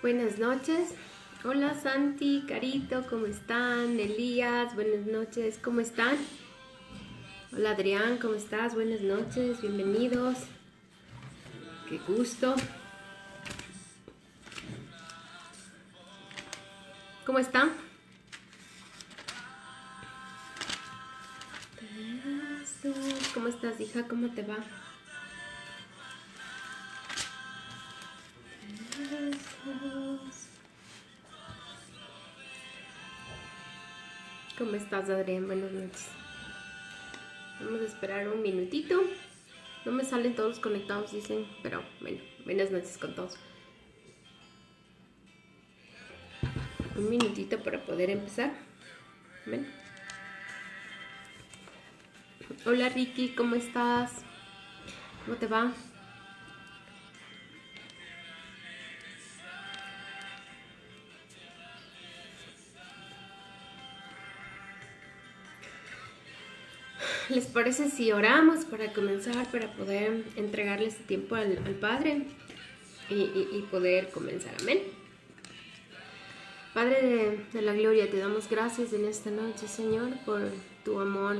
Buenas noches. Hola Santi, Carito, ¿cómo están? Elías, buenas noches, ¿cómo están? Hola Adrián, ¿cómo estás? Buenas noches, bienvenidos. Qué gusto. ¿Cómo están? ¿Cómo estás, hija? ¿Cómo te va? ¿Cómo estás, Adrián? Buenas noches. Vamos a esperar un minutito. No me salen todos conectados, dicen, pero bueno, buenas noches con todos. Un minutito para poder empezar. ¿Ven? Hola Ricky, ¿cómo estás? ¿Cómo te va? ¿Les parece si oramos para comenzar, para poder entregarle este tiempo al Padre y poder comenzar? Amén. Padre de la gloria, te damos gracias en esta noche, Señor, por tu amor,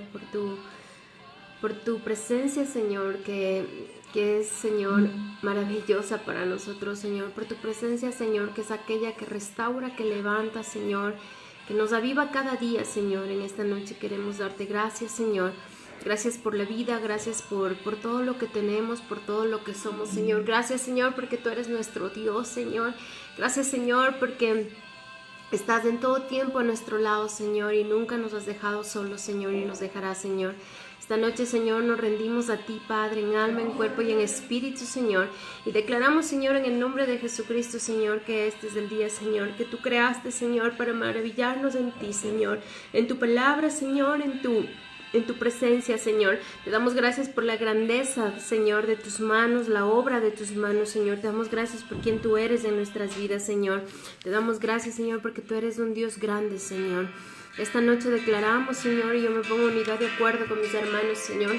por tu presencia, Señor, que es, Señor, maravillosa para nosotros, Señor, por tu presencia, Señor, que es aquella que restaura, que levanta, Señor, que nos aviva cada día, Señor. En esta noche queremos darte gracias, Señor. Gracias por la vida, gracias por todo lo que tenemos, por todo lo que somos, Señor. Gracias, Señor, porque tú eres nuestro Dios, Señor. Gracias, Señor, porque estás en todo tiempo a nuestro lado, Señor, y nunca nos has dejado solos, Señor, y nos dejarás, Señor. Esta noche, Señor, nos rendimos a ti, Padre, en alma, en cuerpo y en espíritu, Señor. Y declaramos, Señor, en el nombre de Jesucristo, Señor, que este es el día, Señor, que tú creaste, Señor, para maravillarnos en ti, Señor. En tu palabra, Señor, en tu presencia, Señor. Te damos gracias por la grandeza, Señor, de tus manos, la obra de tus manos, Señor. Te damos gracias por quien tú eres en nuestras vidas, Señor. Te damos gracias, Señor, porque tú eres un Dios grande, Señor. Esta noche declaramos, Señor, y yo me pongo en unidad de acuerdo con mis hermanos, Señor.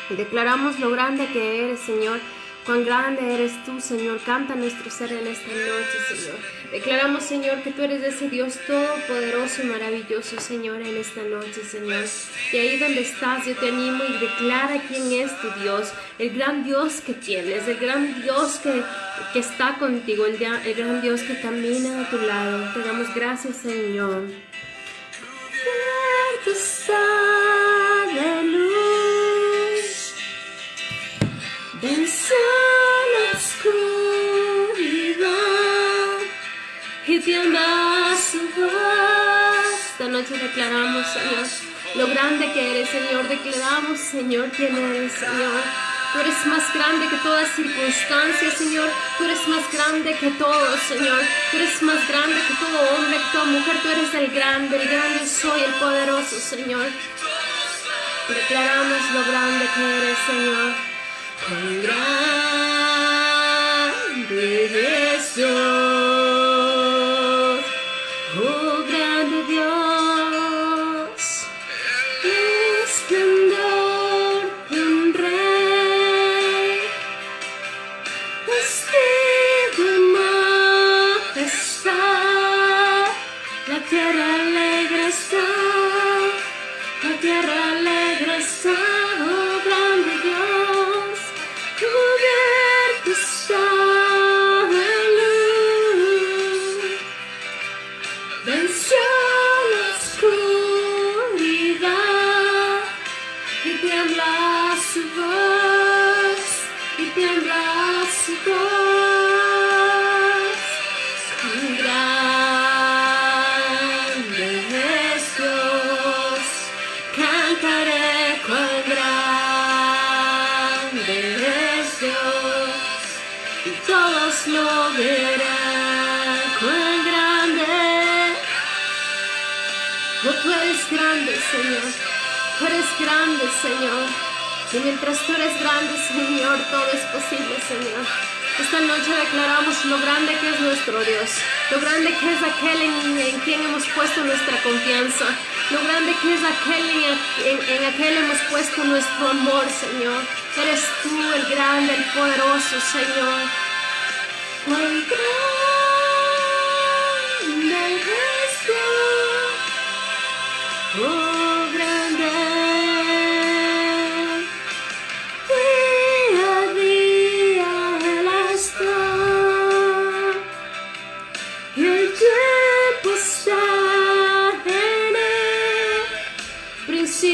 Y declaramos lo grande que eres, Señor. Cuán grande eres tú, Señor. Canta nuestro ser en esta noche, Señor. Declaramos, Señor, que tú eres ese Dios todopoderoso y maravilloso, Señor, en esta noche, Señor. Y ahí donde estás, yo te animo y declara quién es tu Dios. El gran Dios que tienes, el gran Dios que está contigo, el gran Dios que camina a tu lado. Te damos gracias, Señor. Cubierto está de luz, venció la oscuridad y tiembla su voz. Esta noche declaramos, Señor, lo grande que eres, Señor. Declaramos, Señor, quién eres, Señor. Tú eres más grande que toda circunstancia, Señor. Tú eres más grande que todo, Señor. Tú eres más grande que todo hombre, que toda mujer. Tú eres el grande soy, el poderoso, Señor. Declaramos lo grande que eres, Señor. Cuán grande es Dios, oh grande Dios, esplendor de un rey, vestido en majestad, la tierra alegre está, la tierra alegre está, oh grande Dios, cubierto está de luz, venció la oscuridad y tiembla su voz, y tiembla su voz. Cuán grande es Dios, cantaré cuán grande es Dios, y todos lo verán. Cuán grande, oh, tú eres grande, Señor. Tú eres grande, Señor. Y mientras tú eres grande, Señor, todo es posible, Señor. Esta noche declaramos lo grande que es nuestro Dios, lo grande que es aquel en quien hemos puesto nuestra confianza, lo grande que es aquel en aquel hemos puesto nuestro amor, Señor. Eres tú el grande, el poderoso, Señor. Cuán grande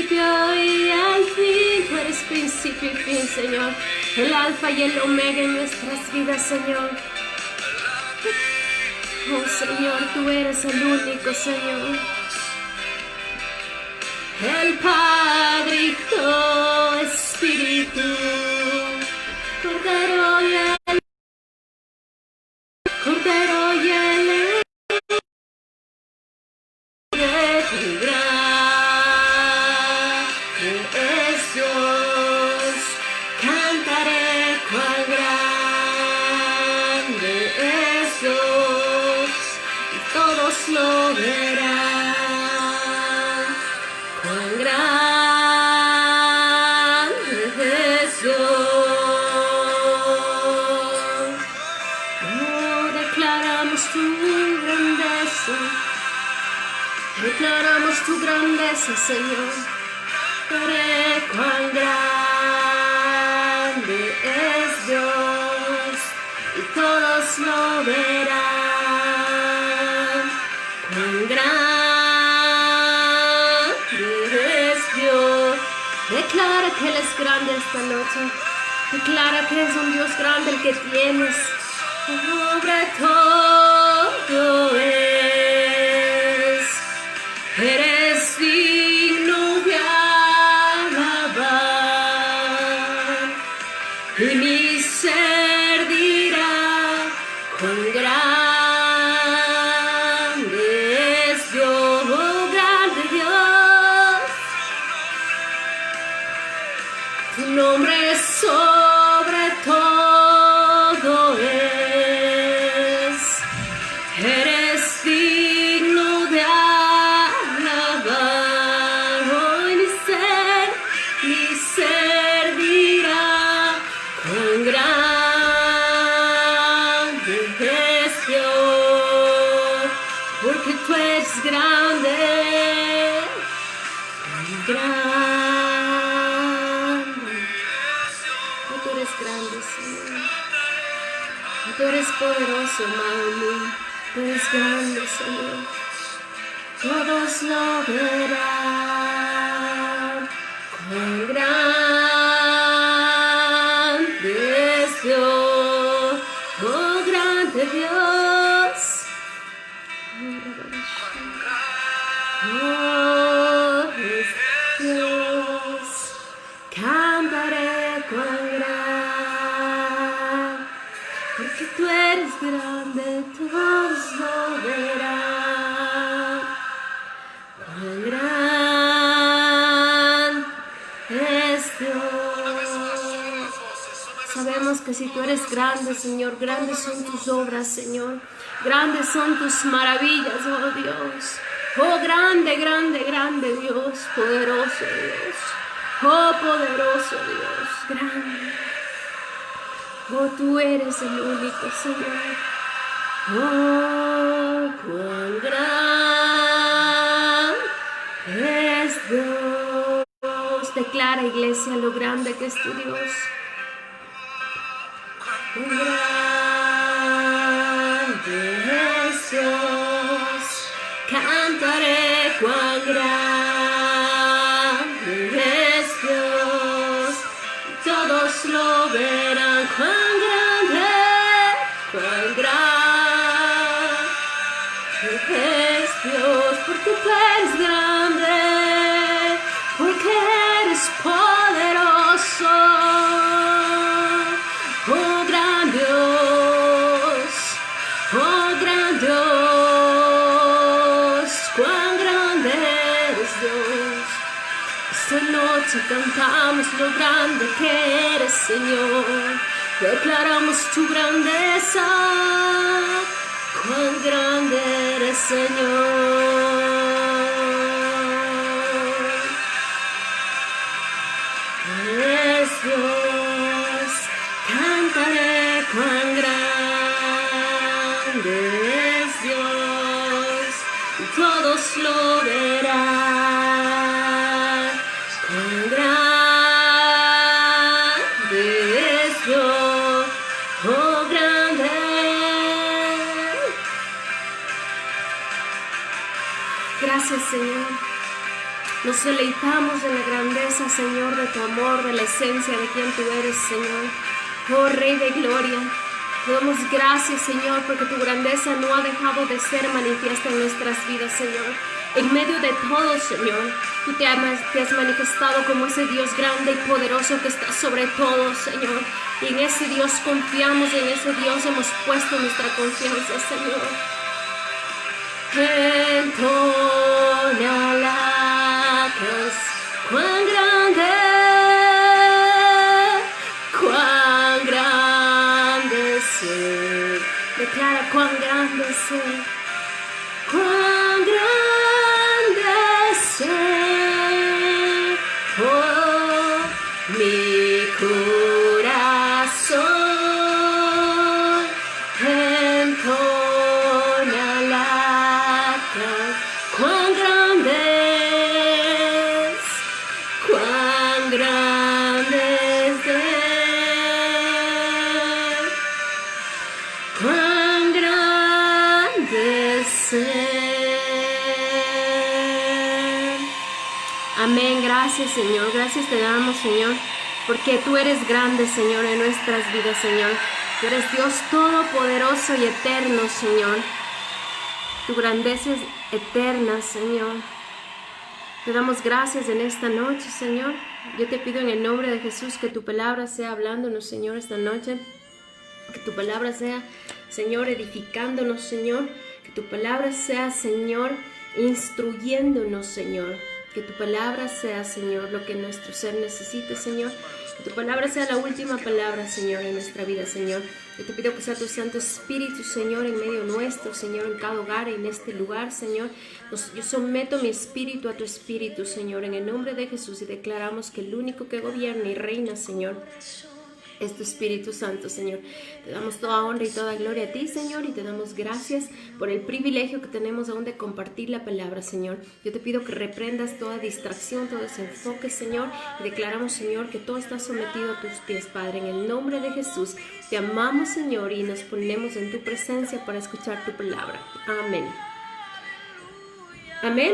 principio y el fin, tú eres principio y fin, Señor, el alfa y el omega en nuestras vidas, Señor. Oh Señor, tú eres el único, Señor. El Padre, Hijo, Espíritu, Cordero y el Cordero y el de tu gran es Dios. Cantaré cuán grande es Dios, y todos lo verán. Cuán grande es Dios. Oh, declaramos tu grandeza. Declaramos tu grandeza, Señor. Veré cuán grande es Dios, y todos lo verán. Cuán grande es Dios. Declara que Él es grande esta noche. Declara que es un Dios grande el que tienes. Sobre todo eres digno de alabar, y mi ser dirá cuán grande es Dios, oh grande Dios. Tu nombre es sobre todo eres digno de alabar. Oh, mi ser dirá cuán grande es Dios, porque tú eres grande, cuán grande. Oh, tú eres grande, Señor. Tú eres poderoso, amado mío. Tú eres grande, Señor. Todos lo verán. Cuán grande es Dios. Oh, grande Dios. Oh, es Dios. Cantaré cuán grande, porque tú eres grande, todos lo verán. Cuán grande es Dios. Sabemos que si tú eres grande, Señor, grandes son tus obras, Señor. Grandes son tus maravillas, oh Dios. Oh, grande, grande, grande Dios, poderoso Dios. Oh, poderoso Dios, grande. Oh, tú eres el único, Señor. Oh, cuán grande es Dios. Declara, iglesia, lo grande que es tu Dios. Cuán grande es Dios. Cantaré cuán grande es Dios. Todos lo verán. Cuán grande es Dios, porque tú eres grande, porque eres poderoso. Oh, gran Dios, oh, gran Dios, cuán grande eres Dios. Esta noche cantamos lo grande que eres, Señor. Declaramos tu grandeza, cuán grande eres, Señor. Es Dios, cantaré cuán grande es Dios, y todos lo verán. Cuán grande es Dios, oh grande. Gracias, Señor. Nos deleitamos en la grandeza, Señor, de tu amor, de la esencia de quien tú eres, Señor. Oh Rey de gloria, te damos gracias, Señor, porque tu grandeza no ha dejado de ser manifiesta en nuestras vidas, Señor. En medio de todo, Señor, tú te has manifestado como ese Dios grande y poderoso que está sobre todo, Señor. Y en ese Dios confiamos, en ese Dios hemos puesto nuestra confianza, Señor. Entona la cruz, cuán grande es. Declara cuán grande es, cuán grande es, oh, mi corazón entona la cruz, cuán grande es, cuán grande es de él, cuán grande es él. Amén, gracias, Señor, gracias te damos, Señor, porque tú eres grande, Señor, en nuestras vidas, Señor. Tú eres Dios todopoderoso y eterno, Señor. Tu grandeza es eterna, Señor. Te damos gracias en esta noche, Señor. Yo te pido en el nombre de Jesús que tu palabra sea hablándonos, Señor, esta noche. Que tu palabra sea, Señor, edificándonos, Señor. Que tu palabra sea, Señor, instruyéndonos, Señor. Que tu palabra sea, Señor, lo que nuestro ser necesite, Señor. Que tu palabra sea la última palabra, Señor, en nuestra vida, Señor. Yo te pido que sea tu Santo Espíritu, Señor, en medio nuestro, Señor, en cada hogar, en este lugar, Señor. Yo someto mi espíritu a tu espíritu, Señor, en el nombre de Jesús, y declaramos que el único que gobierna y reina, Señor, es tu Espíritu Santo, Señor. Te damos toda honra y toda gloria a ti, Señor, y te damos gracias por el privilegio que tenemos aún de compartir la palabra, Señor. Yo te pido que reprendas toda distracción, todo desenfoque, Señor, y declaramos, Señor, que todo está sometido a tus pies, Padre, en el nombre de Jesús. Te amamos, Señor, y nos ponemos en tu presencia para escuchar tu palabra. Amén. Amén.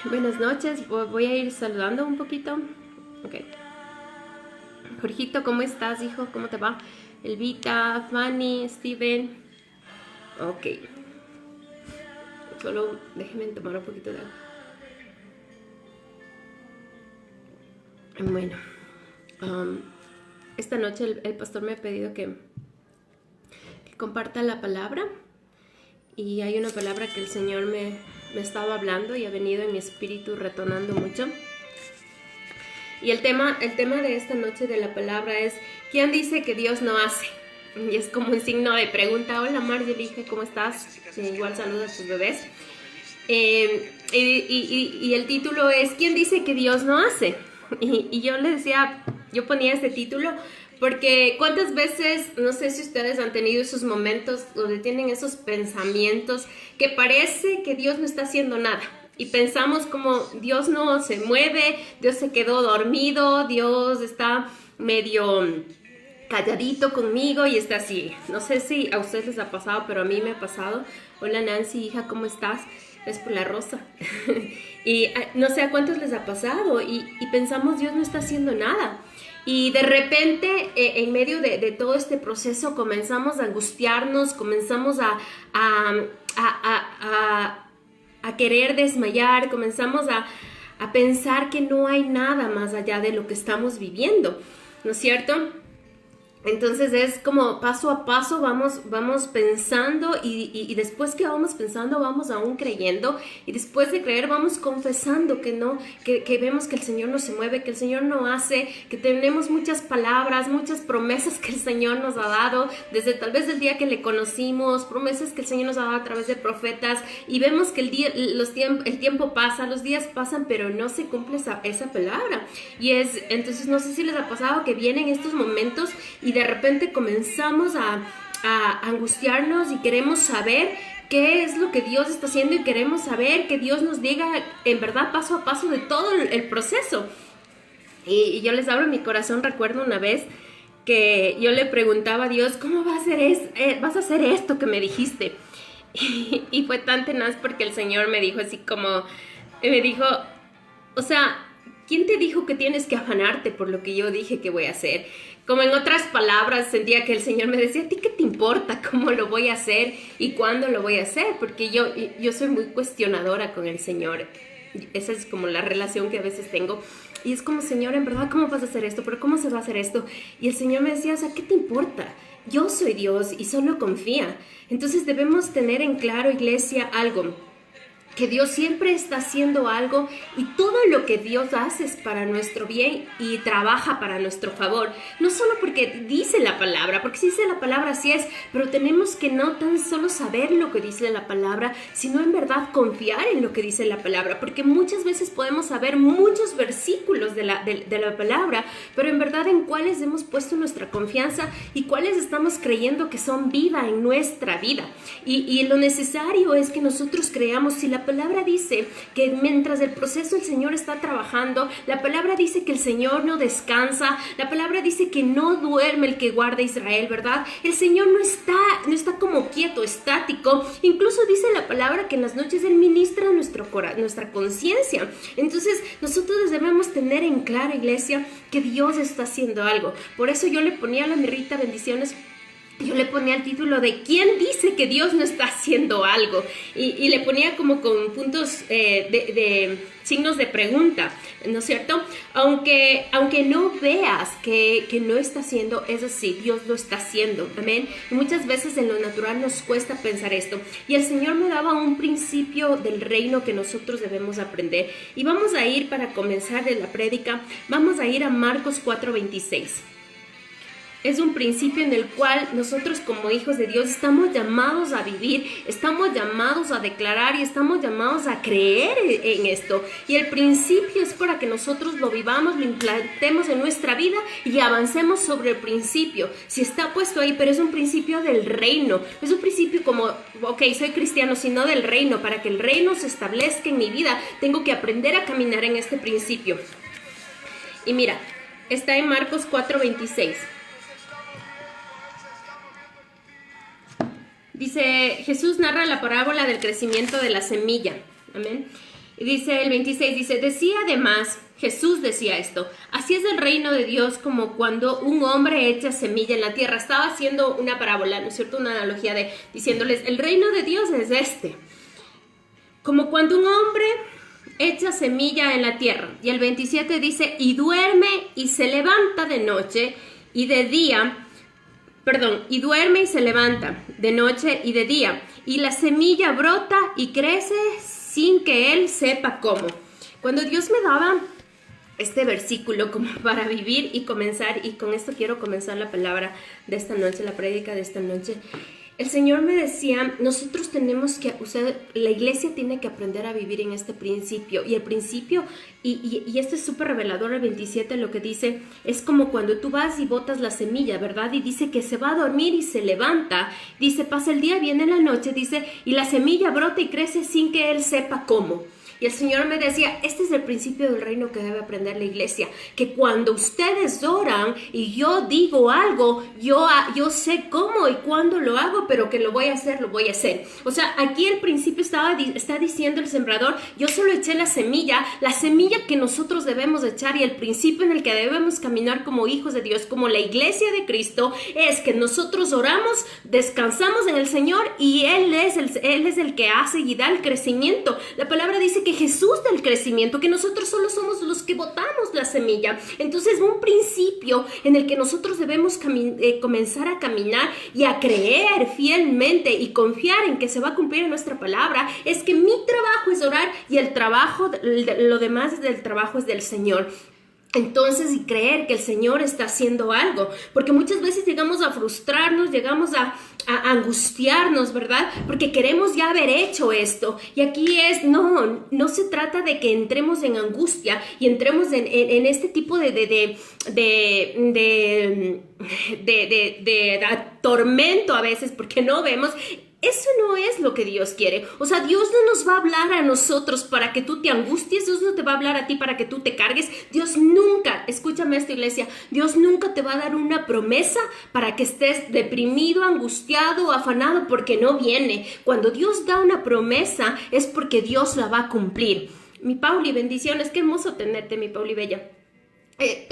Buenas noches. Voy a ir saludando un poquito. Ok. Jorgito, ¿cómo estás, hijo? ¿Cómo te va? Elvita, Fanny, Steven. Ok. Solo déjenme tomar un poquito de agua. Bueno. Esta noche el pastor me ha pedido que comparta la palabra. Y hay una palabra que el Señor me estaba hablando y ha venido en mi espíritu retonando mucho. Y el tema de esta noche de la palabra es: ¿quién dice que Dios no hace? Y es como un signo de pregunta. Hola Marjorie, ¿cómo estás? Igual saluda a tus bebés. Y el título es: ¿quién dice que Dios no hace? Y yo le decía, yo ponía este título porque cuántas veces, no sé si ustedes han tenido esos momentos donde tienen esos pensamientos que parece que Dios no está haciendo nada. Y pensamos como Dios no se mueve, Dios se quedó dormido, Dios está medio calladito conmigo y está así. No sé si a ustedes les ha pasado, pero a mí me ha pasado. Hola Nancy, hija, ¿cómo estás? Es por la rosa. Y no sé a cuántos les ha pasado y pensamos Dios no está haciendo nada. Y de repente, en medio de todo este proceso, comenzamos a angustiarnos, comenzamos a querer desmayar, comenzamos a pensar que no hay nada más allá de lo que estamos viviendo, ¿no es cierto? Entonces es como paso a paso vamos pensando y después que vamos pensando vamos aún creyendo, y después de creer vamos confesando que no, que vemos que el Señor no se mueve, que el Señor no hace, que tenemos muchas palabras, muchas promesas que el Señor nos ha dado desde tal vez el día que le conocimos, promesas que el Señor nos ha dado a través de profetas, y vemos que el tiempo pasa, los días pasan, pero no se cumple esa palabra. Entonces no sé si les ha pasado que vienen estos momentos y de repente comenzamos a angustiarnos y queremos saber qué es lo que Dios está haciendo y queremos saber que Dios nos diga en verdad paso a paso de todo el proceso. Y yo les abro mi corazón. Recuerdo una vez que yo le preguntaba a Dios, ¿cómo vas a hacer esto que me dijiste? Y fue tan tenaz porque el Señor me dijo así como, me dijo, O sea, ¿quién te dijo que tienes que afanarte por lo que yo dije que voy a hacer? Como en otras palabras, sentía que el Señor me decía, ¿a ti qué te importa cómo lo voy a hacer y cuándo lo voy a hacer? Porque yo soy muy cuestionadora con el Señor. Esa es como la relación que a veces tengo. Y es como, Señor, en verdad, ¿cómo vas a hacer esto? ¿Pero cómo se va a hacer esto? Y el Señor me decía, o sea, ¿qué te importa? Yo soy Dios y solo confía. Entonces debemos tener en claro, iglesia, algo. Que Dios siempre está haciendo algo y todo lo que Dios hace es para nuestro bien y trabaja para nuestro favor. No solo porque dice la palabra, porque si dice la palabra así es, pero tenemos que no tan solo saber lo que dice la palabra, sino en verdad confiar en lo que dice la palabra, porque muchas veces podemos saber muchos versículos de la palabra, pero en verdad en cuáles hemos puesto nuestra confianza y cuáles estamos creyendo que son vida en nuestra vida. Y lo necesario es que nosotros creamos, si la palabra dice que mientras el proceso el Señor está trabajando, la palabra dice que el Señor no descansa, la palabra dice que no duerme el que guarda Israel, ¿verdad? El Señor no está como quieto, estático. Incluso dice la palabra que en las noches Él ministra nuestra conciencia. Entonces nosotros debemos tener en claro, iglesia, que Dios está haciendo algo. Por eso yo le ponía a la Mirrita bendiciones. Yo le ponía el título de ¿quién dice que Dios no está haciendo algo? Y le ponía como con puntos de signos de pregunta, ¿no es cierto? Aunque no veas que no está haciendo, es así, Dios lo está haciendo, amén. Y muchas veces en lo natural nos cuesta pensar esto. Y el Señor me daba un principio del reino que nosotros debemos aprender. Y vamos a ir, para comenzar de la prédica, vamos a ir a Marcos 4:26. Es un principio en el cual nosotros como hijos de Dios estamos llamados a vivir, estamos llamados a declarar y estamos llamados a creer en esto. Y el principio es para que nosotros lo vivamos, lo implantemos en nuestra vida y avancemos sobre el principio. Si está puesto ahí, pero es un principio del reino. Es un principio como, ok, soy cristiano, sino del reino. Para que el reino se establezca en mi vida, tengo que aprender a caminar en este principio. Y mira, está en Marcos 4:26. Dice, Jesús narra la parábola del crecimiento de la semilla. Amén. Y dice el 26, dice, decía además, Jesús decía esto, así es el reino de Dios como cuando un hombre echa semilla en la tierra. Estaba haciendo una parábola, ¿no es cierto? Una analogía diciéndoles, el reino de Dios es este. Como cuando un hombre echa semilla en la tierra. Y el 27 dice, y duerme y se levanta de noche y de día. Y duerme y se levanta de noche y de día, y la semilla brota y crece sin que él sepa cómo. Cuando Dios me daba este versículo como para vivir y comenzar, y con esto quiero comenzar la palabra de esta noche, la prédica de esta noche, el Señor me decía, nosotros tenemos que, la iglesia tiene que aprender a vivir en este principio. Y el principio, y esto es súper revelador, el 27 lo que dice, es como cuando tú vas y botas la semilla, ¿verdad? Y dice que se va a dormir y se levanta. Dice, pasa el día, viene la noche, dice, y la semilla brota y crece sin que él sepa cómo. Y el Señor me decía, este es el principio del reino que debe aprender la iglesia, que cuando ustedes oran y yo digo algo, yo sé cómo y cuándo lo hago, pero que lo voy a hacer, lo voy a hacer. O sea, aquí el principio está diciendo el sembrador, yo solo eché la semilla que nosotros debemos echar, y el principio en el que debemos caminar como hijos de Dios, como la iglesia de Cristo, es que nosotros oramos, descansamos en el Señor y Él es el que hace y da el crecimiento. La palabra dice que Jesús da el crecimiento, que nosotros solo somos los que botamos la semilla. Entonces, un principio en el que nosotros debemos comenzar a caminar y a creer fielmente y confiar en que se va a cumplir nuestra palabra, es que mi trabajo es orar y el trabajo, lo demás del trabajo es del Señor. Entonces, y creer que el Señor está haciendo algo, porque muchas veces llegamos a frustrarnos, llegamos a angustiarnos, ¿verdad? Porque queremos ya haber hecho esto. Y aquí no se trata de que entremos en angustia y entremos en este tipo de tormento a veces, porque no vemos. Eso no es lo que Dios quiere. O sea, Dios no nos va a hablar a nosotros para que tú te angusties. Dios no te va a hablar a ti para que tú te cargues. Dios nunca, escúchame esta iglesia, Dios nunca te va a dar una promesa para que estés deprimido, angustiado, afanado, porque no viene. Cuando Dios da una promesa es porque Dios la va a cumplir. Mi Pauli, bendiciones, qué hermoso tenerte, mi Pauli Bella.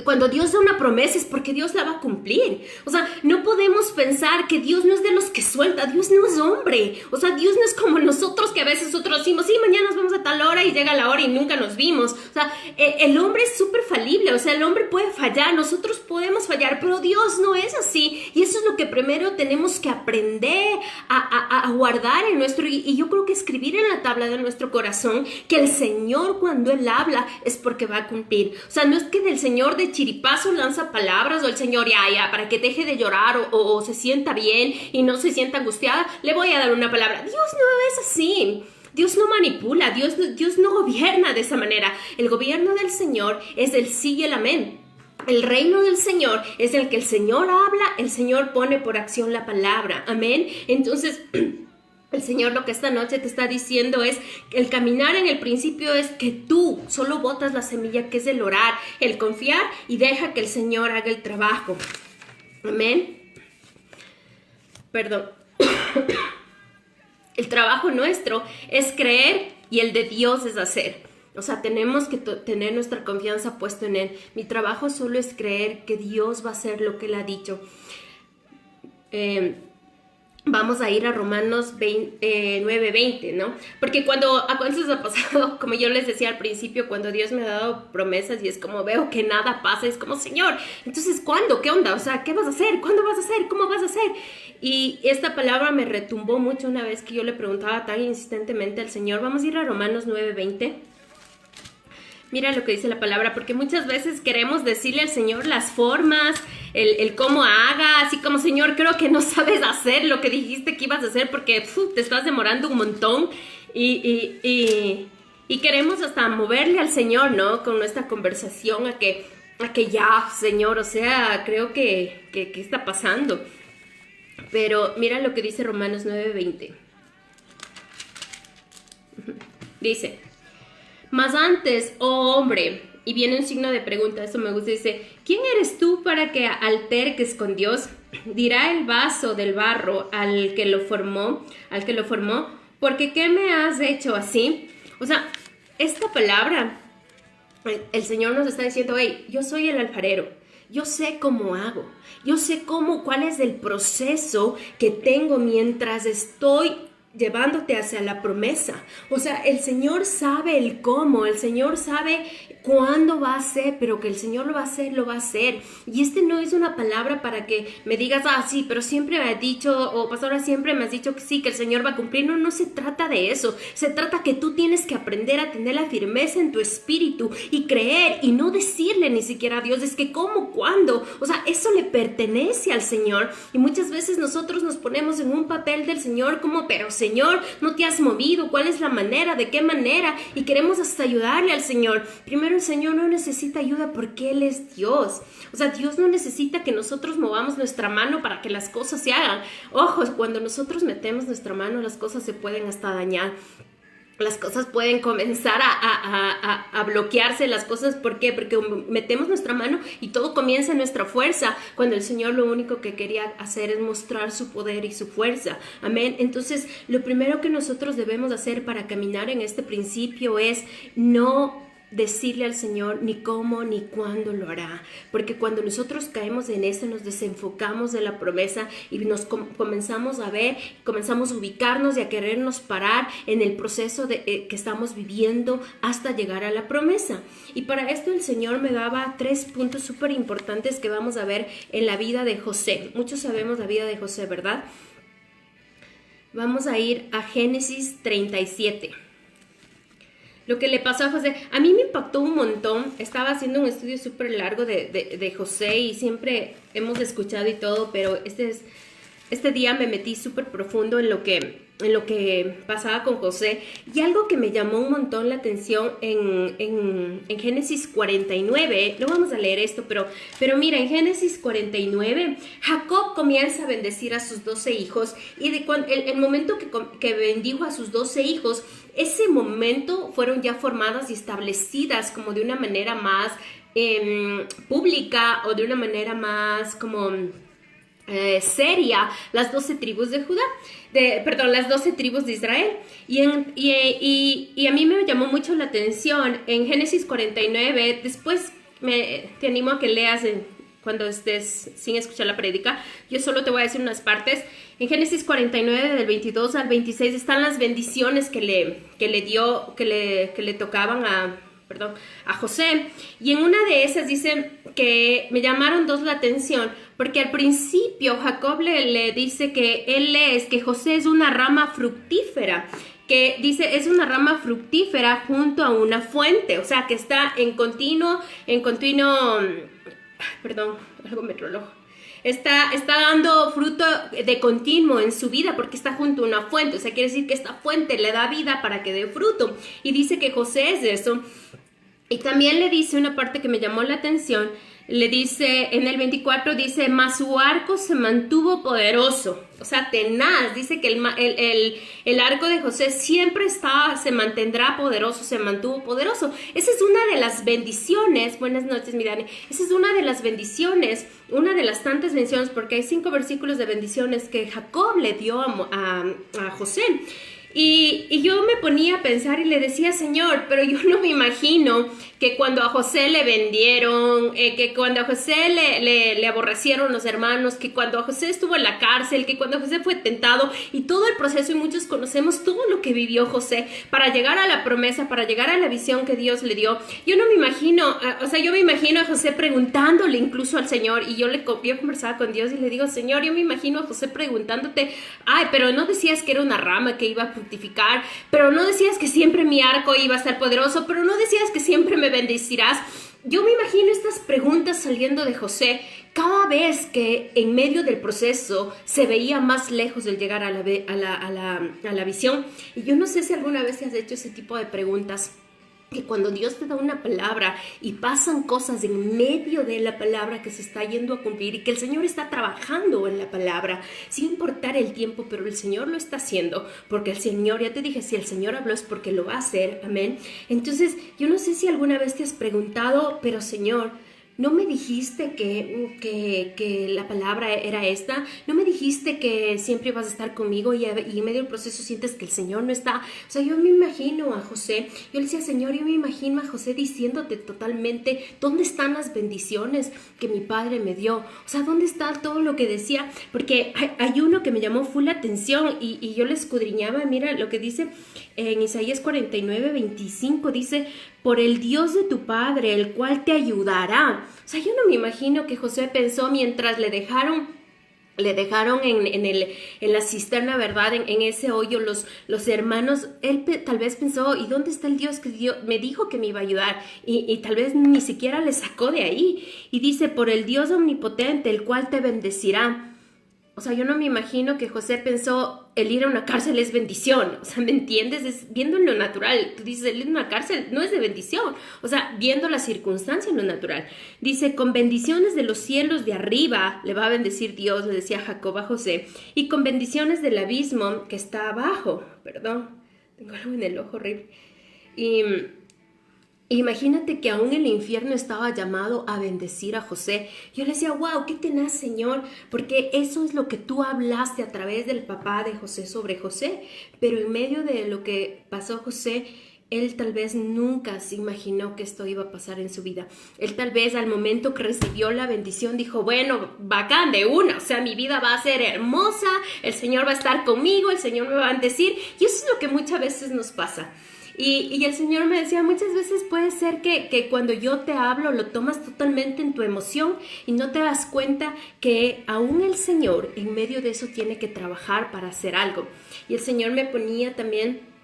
Cuando Dios da una promesa es porque Dios la va a cumplir. O sea, no podemos pensar que Dios no es de los que suelta. Dios no es hombre. O sea, Dios no es como nosotros, que a veces nosotros decimos, sí, mañana nos vamos a tal hora, y llega la hora y nunca nos vimos. O sea, el hombre es súper falible. O sea, el hombre puede fallar, nosotros podemos fallar, pero Dios no es así. Y eso es lo que primero tenemos que aprender a guardar en nuestro, y yo creo que escribir en la tabla de nuestro corazón, que el Señor, cuando Él habla, es porque va a cumplir. O sea, no es que del Señor de chiripazo lanza palabras, o el Señor ya, para que deje de llorar o se sienta bien y no se sienta angustiada, le voy a dar una palabra. Dios no es así. Dios no manipula, Dios no gobierna de esa manera. El gobierno del Señor es el sí y el amén. El reino del Señor es el que el Señor habla, el Señor pone por acción la palabra. Amén. Entonces, el Señor lo que esta noche te está diciendo es que el caminar en el principio es que tú solo botas la semilla, que es el orar, el confiar, y deja que el Señor haga el trabajo. Amén. Perdón. El trabajo nuestro es creer y el de Dios es hacer. O sea, tenemos que tener nuestra confianza puesta en Él. Mi trabajo solo es creer que Dios va a hacer lo que Él ha dicho. Vamos a ir a Romanos 9:20, ¿no? Porque a veces ha pasado, como yo les decía al principio, cuando Dios me ha dado promesas y es como veo que nada pasa, es como, Señor, entonces, ¿cuándo? ¿Qué onda? O sea, ¿qué vas a hacer? ¿Cuándo vas a hacer? ¿Cómo vas a hacer? Y esta palabra me retumbó mucho una vez que yo le preguntaba tan insistentemente al Señor. Vamos a ir a Romanos 9:20. Mira lo que dice la palabra, porque muchas veces queremos decirle al Señor las formas, el cómo haga, así como, Señor, creo que no sabes hacer lo que dijiste que ibas a hacer porque te estás demorando un montón, y queremos hasta moverle al Señor, ¿no? Con nuestra conversación a que ya, Señor, o sea, creo que ¿qué está pasando? Pero mira lo que dice Romanos 9:20. Dice: mas antes, oh hombre, y viene un signo de pregunta, esto me gusta, dice, ¿quién eres tú para que alterques con Dios? Dirá el vaso del barro al que lo formó, porque ¿qué me has hecho así? O sea, esta palabra, el Señor nos está diciendo, hey, yo soy el alfarero, yo sé cómo hago, yo sé cuál es el proceso que tengo mientras estoy llevándote hacia la promesa. O sea, el Señor sabe el cómo, el Señor sabe cuándo va a ser, pero que el Señor lo va a hacer, lo va a hacer. Y no es una palabra para que me digas, sí, pero siempre me has dicho, o pastora, siempre me has dicho que sí, que el Señor va a cumplir. No se trata de eso. Se trata que tú tienes que aprender a tener la firmeza en tu espíritu y creer y no decirle ni siquiera a Dios, es que cómo, cuándo. O sea, eso le pertenece al Señor. Y muchas veces nosotros nos ponemos en un papel del Señor como, pero Señor, no te has movido, ¿cuál es la manera? ¿De qué manera? Y queremos hasta ayudarle al Señor. Primero, el Señor no necesita ayuda porque Él es Dios. O sea, Dios no necesita que nosotros movamos nuestra mano para que las cosas se hagan. Ojo, cuando nosotros metemos nuestra mano, las cosas se pueden hasta dañar. Las cosas pueden comenzar a bloquearse, las cosas, ¿por qué? Porque metemos nuestra mano y todo comienza en nuestra fuerza, cuando el Señor lo único que quería hacer es mostrar su poder y su fuerza. Amén. Entonces, lo primero que nosotros debemos hacer para caminar en este principio es no decirle al Señor ni cómo ni cuándo lo hará, porque cuando nosotros caemos en eso nos desenfocamos de la promesa y nos comenzamos a ver, comenzamos a ubicarnos y a querernos parar en el proceso que estamos viviendo hasta llegar a la promesa. Y para esto el Señor me daba 3 puntos súper importantes que vamos a ver en la vida de José. Muchos sabemos la vida de José, ¿verdad? Vamos a ir a Génesis 37. Lo que le pasó a José, a mí me impactó un montón. Estaba haciendo un estudio súper largo de José y siempre hemos escuchado y todo, pero este día me metí súper profundo en lo que pasaba con José. Y algo que me llamó un montón la atención en Génesis 49, no vamos a leer esto, pero mira, en Génesis 49, Jacob comienza a bendecir a sus 12 hijos y el momento que bendijo a sus 12 hijos, ese momento fueron ya formadas y establecidas como de una manera más pública o de una manera más como seria las 12 tribus de Judá, las 12 tribus de Israel. Y a mí me llamó mucho la atención en Génesis 49, después te animo a que leas cuando estés sin escuchar la prédica, yo solo te voy a decir unas partes. En Génesis 49, del 22 al 26, están las bendiciones que le tocaban a José. Y en una de esas dice que me llamaron dos la atención, porque al principio Jacob le dice que José es una rama fructífera, que dice es una rama fructífera junto a una fuente, o sea que está en continuo, algo me reloj. Está dando fruto de continuo en su vida porque está junto a una fuente. O sea, quiere decir que esta fuente le da vida para que dé fruto. Y dice que José es eso. Y también le dice una parte que me llamó la atención. Le dice, en el 24 dice, mas su arco se mantuvo poderoso. O sea, tenaz. Dice que el arco de José siempre se mantendrá poderoso, se mantuvo poderoso. Esa es una de las bendiciones. Buenas noches, mi Dani. Esa es una de las bendiciones, una de las tantas bendiciones, porque hay 5 versículos de bendiciones que Jacob le dio a José. Y yo me ponía a pensar y le decía, Señor, pero yo no me imagino que cuando a José le vendieron, que cuando a José le aborrecieron los hermanos, que cuando a José estuvo en la cárcel, que cuando José fue tentado y todo el proceso, y muchos conocemos todo lo que vivió José para llegar a la promesa, para llegar a la visión que Dios le dio. Yo no me imagino, yo me imagino a José preguntándole incluso al Señor, y yo conversaba con Dios y le digo, Señor, yo me imagino a José preguntándote, ay, pero no decías que era una rama que iba a fructificar, pero no decías que siempre mi arco iba a estar poderoso, pero no decías que siempre me bendecirás. Yo me imagino estas preguntas saliendo de José cada vez que en medio del proceso se veía más lejos del llegar a la visión. Y yo no sé si alguna vez te has hecho ese tipo de preguntas, que cuando Dios te da una palabra y pasan cosas en medio de la palabra que se está yendo a cumplir y que el Señor está trabajando en la palabra, sin importar el tiempo, pero el Señor lo está haciendo, porque el Señor, ya te dije, si el Señor habló es porque lo va a hacer, amén. Entonces, yo no sé si alguna vez te has preguntado, pero Señor, ¿no me dijiste que la palabra era esta? ¿No me dijiste que siempre ibas a estar conmigo y en medio del proceso sientes que el Señor no está? O sea, yo me imagino a José, yo le decía, Señor, yo me imagino a José diciéndote totalmente, ¿dónde están las bendiciones que mi padre me dio? O sea, ¿dónde está todo lo que decía? Porque hay uno que me llamó full la atención y yo le escudriñaba, mira lo que dice en Isaías 49, 25, dice, por el Dios de tu padre, el cual te ayudará. O sea, yo no me imagino que José pensó mientras le dejaron en la cisterna, ¿verdad? En ese hoyo los hermanos, él tal vez pensó, ¿y dónde está el Dios que me dijo que me iba a ayudar? Y tal vez ni siquiera le sacó de ahí. Y dice, por el Dios omnipotente, el cual te bendecirá. O sea, yo no me imagino que José pensó, el ir a una cárcel es bendición. O sea, ¿me entiendes? Viendo en lo natural. Tú dices, el ir a una cárcel no es de bendición. O sea, viendo la circunstancia en lo natural. Dice, con bendiciones de los cielos de arriba le va a bendecir Dios, le decía Jacob a José. Y con bendiciones del abismo que está abajo. Perdón, tengo algo en el ojo horrible. Imagínate que aún el infierno estaba llamado a bendecir a José. Yo le decía, wow, qué tenaz, Señor, porque eso es lo que tú hablaste a través del papá de José sobre José. Pero en medio de lo que pasó José, él tal vez nunca se imaginó que esto iba a pasar en su vida. Él tal vez al momento que recibió la bendición dijo, bueno, bacán, de una, o sea, mi vida va a ser hermosa, el Señor va a estar conmigo, el Señor me va a bendecir. Y eso es lo que muchas veces nos pasa. Y el Señor me decía, muchas veces puede ser que cuando yo te hablo lo tomas totalmente en tu emoción y no te das cuenta que aún el Señor en medio de eso tiene que trabajar para hacer algo. Y el Señor me ponía también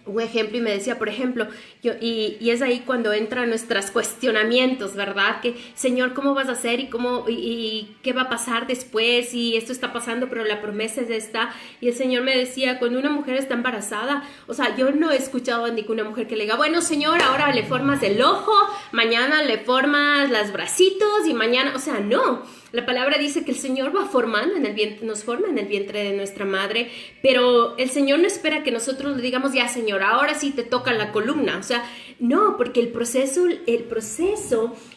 un ejemplo y me decía, por ejemplo, y es ahí cuando entran nuestros cuestionamientos, ¿verdad? Que, Señor, ¿cómo vas a hacer? ¿Y qué va a pasar después? Y esto está pasando, pero la promesa es esta. Y el Señor me decía, cuando una mujer está embarazada, o sea, yo no he escuchado a ninguna mujer que le diga, bueno, Señor, ahora le formas el ojo, mañana le formas los bracitos y mañana, o sea, no. La palabra dice que el Señor va formando en el vientre, nos forma en el vientre de nuestra madre, pero el Señor no espera que nosotros le digamos, ya Señor, ahora sí te toca la columna. O sea, no, porque el proceso,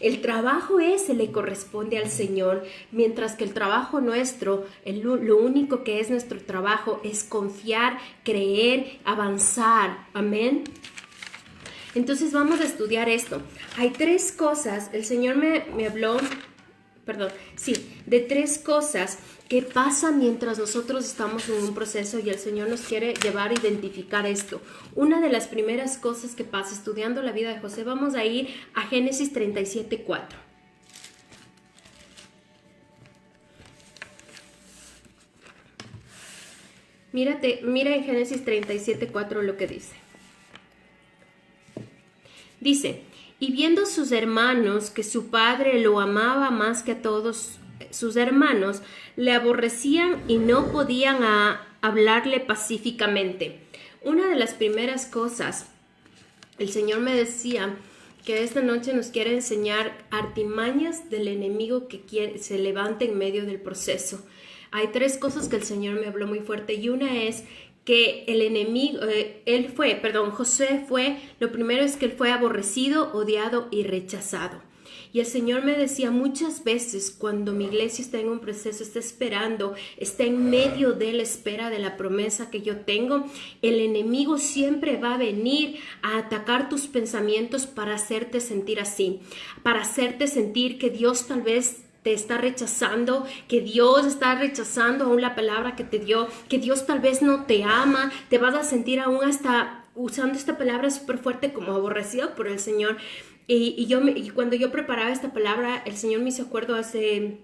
el trabajo ese le corresponde al Señor, mientras que el trabajo nuestro, lo único que es nuestro trabajo es confiar, creer, avanzar. Amén. Entonces vamos a estudiar esto. Hay tres cosas, el Señor me habló, de tres cosas que pasan mientras nosotros estamos en un proceso y el Señor nos quiere llevar a identificar esto. Una de las primeras cosas que pasa estudiando la vida de José, vamos a ir a Génesis 37:4. Mira en Génesis 37:4 lo que dice. Dice, y viendo sus hermanos que su padre lo amaba más que a todos sus hermanos, le aborrecían y no podían hablarle pacíficamente. Una de las primeras cosas, el Señor me decía que esta noche nos quiere enseñar artimañas del enemigo que se levanta en medio del proceso. Hay tres cosas que el Señor me habló muy fuerte y una es que el enemigo, José fue, lo primero es que él fue aborrecido, odiado y rechazado. Y el Señor me decía muchas veces cuando mi iglesia está en un proceso, está esperando, está en medio de la espera de la promesa que yo tengo, el enemigo siempre va a venir a atacar tus pensamientos para hacerte sentir así, para hacerte sentir que Dios tal vez te está rechazando, que Dios está rechazando aún la palabra que te dio, que Dios tal vez no te ama, te vas a sentir aún hasta usando esta palabra súper fuerte como aborrecido por el Señor. Y cuando yo preparaba esta palabra, el Señor me hizo acuerdo hace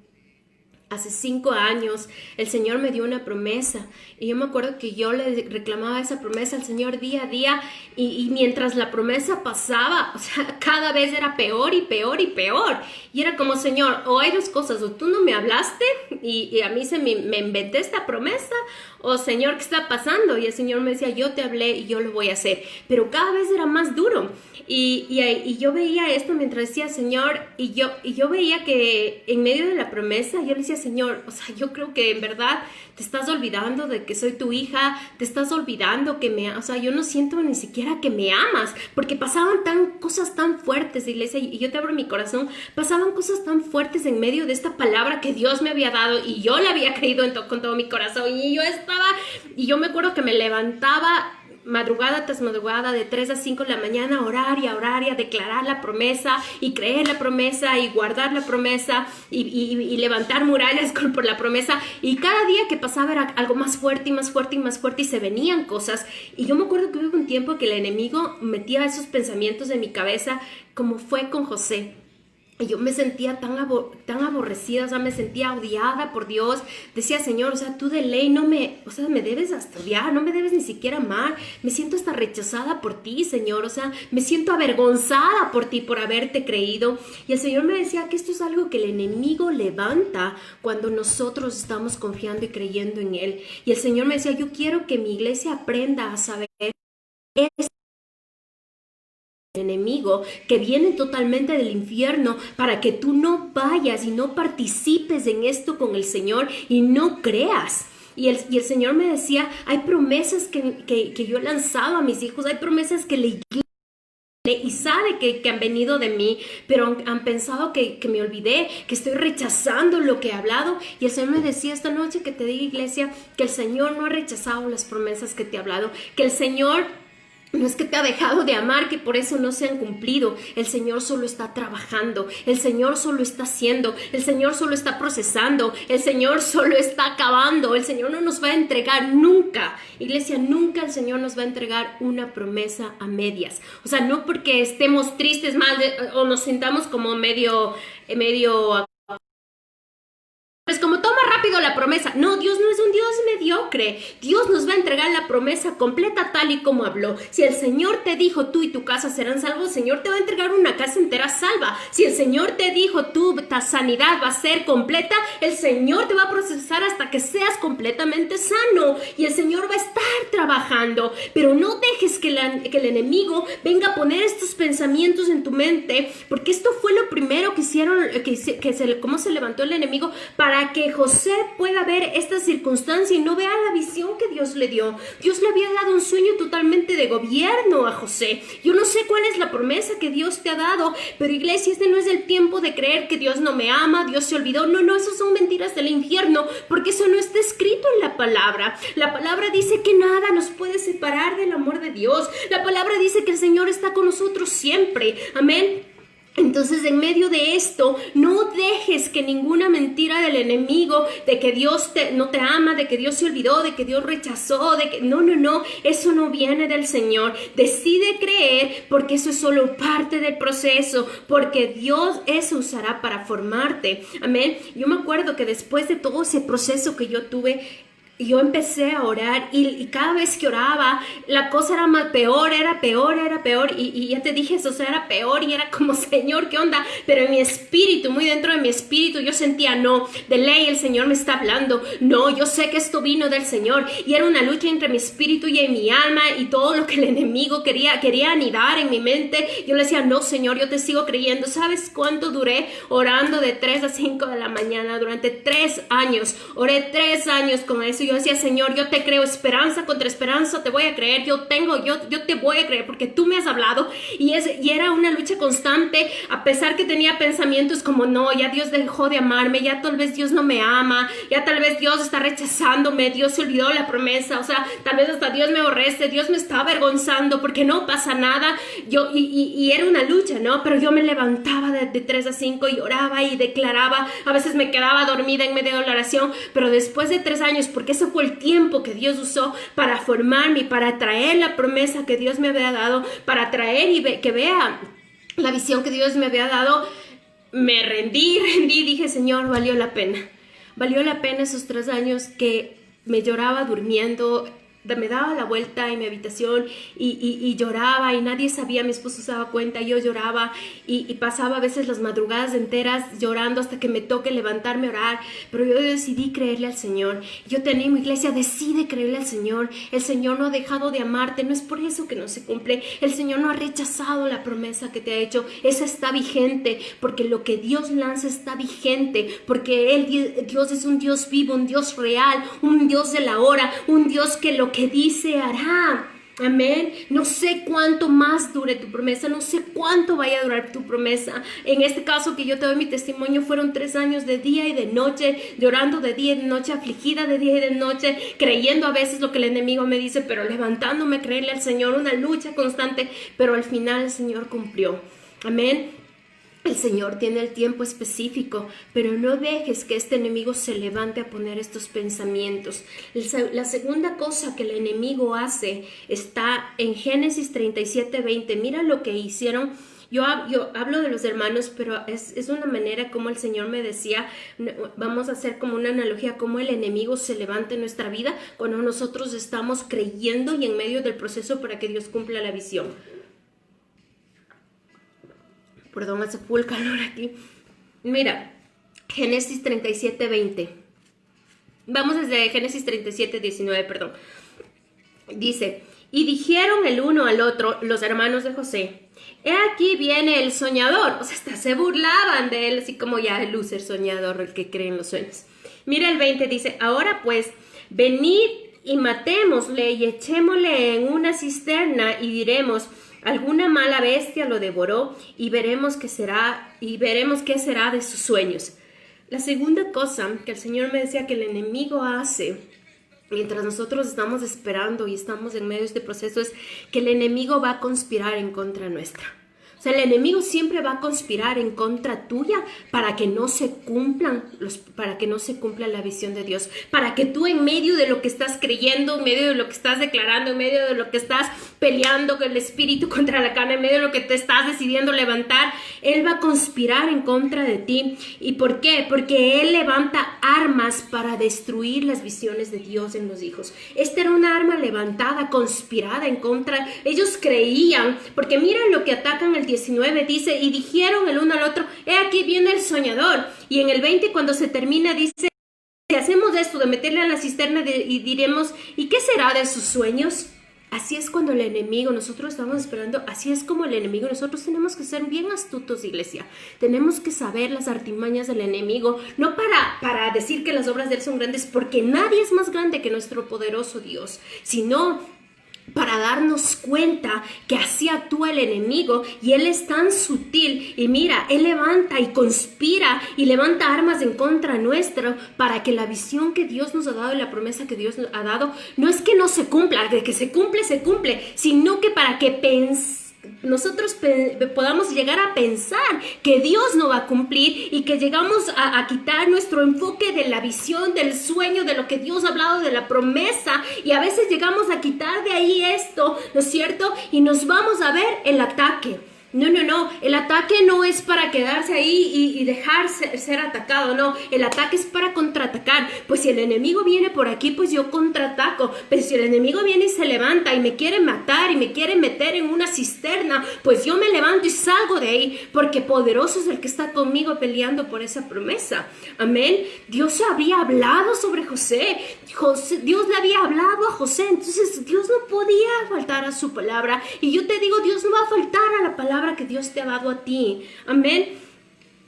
5 años, el Señor me dio una promesa y yo me acuerdo que yo le reclamaba esa promesa al Señor día a día y mientras la promesa pasaba, o sea, cada vez era peor y peor y peor. Y era como, Señor, o hay dos cosas, o tú no me hablaste y a mí me inventé esta promesa, o Señor, ¿qué está pasando? Y el Señor me decía, yo te hablé y yo lo voy a hacer. Pero cada vez era más duro. Y yo veía esto mientras decía, Señor, y yo veía que en medio de la promesa, yo le decía, Señor, o sea, yo creo que en verdad te estás olvidando de que soy tu hija, te estás olvidando o sea, yo no siento ni siquiera que me amas, porque pasaban cosas tan fuertes, iglesia, y yo te abro mi corazón, pasaban cosas tan fuertes en medio de esta palabra que Dios me había dado y yo la había creído con todo mi corazón y yo me acuerdo que me levantaba madrugada tras madrugada de 3 a 5 de la mañana a orar y a declarar la promesa y creer la promesa y guardar la promesa y levantar murallas por la promesa, y cada día que pasaba era algo más fuerte y más fuerte y más fuerte y se venían cosas. Y yo me acuerdo que hubo un tiempo que el enemigo metía esos pensamientos en mi cabeza, como fue con José. Y yo me sentía tan aborrecida, o sea, me sentía odiada por Dios. Decía, Señor, o sea, tú de ley me debes estudiar, no me debes ni siquiera amar. Me siento hasta rechazada por ti, Señor, o sea, me siento avergonzada por ti, por haberte creído. Y el Señor me decía que esto es algo que el enemigo levanta cuando nosotros estamos confiando y creyendo en Él. Y el Señor me decía, yo quiero que mi iglesia aprenda a saber enemigo que viene totalmente del infierno para que tú no vayas y no participes en esto con el Señor y no creas. Y el Señor me decía, hay promesas que yo he lanzado a mis hijos, hay promesas que le y sabe que han venido de mí, pero han pensado que me olvidé, que estoy rechazando lo que he hablado. Y el Señor me decía esta noche que te diga, iglesia, que el Señor no ha rechazado las promesas que te ha hablado, que el Señor no es que te ha dejado de amar, que por eso no se han cumplido. El Señor solo está trabajando, el Señor solo está haciendo, el Señor solo está procesando, el Señor solo está acabando. El Señor no nos va a entregar nunca, iglesia, nunca el Señor nos va a entregar una promesa a medias. O sea, no porque estemos tristes mal o nos sintamos como medio Es como, toma rápido la promesa. No, Dios no es un Dios mediocre. Dios nos va a entregar la promesa completa tal y como habló. Si el Señor te dijo, tú y tu casa serán salvos, el Señor te va a entregar una casa entera salva. Si el Señor te dijo, tu sanidad va a ser completa, el Señor te va a procesar hasta que seas completamente sano. Y el Señor va a estar trabajando. Pero no dejes que el enemigo venga a poner estos pensamientos en tu mente, porque esto fue lo primero que hicieron, cómo se levantó el enemigo para que José pueda ver esta circunstancia y no vea la visión que Dios le dio. Dios le había dado un sueño totalmente de gobierno a José. Yo no sé cuál es la promesa que Dios te ha dado, pero iglesia, este no es el tiempo de creer que Dios no me ama, Dios se olvidó. No, eso son mentiras del infierno, porque eso no está escrito en la palabra. La palabra dice que nada nos puede separar del amor de Dios. La palabra dice que el Señor está con nosotros siempre. Amén. Entonces, en medio de esto, no dejes que ninguna mentira del enemigo, de que Dios no te ama, de que Dios se olvidó, de que Dios rechazó, de que no, eso no viene del Señor. Decide creer, porque eso es solo parte del proceso, porque Dios eso usará para formarte. Amén. Yo me acuerdo que después de todo ese proceso que yo tuve, yo empecé a orar y cada vez que oraba, la cosa era más peor, era peor y ya te dije eso, o sea, era peor y era como, Señor, ¿qué onda? Pero en mi espíritu, muy dentro de mi espíritu, yo sentía, no, de ley el Señor me está hablando, no, yo sé que esto vino del Señor, y era una lucha entre mi espíritu y en mi alma, y todo lo que el enemigo quería anidar en mi mente. Yo le decía, no, Señor, yo te sigo creyendo. ¿Sabes cuánto duré orando de 3 a 5 de la mañana? Durante 3 años, oré 3 años con eso. Yo decía, Señor, yo te creo, esperanza contra esperanza, te voy a creer, yo te voy a creer porque tú me has hablado. Y era una lucha constante, a pesar que tenía pensamientos como, no, ya Dios dejó de amarme, ya tal vez Dios no me ama, ya tal vez Dios está rechazándome, Dios se olvidó la promesa, o sea, tal vez hasta Dios me aborrece, Dios me está avergonzando porque no pasa nada. Y era una lucha, ¿no? Pero yo me levantaba de 3 a 5 y oraba y declaraba, a veces me quedaba dormida en medio de la oración, pero después de 3 años, porque ese fue el tiempo que Dios usó para formarme, para traer la promesa que Dios me había dado, para traer y que vea la visión que Dios me había dado, me rendí, dije, Señor, valió la pena esos 3 años que me lloraba durmiendo, me daba la vuelta en mi habitación y lloraba y nadie sabía, mi esposo se daba cuenta, yo lloraba y pasaba a veces las madrugadas enteras llorando hasta que me toque levantarme a orar, pero yo decidí creerle al Señor. Yo te animo, iglesia, decide creerle al Señor. El Señor no ha dejado de amarte, no es por eso que no se cumple. El Señor no ha rechazado la promesa que te ha hecho, esa está vigente, porque lo que Dios lanza está vigente, porque Dios es un Dios vivo, un Dios real, un Dios de la hora, un Dios que lo que dice hará. Amén. No sé cuánto más dure tu promesa, no sé cuánto vaya a durar tu promesa. En este caso que yo te doy mi testimonio, fueron 3 años de día y de noche, llorando de día y de noche, afligida de día y de noche, creyendo a veces lo que el enemigo me dice, pero levantándome a creerle al Señor, una lucha constante, pero al final el Señor cumplió. Amén. El Señor tiene el tiempo específico, pero no dejes que este enemigo se levante a poner estos pensamientos. La segunda cosa que el enemigo hace está en Génesis 37:20. Mira lo que hicieron. Yo hablo de los hermanos, pero es una manera como el Señor me decía, vamos a hacer como una analogía, cómo el enemigo se levanta en nuestra vida cuando nosotros estamos creyendo y en medio del proceso para que Dios cumpla la visión. Perdón, hace full calor aquí. Mira, Génesis 37:20. Vamos desde Génesis 37:19, perdón. Dice, y dijeron el uno al otro, los hermanos de José, he aquí viene el soñador. O sea, hasta se burlaban de él, así como ya el loser soñador, el que cree en los sueños. Mira el 20, dice, ahora pues, venid y matémosle y echémosle en una cisterna y diremos, alguna mala bestia lo devoró y veremos qué será de sus sueños. La segunda cosa que el Señor me decía que el enemigo hace mientras nosotros estamos esperando y estamos en medio de este proceso es que el enemigo va a conspirar en contra nuestra. O O sea, el enemigo siempre va a conspirar en contra tuya para que no se cumpla la visión de Dios, para que tú en medio de lo que estás creyendo, en medio de lo que estás declarando, en medio de lo que estás peleando con el espíritu contra la carne, en medio de lo que te estás decidiendo levantar, Él va a conspirar en contra de ti. ¿Y por qué? Porque Él levanta armas para destruir las visiones de Dios en los hijos. Esta era una arma levantada, conspirada en contra. Ellos creían, porque miren lo que atacan el 19, dice, y dijeron el uno al otro, he aquí viene el soñador. Y en el 20, cuando se termina, dice, si hacemos esto de meterle a la cisterna y diremos, ¿y qué será de sus sueños? Así es cuando el enemigo, nosotros estamos esperando, así es como el enemigo, nosotros tenemos que ser bien astutos, iglesia. Tenemos que saber las artimañas del enemigo, no para decir que las obras de él son grandes, porque nadie es más grande que nuestro poderoso Dios, sino para darnos cuenta que así actúa el enemigo y él es tan sutil y mira, él levanta y conspira y levanta armas en contra nuestro para que la visión que Dios nos ha dado y la promesa que Dios nos ha dado no es que no se cumpla, de que se cumple, sino que para que nosotros podamos llegar a pensar que Dios no va a cumplir y que llegamos a quitar nuestro enfoque de la visión, del sueño, de lo que Dios ha hablado, de la promesa, y a veces llegamos a quitar de ahí esto, ¿no es cierto? Y nos vamos a ver el ataque. No, el ataque no es para quedarse ahí y dejar ser atacado, no, el ataque es para contraatacar. Pues si el enemigo viene por aquí, pues yo contraataco, pero si el enemigo viene y se levanta y me quiere matar y me quiere meter en una cisterna, pues yo me levanto y salgo de ahí, porque poderoso es el que está conmigo peleando por esa promesa. Amén. Dios había hablado sobre José, Dios le había hablado a José, entonces Dios no podía faltar a su palabra, y yo te digo, Dios no va a faltar a la palabra que Dios te ha dado a ti. Amén.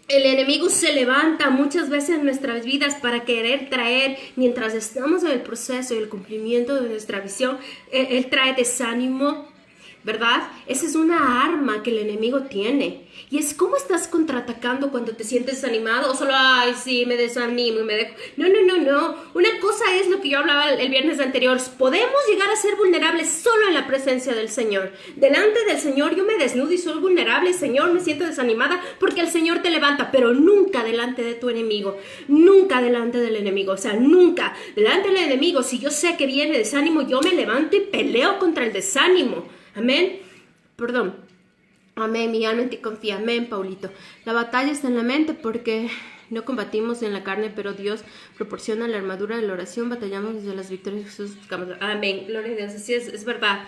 El enemigo se levanta muchas veces en nuestras vidas para querer traer, mientras estamos en el proceso y el cumplimiento de nuestra visión, él trae desánimo, ¿verdad? Esa es una arma que el enemigo tiene. Y es cómo estás contraatacando cuando te sientes desanimado o solo, ay, sí, me desanimo y me dejo. No. Una cosa es lo que yo hablaba el viernes anterior. Podemos llegar a ser vulnerables solo en la presencia del Señor. Delante del Señor yo me desnudo y soy vulnerable. Señor, me siento desanimada porque el Señor te levanta, pero nunca delante de tu enemigo. Nunca delante del enemigo. O sea, nunca delante del enemigo. Si yo sé que viene desánimo, yo me levanto y peleo contra el desánimo. Amén. Perdón. Amén, mi alma en ti confía. Amén, Paulito. La batalla está en la mente porque no combatimos en la carne, pero Dios proporciona la armadura de la oración. Batallamos desde las victorias de Jesús. Buscamos. Amén, gloria a Dios. Así es verdad.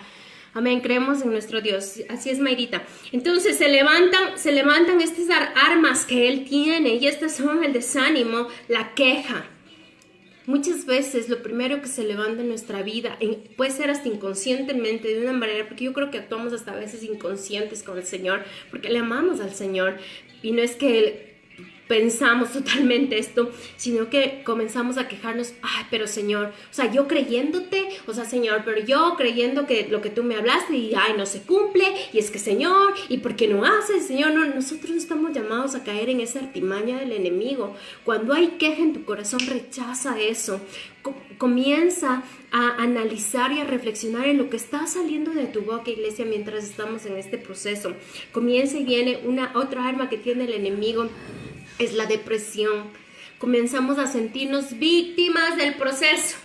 Amén, creemos en nuestro Dios. Así es, Mayrita. Entonces se levantan estas armas que Él tiene, y estas son el desánimo, la queja. Muchas veces lo primero que se levanta en nuestra vida, puede ser hasta inconscientemente, de una manera, porque yo creo que actuamos hasta a veces inconscientes con el Señor, porque le amamos al Señor, y no es que pensamos totalmente esto, sino que comenzamos a quejarnos, ay, pero Señor, o sea, yo creyéndote, o sea, Señor, pero yo creyendo que lo que tú me hablaste y, ay, no se cumple, y es que Señor, ¿y por qué no haces, Señor? No, nosotros no estamos llamados a caer en esa artimaña del enemigo. Cuando hay queja en tu corazón, rechaza eso. Comienza a analizar y a reflexionar en lo que está saliendo de tu boca, iglesia, mientras estamos en este proceso. Comienza y viene otra arma que tiene el enemigo, es la depresión. Comenzamos a sentirnos víctimas del proceso.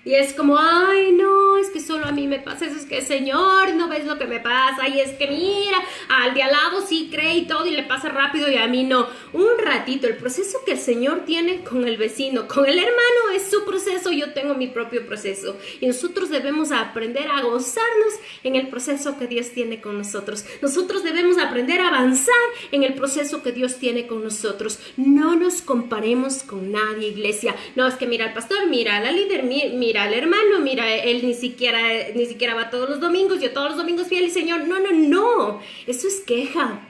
Y es como, ay, no, es que solo a mí me pasa eso, es que Señor, no ves lo que me pasa, y es que mira, al de al lado sí cree y todo y le pasa rápido y a mí no. Un ratito, el proceso que el Señor tiene con el vecino, con el hermano, es su proceso, yo tengo mi propio proceso. Y nosotros debemos aprender a gozarnos en el proceso que Dios tiene con nosotros. Nosotros debemos aprender a avanzar en el proceso que Dios tiene con nosotros. No nos comparemos con nadie, iglesia. No, es que mira al pastor, mira a la líder, mira al hermano, mira, él ni siquiera va todos los domingos, yo todos los domingos fiel y Señor, no, eso es queja.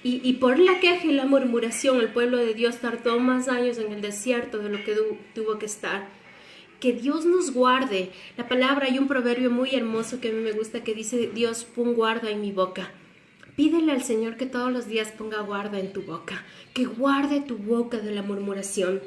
Y por la queja y la murmuración, el pueblo de Dios tardó más años en el desierto de lo que tuvo que estar. Que Dios nos guarde. La palabra, hay un proverbio muy hermoso que a mí me gusta que dice, Dios, pon guarda en mi boca. Pídele al Señor que todos los días ponga guarda en tu boca, que guarde tu boca de la murmuración.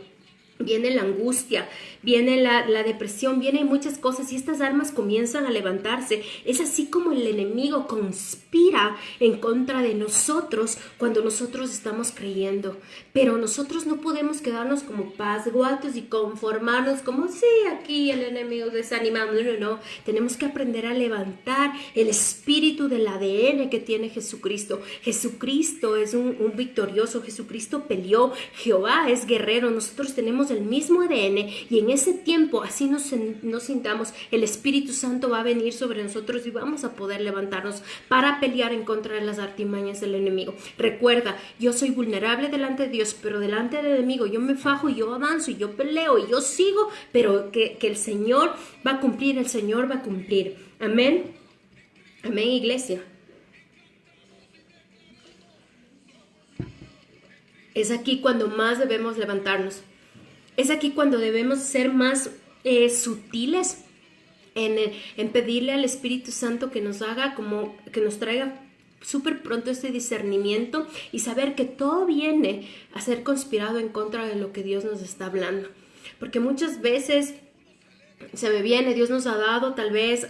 viene la angustia, viene la depresión, vienen muchas cosas y estas armas comienzan a levantarse. Es así como el enemigo conspira en contra de nosotros cuando nosotros estamos creyendo. Pero nosotros no podemos quedarnos como pasguatos y conformarnos como, sí, aquí el enemigo desanimado. No. Tenemos que aprender a levantar el espíritu del ADN que tiene Jesucristo. Jesucristo es un victorioso, Jesucristo peleó, Jehová es guerrero, nosotros tenemos el mismo ADN y en ese tiempo, así nos sintamos, el Espíritu Santo va a venir sobre nosotros y vamos a poder levantarnos para pelear en contra de las artimañas del enemigo. Recuerda, yo soy vulnerable delante de Dios, pero delante del enemigo yo me fajo y yo avanzo y yo peleo y yo sigo, pero que el Señor va a cumplir, el Señor va a cumplir. Amén. Amén, iglesia. Es aquí cuando más debemos levantarnos. Es aquí cuando debemos ser más sutiles en pedirle al Espíritu Santo que nos haga como, que nos traiga súper pronto este discernimiento y saber que todo viene a ser conspirado en contra de lo que Dios nos está hablando. Porque muchas veces se me viene, Dios nos ha dado tal vez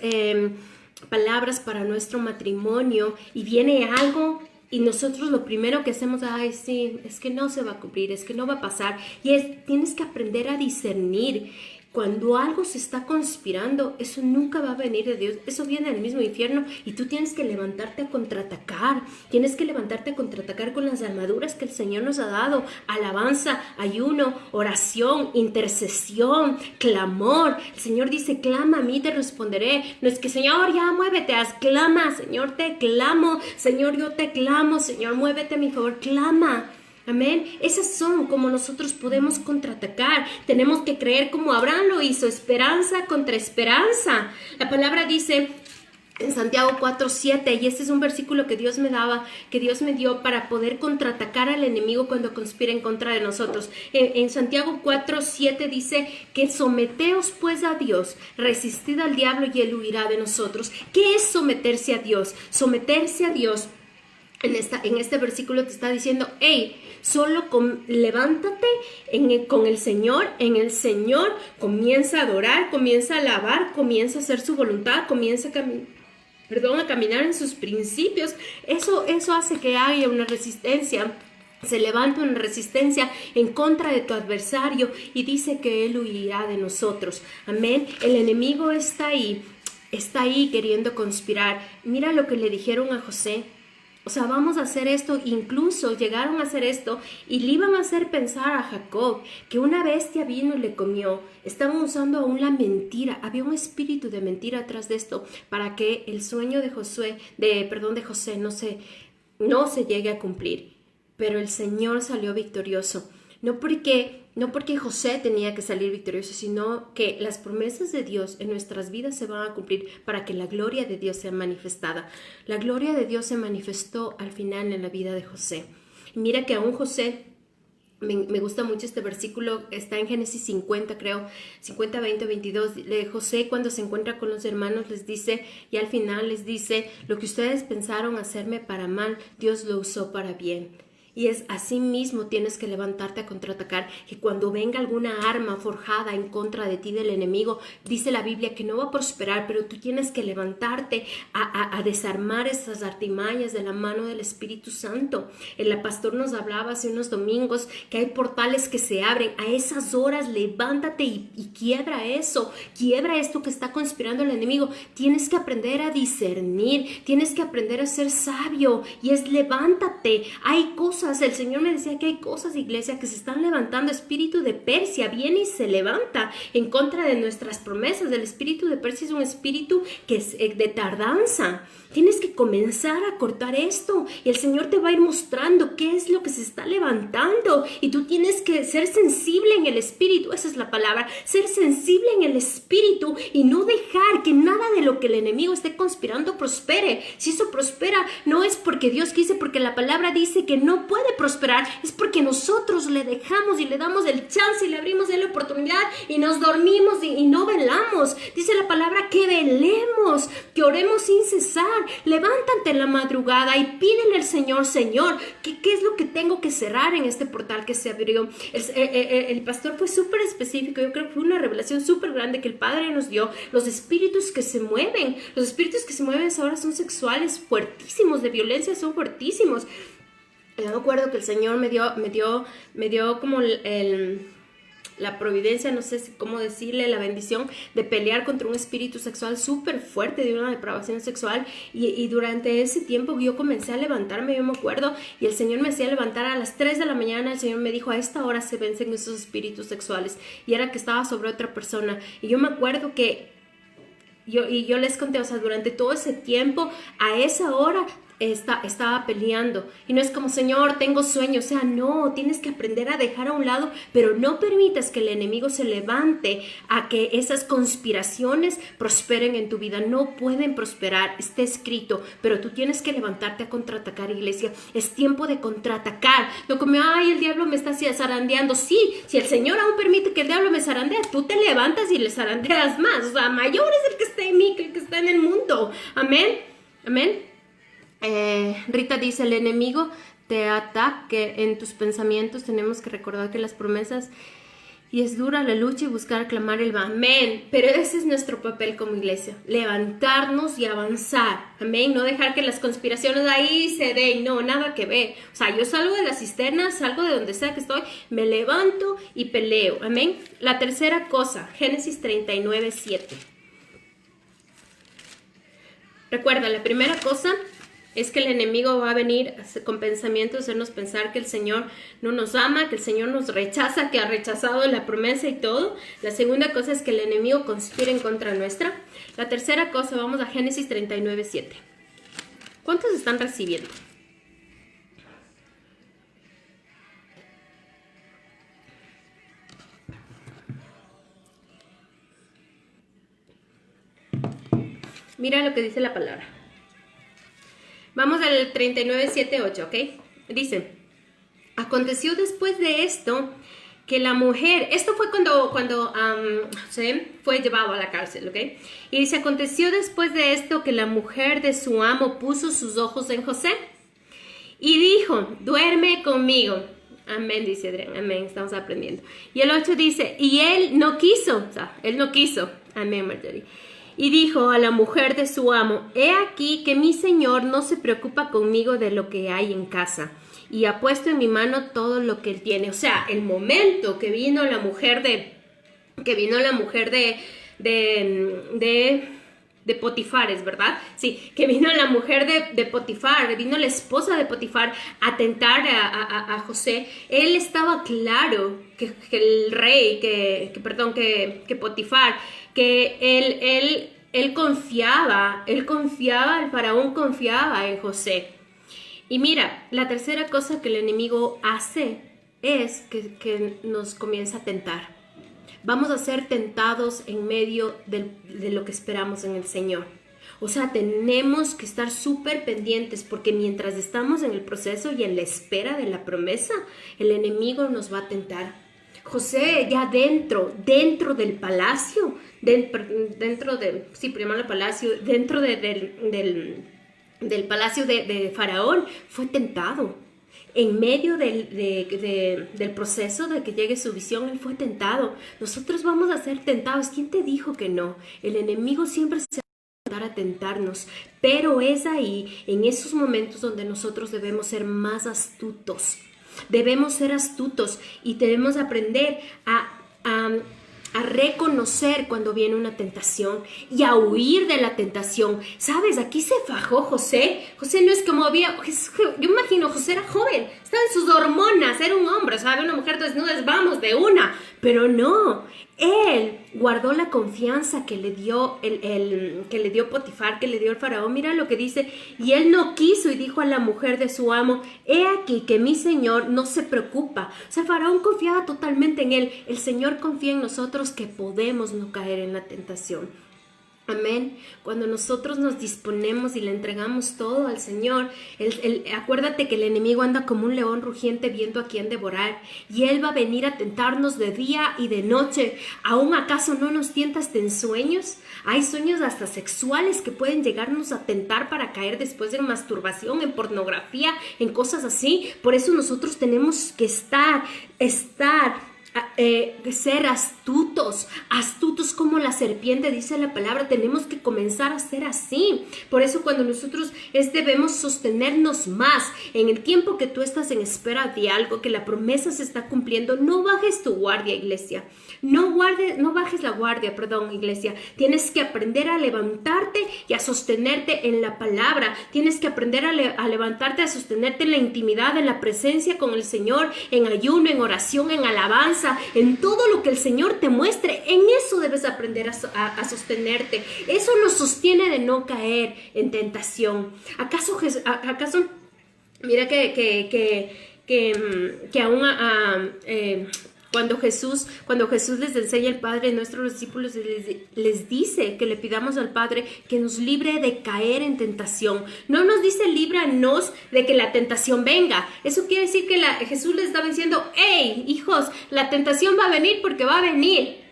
palabras para nuestro matrimonio y viene algo y nosotros lo primero que hacemos, ay, sí, es que no se va a cumplir, es que no va a pasar. Y tienes que aprender a discernir. Cuando algo se está conspirando, eso nunca va a venir de Dios, eso viene del mismo infierno y tú tienes que levantarte a contraatacar, tienes que levantarte a contraatacar con las armaduras que el Señor nos ha dado: alabanza, ayuno, oración, intercesión, clamor. El Señor dice, clama a mí, te responderé. No es que, Señor, ya muévete, clama, Señor, te clamo, Señor, yo te clamo, Señor, muévete a mi favor, clama. Amén. Esas son como nosotros podemos contraatacar. Tenemos que creer como Abraham lo hizo, esperanza contra esperanza. La palabra dice en Santiago 4:7, y este es un versículo que Dios me daba, que Dios me dio para poder contraatacar al enemigo cuando conspira en contra de nosotros. En Santiago 4:7 dice que someteos pues a Dios, resistid al diablo y él huirá de nosotros. ¿Qué es someterse a Dios? Someterse a Dios en este versículo te está diciendo, hey, solo levántate con el Señor, en el Señor comienza a adorar, comienza a alabar, comienza a hacer su voluntad, comienza a caminar en sus principios. Eso hace que haya una resistencia. Se levanta una resistencia en contra de tu adversario y dice que él huirá de nosotros. Amén. El enemigo está ahí queriendo conspirar. Mira lo que le dijeron a José. O sea, vamos a hacer esto, incluso llegaron a hacer esto y le iban a hacer pensar a Jacob que una bestia vino y le comió. Estaban usando aún la mentira, había un espíritu de mentira atrás de esto para que el sueño de José no se llegue a cumplir. Pero el Señor salió victorioso, no porque José tenía que salir victorioso, sino que las promesas de Dios en nuestras vidas se van a cumplir para que la gloria de Dios sea manifestada. La gloria de Dios se manifestó al final en la vida de José. Mira que aún José, me gusta mucho este versículo, está en Génesis 50, creo, 50, 20, 22. José, cuando se encuentra con los hermanos, les dice, y al final les dice, lo que ustedes pensaron hacerme para mal, Dios lo usó para bien. Y es así mismo, tienes que levantarte a contraatacar, que cuando venga alguna arma forjada en contra de ti del enemigo, dice la Biblia que no va a prosperar, pero tú tienes que levantarte a desarmar esas artimañas de la mano del Espíritu Santo. El pastor nos hablaba hace unos domingos que hay portales que se abren. A esas horas levántate y quiebra eso, quiebra esto que está conspirando el enemigo. Tienes que aprender a discernir, tienes que aprender a ser sabio y es levántate. Hay cosas. El Señor me decía que hay cosas, iglesia, que se están levantando. Espíritu de Persia viene y se levanta en contra de nuestras promesas. El espíritu de Persia es un espíritu que es de tardanza. Tienes que comenzar a cortar esto y el Señor te va a ir mostrando qué es lo que se está levantando y tú tienes que ser sensible en el espíritu. Esa es la palabra, ser sensible en el espíritu y no dejar que nada de lo que el enemigo esté conspirando prospere. Si eso prospera, no es porque Dios quise, porque la palabra dice que no puede puede prosperar es porque nosotros le dejamos y le damos el chance y le abrimos la oportunidad y nos dormimos y no velamos. Dice la palabra que velemos, que oremos sin cesar. Levántate en la madrugada y pídele al Señor, Señor, ¿qué es lo que tengo que cerrar en este portal que se abrió? El pastor fue súper específico. Yo creo que fue una revelación súper grande que el Padre nos dio. Los espíritus que se mueven, ahora son sexuales fuertísimos, de violencia son fuertísimos. Yo me acuerdo que el Señor me dio como la providencia, no sé cómo decirle, la bendición de pelear contra un espíritu sexual súper fuerte, de una depravación sexual, y durante ese tiempo yo comencé a levantarme, yo me acuerdo, y el Señor me hacía levantar a las 3 de la mañana. El Señor me dijo, a esta hora se vencen esos espíritus sexuales, y era que estaba sobre otra persona, y yo me acuerdo que yo les conté, o sea, durante todo ese tiempo, a esa hora estaba peleando, y no es como, Señor, tengo sueño, o sea, no, tienes que aprender a dejar a un lado, pero no permitas que el enemigo se levante a que esas conspiraciones prosperen en tu vida. No pueden prosperar, está escrito, pero tú tienes que levantarte a contraatacar, iglesia. Es tiempo de contraatacar, no como, ay, el diablo me está zarandeando. Sí, si el Señor aún permite que el diablo me zarandee, tú te levantas y le zarandeas más. O sea, mayor es el que está en mí que el que está en el mundo. Amén, amén. Rita dice, el enemigo te ataque en tus pensamientos. Tenemos que recordar que las promesas, y es dura la lucha y buscar clamar el amén, pero ese es nuestro papel como iglesia, levantarnos y avanzar, amén, no dejar que las conspiraciones ahí se den, no, nada que ver. O sea, yo salgo de la cisterna, salgo de donde sea que estoy, me levanto y peleo, amén. La tercera cosa, Génesis 39:7. Recuerda, la primera cosa es que el enemigo va a venir con pensamientos, hacernos pensar que el Señor no nos ama, que el Señor nos rechaza, que ha rechazado la promesa y todo. La segunda cosa es que el enemigo conspira en contra nuestra. La tercera cosa, vamos a Génesis 39:7. ¿Cuántos están recibiendo? Mira lo que dice la palabra. Vamos al 39:7-8, ¿ok? Dice, aconteció después de esto que la mujer, esto fue cuando José fue llevado a la cárcel, ¿ok? Y dice, aconteció después de esto que la mujer de su amo puso sus ojos en José y dijo, duerme conmigo. Amén, dice Adrián, amén, estamos aprendiendo. Y el 8 dice, y él no quiso, o sea, él no quiso. Amén, Marjorie. Y dijo a la mujer de su amo, he aquí que mi señor no se preocupa conmigo de lo que hay en casa, y ha puesto en mi mano todo lo que él tiene. O sea, el momento que vino la mujer de Potifar, ¿es verdad? Sí, que vino la mujer de Potifar, vino la esposa de Potifar a tentar a José. Él estaba claro que el rey, que Potifar, que él confiaba, el faraón confiaba en José. Y mira, la tercera cosa que el enemigo hace es que nos comienza a tentar. Vamos a ser tentados en medio de lo que esperamos en el Señor. O sea, tenemos que estar súper pendientes, porque mientras estamos en el proceso y en la espera de la promesa, el enemigo nos va a tentar. José ya dentro del palacio, del palacio de Faraón, fue tentado. En medio del proceso de que llegue su visión, él fue tentado. Nosotros vamos a ser tentados. ¿Quién te dijo que no? El enemigo siempre se va a tentarnos, pero es ahí, en esos momentos, donde nosotros debemos ser más astutos. Debemos ser astutos y debemos aprender a reconocer cuando viene una tentación y a huir de la tentación. ¿Sabes? Aquí se fajó José. José no es como había... Yo imagino, José era joven, estaba en sus hormonas, era un hombre, ¿sabes? Una mujer desnuda, vamos, de una. Pero no, él guardó la confianza que le dio que le dio Potifar, que le dio el faraón. Mira lo que dice, y él no quiso, y dijo a la mujer de su amo, he aquí que mi señor no se preocupa. O sea, el faraón confiaba totalmente en él. El Señor confía en nosotros, que podemos no caer en la tentación. Amén. Cuando nosotros nos disponemos y le entregamos todo al Señor, acuérdate que el enemigo anda como un león rugiente viendo a quién devorar, y él va a venir a tentarnos de día y de noche. ¿Aún acaso no nos tientas en sueños? Hay sueños hasta sexuales que pueden llegarnos a tentar para caer después en masturbación, en pornografía, en cosas así. Por eso nosotros tenemos que ser astutos como la serpiente, dice la palabra. Tenemos que comenzar a ser así. Por eso cuando nosotros debemos sostenernos más en el tiempo que tú estás en espera de algo, que la promesa se está cumpliendo. No bajes tu guardia, iglesia. No bajes la guardia, iglesia. Tienes que aprender a levantarte y a sostenerte en la palabra. Tienes que aprender a levantarte, a sostenerte en la intimidad, en la presencia con el Señor, en ayuno, en oración, en alabanza, en todo lo que el Señor te muestre. En eso debes aprender a sostenerte. Eso nos sostiene de no caer en tentación. ¿Acaso mira que aún cuando Jesús les enseña al Padre, nuestros discípulos les dice que le pidamos al Padre que nos libre de caer en tentación. No nos dice líbranos de que la tentación venga. Eso quiere decir que Jesús les estaba diciendo, hey, hijos, la tentación va a venir porque va a venir.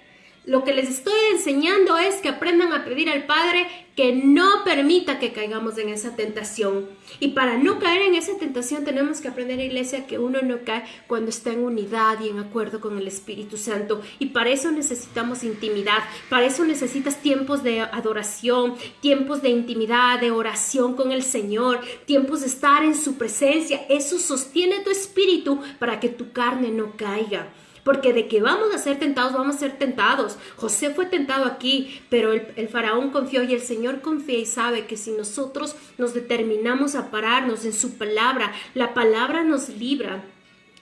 Lo que les estoy enseñando es que aprendan a pedir al Padre que no permita que caigamos en esa tentación. Y para no caer en esa tentación tenemos que aprender, iglesia, que uno no cae cuando está en unidad y en acuerdo con el Espíritu Santo. Y para eso necesitamos intimidad. Para eso necesitas tiempos de adoración, tiempos de intimidad, de oración con el Señor, tiempos de estar en su presencia. Eso sostiene tu espíritu para que tu carne no caiga. Porque de que vamos a ser tentados, vamos a ser tentados. José fue tentado aquí, pero el faraón confió y el Señor confía y sabe que si nosotros nos determinamos a pararnos en su palabra, la palabra nos libra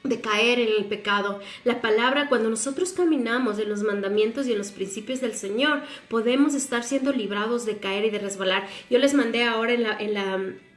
de caer en el pecado. La palabra, cuando nosotros caminamos en los mandamientos y en los principios del Señor, podemos estar siendo librados de caer y de resbalar. Yo les mandé ahora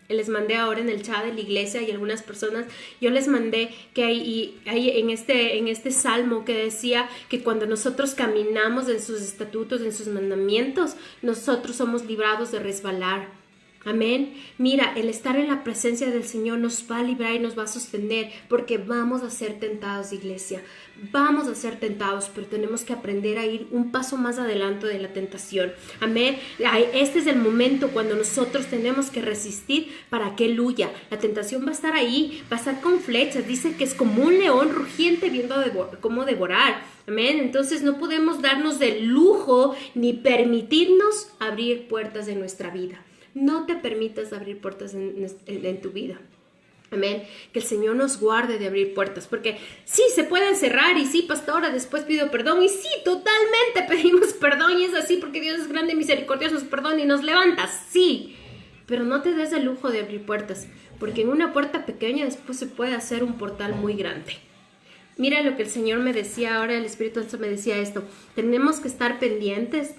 les mandé ahora en el chat de la iglesia y algunas personas, yo les mandé que hay en este salmo que decía que cuando nosotros caminamos en sus estatutos, en sus mandamientos, nosotros somos librados de resbalar. Amén. Mira, el estar en la presencia del Señor nos va a librar y nos va a sostener, porque vamos a ser tentados, iglesia. Vamos a ser tentados, pero tenemos que aprender a ir un paso más adelante de la tentación. Amén. Este es el momento cuando nosotros tenemos que resistir para que Él huya. La tentación va a estar ahí, va a estar con flechas. Dice que es como un león rugiente viendo cómo devorar. Amén. Entonces no podemos darnos del lujo ni permitirnos abrir puertas de nuestra vida. No te permitas abrir puertas en tu vida. Amén. Que el Señor nos guarde de abrir puertas, porque sí, se pueden cerrar y sí, pastora, después pido perdón y sí, totalmente pedimos perdón y es así porque Dios es grande y misericordioso, nos perdona y nos levanta, sí, pero no te des el lujo de abrir puertas, porque en una puerta pequeña después se puede hacer un portal muy grande. Mira lo que el Señor me decía ahora, el Espíritu Santo me decía esto, tenemos que estar pendientes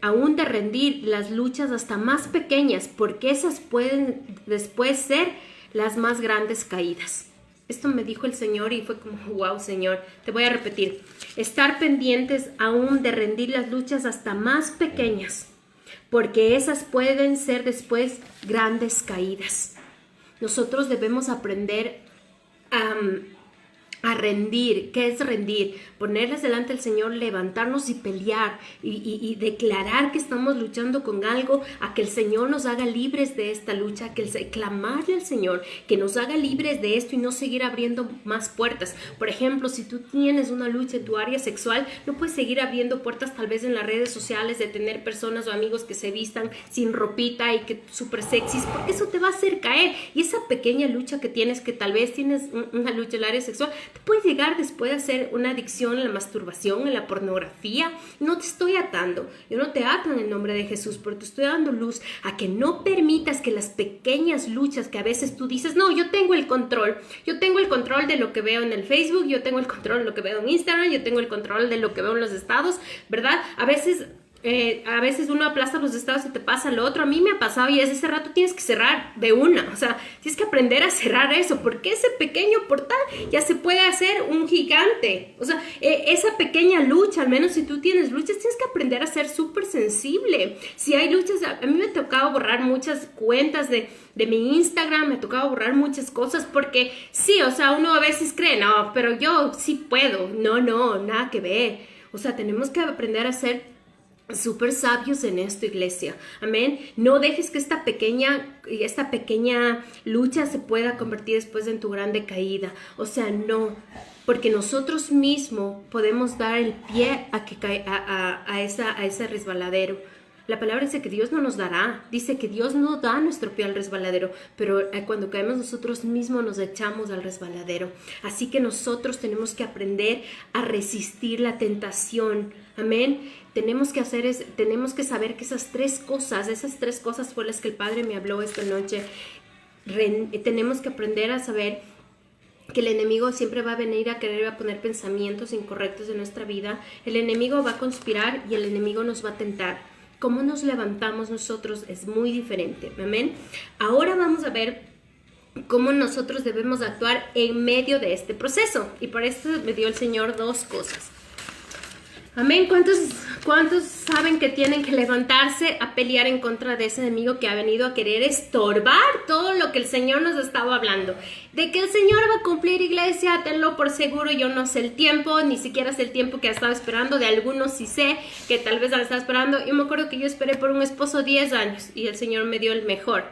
aún de rendir las luchas hasta más pequeñas, porque esas pueden después ser las más grandes caídas. Esto me dijo el Señor y fue como, wow, Señor, te voy a repetir. Estar pendientes aún de rendir las luchas hasta más pequeñas, porque esas pueden ser después grandes caídas. Nosotros debemos aprender a rendir. ¿Qué es rendir? Ponerles delante del Señor, levantarnos y pelear y declarar que estamos luchando con algo, a que el Señor nos haga libres de esta lucha, clamarle al Señor que nos haga libres de esto y no seguir abriendo más puertas. Por ejemplo, si tú tienes una lucha en tu área sexual, no puedes seguir abriendo puertas tal vez en las redes sociales de tener personas o amigos que se vistan sin ropita y que súper sexys, porque eso te va a hacer caer. Y esa pequeña lucha que tienes, que tal vez tienes una lucha en el área sexual, te puede llegar después a hacer una adicción en la masturbación, en la pornografía. No te estoy atando, yo no te ato en el nombre de Jesús, pero te estoy dando luz a que no permitas que las pequeñas luchas que a veces tú dices, no, yo tengo el control de lo que veo en el Facebook, yo tengo el control de lo que veo en Instagram, yo tengo el control de lo que veo en los estados, ¿verdad? A veces A veces uno aplasta los estados y te pasa lo otro. A mí me ha pasado y es ese rato tienes que cerrar de una. O sea, tienes que aprender a cerrar eso, porque ese pequeño portal ya se puede hacer un gigante. O sea, esa pequeña lucha, al menos si tú tienes luchas, tienes que aprender a ser súper sensible. Si hay luchas, a mí me ha tocado borrar muchas cuentas de mi Instagram, me ha tocado borrar muchas cosas porque sí, o sea, uno a veces cree, no, pero yo sí puedo. No, nada que ver. O sea, tenemos que aprender a ser súper sabios en esto, iglesia. Amén. No dejes que esta pequeña lucha se pueda convertir después en tu grande caída. O sea, no. Porque nosotros mismos podemos dar el pie a ese resbaladero. La palabra dice que Dios no nos dará, dice que Dios no da nuestro pie al resbaladero, pero cuando caemos nosotros mismos nos echamos al resbaladero. Así que nosotros tenemos que aprender a resistir la tentación. Amén. Tenemos que saber que esas tres cosas fueron las que el Padre me habló esta noche. Tenemos que aprender a saber que el enemigo siempre va a venir a poner pensamientos incorrectos en nuestra vida. El enemigo va a conspirar y el enemigo nos va a tentar. Cómo nos levantamos nosotros es muy diferente. Amén. Ahora vamos a ver cómo nosotros debemos actuar en medio de este proceso. Y para esto me dio el Señor dos cosas. Amén. ¿Cuántos saben que tienen que levantarse a pelear en contra de ese enemigo que ha venido a querer estorbar todo lo que el Señor nos estaba hablando? De que el Señor va a cumplir, iglesia, tenlo por seguro. Yo no sé el tiempo, ni siquiera sé el tiempo que ha estado esperando. De algunos sí sé que tal vez la estaba esperando. Yo me acuerdo que yo esperé por un esposo 10 años y el Señor me dio el mejor.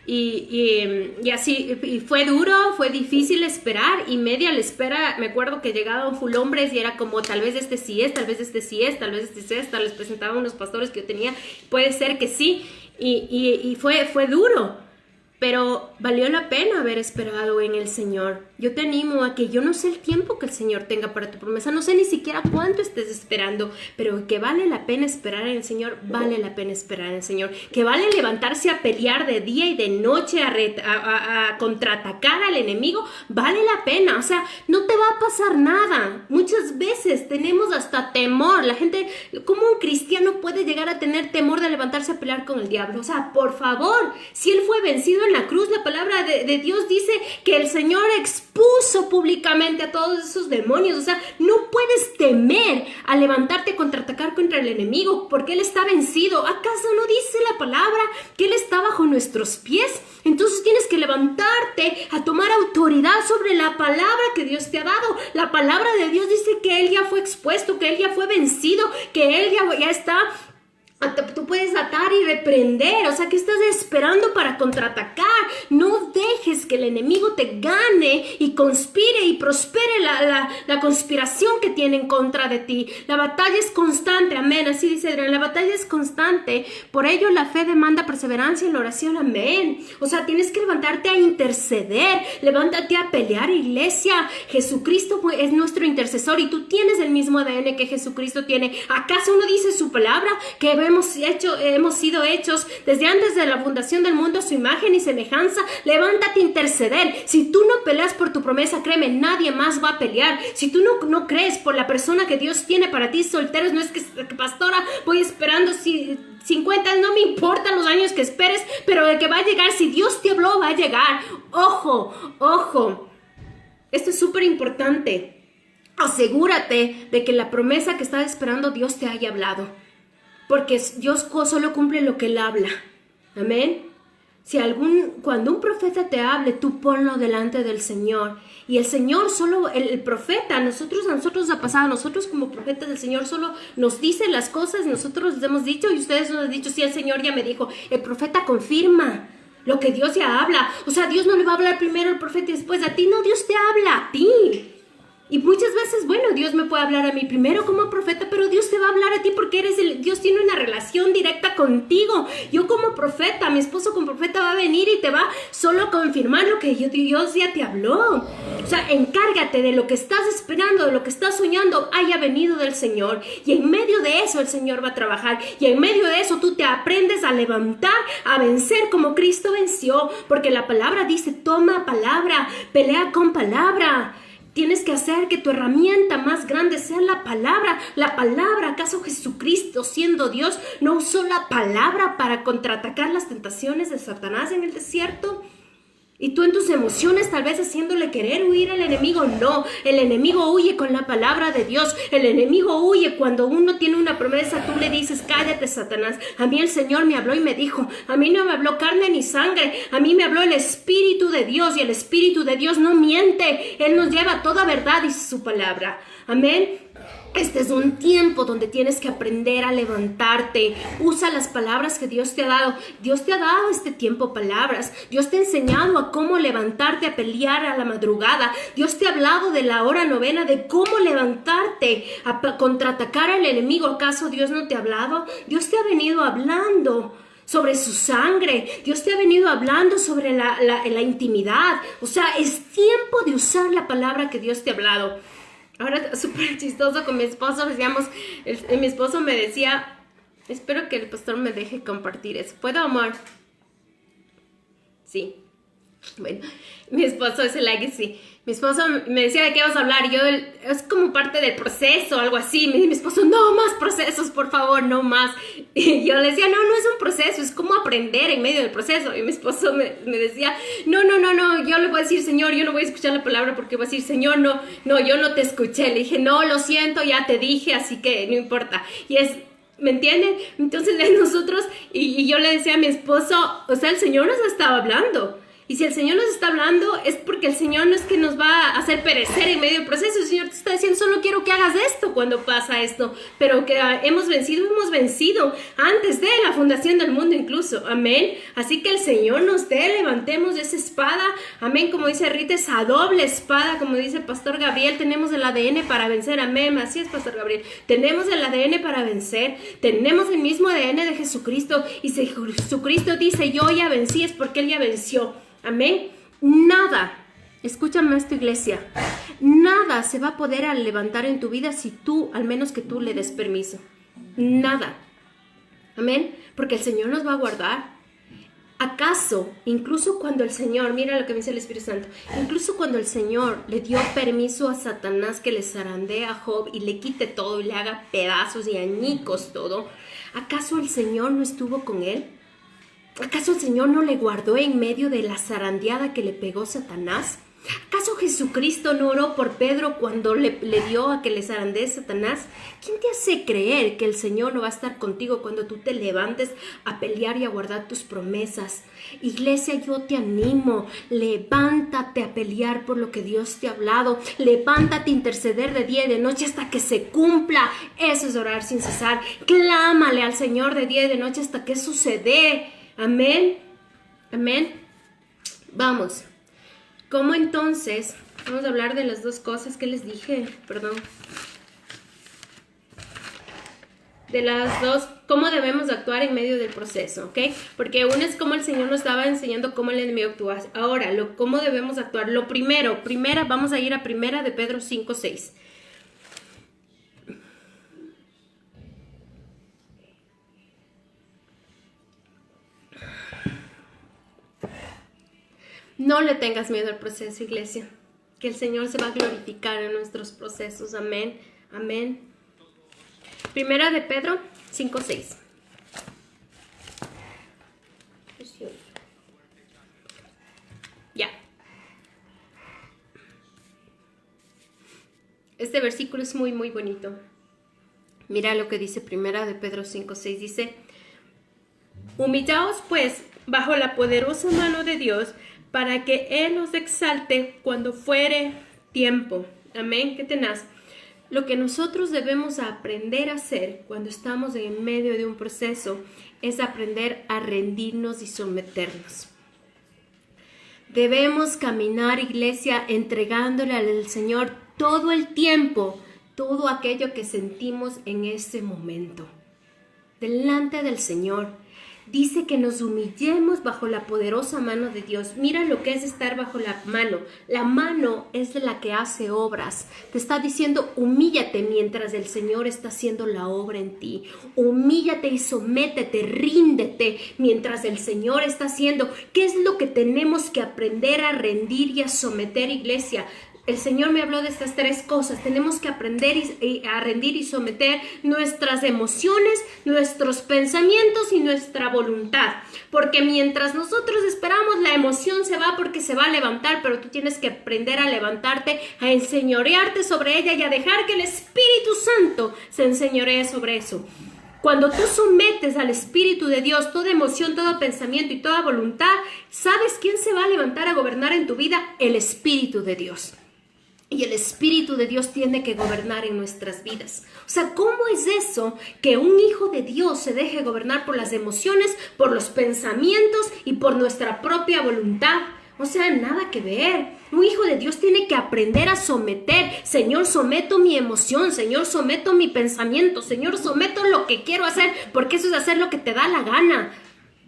Y así, y fue duro, fue difícil esperar, y media la espera, me acuerdo que llegaban full hombres y era como, tal vez este sí es, tal vez este sí es, tal vez este sí es, tal vez presentaban unos pastores que yo tenía, puede ser que sí, y fue duro, pero valió la pena haber esperado en el Señor. Yo te animo a que yo no sé el tiempo que el Señor tenga para tu promesa, no sé ni siquiera cuánto estés esperando, pero que vale la pena esperar en el Señor, vale la pena esperar en el Señor, que vale levantarse a pelear de día y de noche, a contraatacar al enemigo, vale la pena. O sea, no te va a pasar nada. Muchas veces tenemos hasta temor. La gente, ¿cómo un cristiano puede llegar a tener temor de levantarse a pelear con el diablo? O sea, por favor, si él fue vencido en la cruz, la palabra de Dios dice que el Señor expuso públicamente a todos esos demonios. O sea, no puedes temer a levantarte a contraatacar contra el enemigo porque él está vencido. ¿Acaso no dice la palabra que él está bajo nuestros pies? Entonces tienes que levantarte a tomar autoridad sobre la palabra que Dios te ha dado. La palabra de Dios dice que él ya fue expuesto, que él ya fue vencido, que él ya está. Tú puedes atar y reprender. O sea, ¿qué estás esperando para contraatacar? No dejes que el enemigo te gane y conspire y prospere la conspiración que tiene en contra de ti. La batalla es constante, amén. Así dice Adrián, la batalla es constante. Por ello la fe demanda perseverancia en la oración, amén. O sea, tienes que levantarte a interceder. Levántate a pelear, iglesia. Jesucristo es nuestro intercesor y tú tienes el mismo ADN que Jesucristo tiene. ¿Acaso uno dice su palabra que hemos sido hechos desde antes de la fundación del mundo a su imagen y semejanza? Levántate a interceder. Si tú no peleas por tu promesa, créeme, nadie más va a pelear. Si tú no crees por la persona que Dios tiene para ti, solteros, no es que pastora, voy esperando 50, no me importan los años que esperes, pero el que va a llegar, si Dios te habló, va a llegar. Ojo, esto es súper importante. Asegúrate de que la promesa que estás esperando Dios te haya hablado, porque Dios solo cumple lo que Él habla. Amén. Cuando un profeta te hable, tú ponlo delante del Señor. Y el Señor solo, el profeta, a nosotros ha pasado, nosotros como profetas del Señor solo nos dice las cosas, nosotros les hemos dicho y ustedes nos han dicho, sí, el Señor ya me dijo. El profeta confirma lo que Dios ya habla. O sea, Dios no le va a hablar primero al profeta y después a ti. No, Dios te habla a ti. Y muchas veces, bueno, Dios me puede hablar a mí primero como profeta, pero Dios te va a hablar a ti porque Dios tiene una relación directa contigo. Yo como profeta, mi esposo como profeta va a venir y te va solo a confirmar lo que Dios ya te habló. O sea, encárgate de lo que estás esperando, de lo que estás soñando, haya venido del Señor. Y en medio de eso el Señor va a trabajar. Y en medio de eso tú te aprendes a levantar, a vencer como Cristo venció. Porque la palabra dice, toma palabra, pelea con palabra. Tienes que hacer que tu herramienta más grande sea la palabra. La palabra, ¿acaso Jesucristo, siendo Dios, no usó la palabra para contraatacar las tentaciones de Satanás en el desierto? Y tú en tus emociones tal vez haciéndole querer huir al enemigo. No, el enemigo huye con la palabra de Dios. El enemigo huye cuando uno tiene una promesa. Tú le dices, cállate, Satanás. A mí el Señor me habló y me dijo. A mí no me habló carne ni sangre. A mí me habló el Espíritu de Dios. Y el Espíritu de Dios no miente. Él nos lleva a toda verdad, dice su palabra. Amén. Este es un tiempo donde tienes que aprender a levantarte. Usa las palabras que Dios te ha dado. Dios te ha dado este tiempo palabras. Dios te ha enseñado a cómo levantarte a pelear a la madrugada. Dios te ha hablado de la hora novena, de cómo levantarte a contraatacar al enemigo. ¿Acaso Dios no te ha hablado? Dios te ha venido hablando sobre su sangre. Dios te ha venido hablando sobre la intimidad. O sea, es tiempo de usar la palabra que Dios te ha hablado. Ahora, súper chistoso con mi esposo, decíamos, mi esposo me decía, espero que el pastor me deje compartir eso. ¿Puedo, amor? Sí. Bueno, mi esposo es el like, sí. Mi esposo me decía de qué vas a hablar. Y yo, es como parte del proceso, algo así. Mi esposo, no más procesos, por favor, no más. Y yo le decía, no es un proceso, es como aprender en medio del proceso. Y mi esposo me decía, no, yo le voy a decir, Señor, yo no voy a escuchar la palabra porque voy a decir, Señor, no, yo no te escuché. Le dije, no, lo siento, ya te dije, así que no importa. Y es, ¿me entienden? Entonces nosotros, y yo le decía a mi esposo, o sea, el Señor nos estaba hablando. Y si el Señor nos está hablando, es porque el Señor no es que nos va a hacer perecer en medio del proceso. El Señor te está diciendo, solo quiero que hagas esto cuando pasa esto. Pero que hemos vencido antes de la fundación del mundo incluso. Amén. Así que el Señor nos dé, levantemos esa espada. Amén. Como dice Rita, esa doble espada, como dice el Pastor Gabriel, tenemos el ADN para vencer. Amén. Así es, Pastor Gabriel. Tenemos el ADN para vencer. Tenemos el mismo ADN de Jesucristo. Y si Jesucristo dice, yo ya vencí, es porque Él ya venció. Amén. Nada, escúchame esto, iglesia, nada se va a poder levantar en tu vida si tú, al menos que tú le des permiso. Nada. Amén. Porque el Señor nos va a guardar. ¿Acaso, incluso cuando el Señor, mira lo que me dice el Espíritu Santo, incluso cuando el Señor le dio permiso a Satanás que le zarandee a Job y le quite todo y le haga pedazos y añicos todo, ¿acaso el Señor no estuvo con él? ¿Acaso el Señor no le guardó en medio de la zarandeada que le pegó Satanás? ¿Acaso Jesucristo no oró por Pedro cuando le dio a que le zarandee Satanás? ¿Quién te hace creer que el Señor no va a estar contigo cuando tú te levantes a pelear y a guardar tus promesas? Iglesia, yo te animo, levántate a pelear por lo que Dios te ha hablado, levántate a interceder de día y de noche hasta que se cumpla. Eso es orar sin cesar. Clámale al Señor de día y de noche hasta que sucede. Amén. Amén. Vamos. ¿Cómo entonces? Vamos a hablar de las dos cosas que les dije. Perdón. De las dos, cómo debemos actuar en medio del proceso, ¿ok? Porque una es como el Señor nos estaba enseñando cómo el enemigo actúa. Ahora, cómo debemos actuar. Lo primero, vamos a ir a primera de Pedro 5:6. No le tengas miedo al proceso, iglesia. Que el Señor se va a glorificar en nuestros procesos. Amén. Amén. Primera de Pedro 5:6. Ya. Este versículo es muy, muy bonito. Mira lo que dice Primera de Pedro 5:6. Dice, humillaos pues bajo la poderosa mano de Dios, para que Él os exalte cuando fuere tiempo. Amén. ¿Qué tenaz? Lo que nosotros debemos aprender a hacer cuando estamos en medio de un proceso es aprender a rendirnos y someternos. Debemos caminar, iglesia, entregándole al Señor todo el tiempo, todo aquello que sentimos en ese momento. Delante del Señor. Dice que nos humillemos bajo la poderosa mano de Dios. Mira lo que es estar bajo la mano. La mano es la que hace obras. Te está diciendo, humíllate mientras el Señor está haciendo la obra en ti. Humíllate y sométete, ríndete mientras el Señor está haciendo. ¿Qué es lo que tenemos que aprender a rendir y a someter, iglesia? el Señor me habló de estas 3 cosas. Tenemos que aprender a rendir y someter nuestras emociones, nuestros pensamientos y nuestra voluntad. Porque mientras nosotros esperamos, la emoción se va porque se va a levantar, pero tú tienes que aprender a levantarte, a enseñorearte sobre ella y a dejar que el Espíritu Santo se enseñoree sobre eso. Cuando tú sometes al Espíritu de Dios toda emoción, todo pensamiento y toda voluntad, ¿sabes quién se va a levantar a gobernar en tu vida? El Espíritu de Dios. Y el Espíritu de Dios tiene que gobernar en nuestras vidas. O sea, ¿cómo es eso que un hijo de Dios se deje gobernar por las emociones, por los pensamientos y por nuestra propia voluntad? O sea, nada que ver. Un hijo de Dios tiene que aprender a someter. Señor, someto mi emoción. Señor, someto mi pensamiento. Señor, someto lo que quiero hacer, porque eso es hacer lo que te da la gana.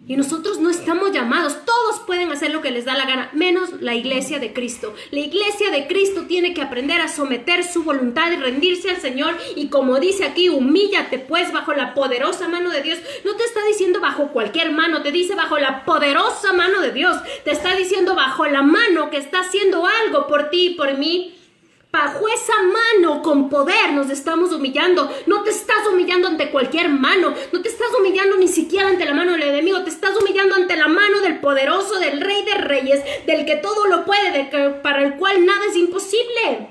Y nosotros no estamos llamados, todos pueden hacer lo que les da la gana, menos la iglesia de Cristo. La iglesia de Cristo tiene que aprender a someter su voluntad y rendirse al Señor. Y como dice aquí, humíllate pues bajo la poderosa mano de Dios. No te está diciendo bajo cualquier mano, te dice bajo la poderosa mano de Dios. Te está diciendo bajo la mano que está haciendo algo por ti y por mí. Bajo esa mano con poder nos estamos humillando. No te estás humillando ante cualquier mano. No te estás humillando ni siquiera ante la mano del enemigo. Te estás humillando ante la mano del poderoso, del Rey de Reyes, del que todo lo puede, para el cual nada es imposible.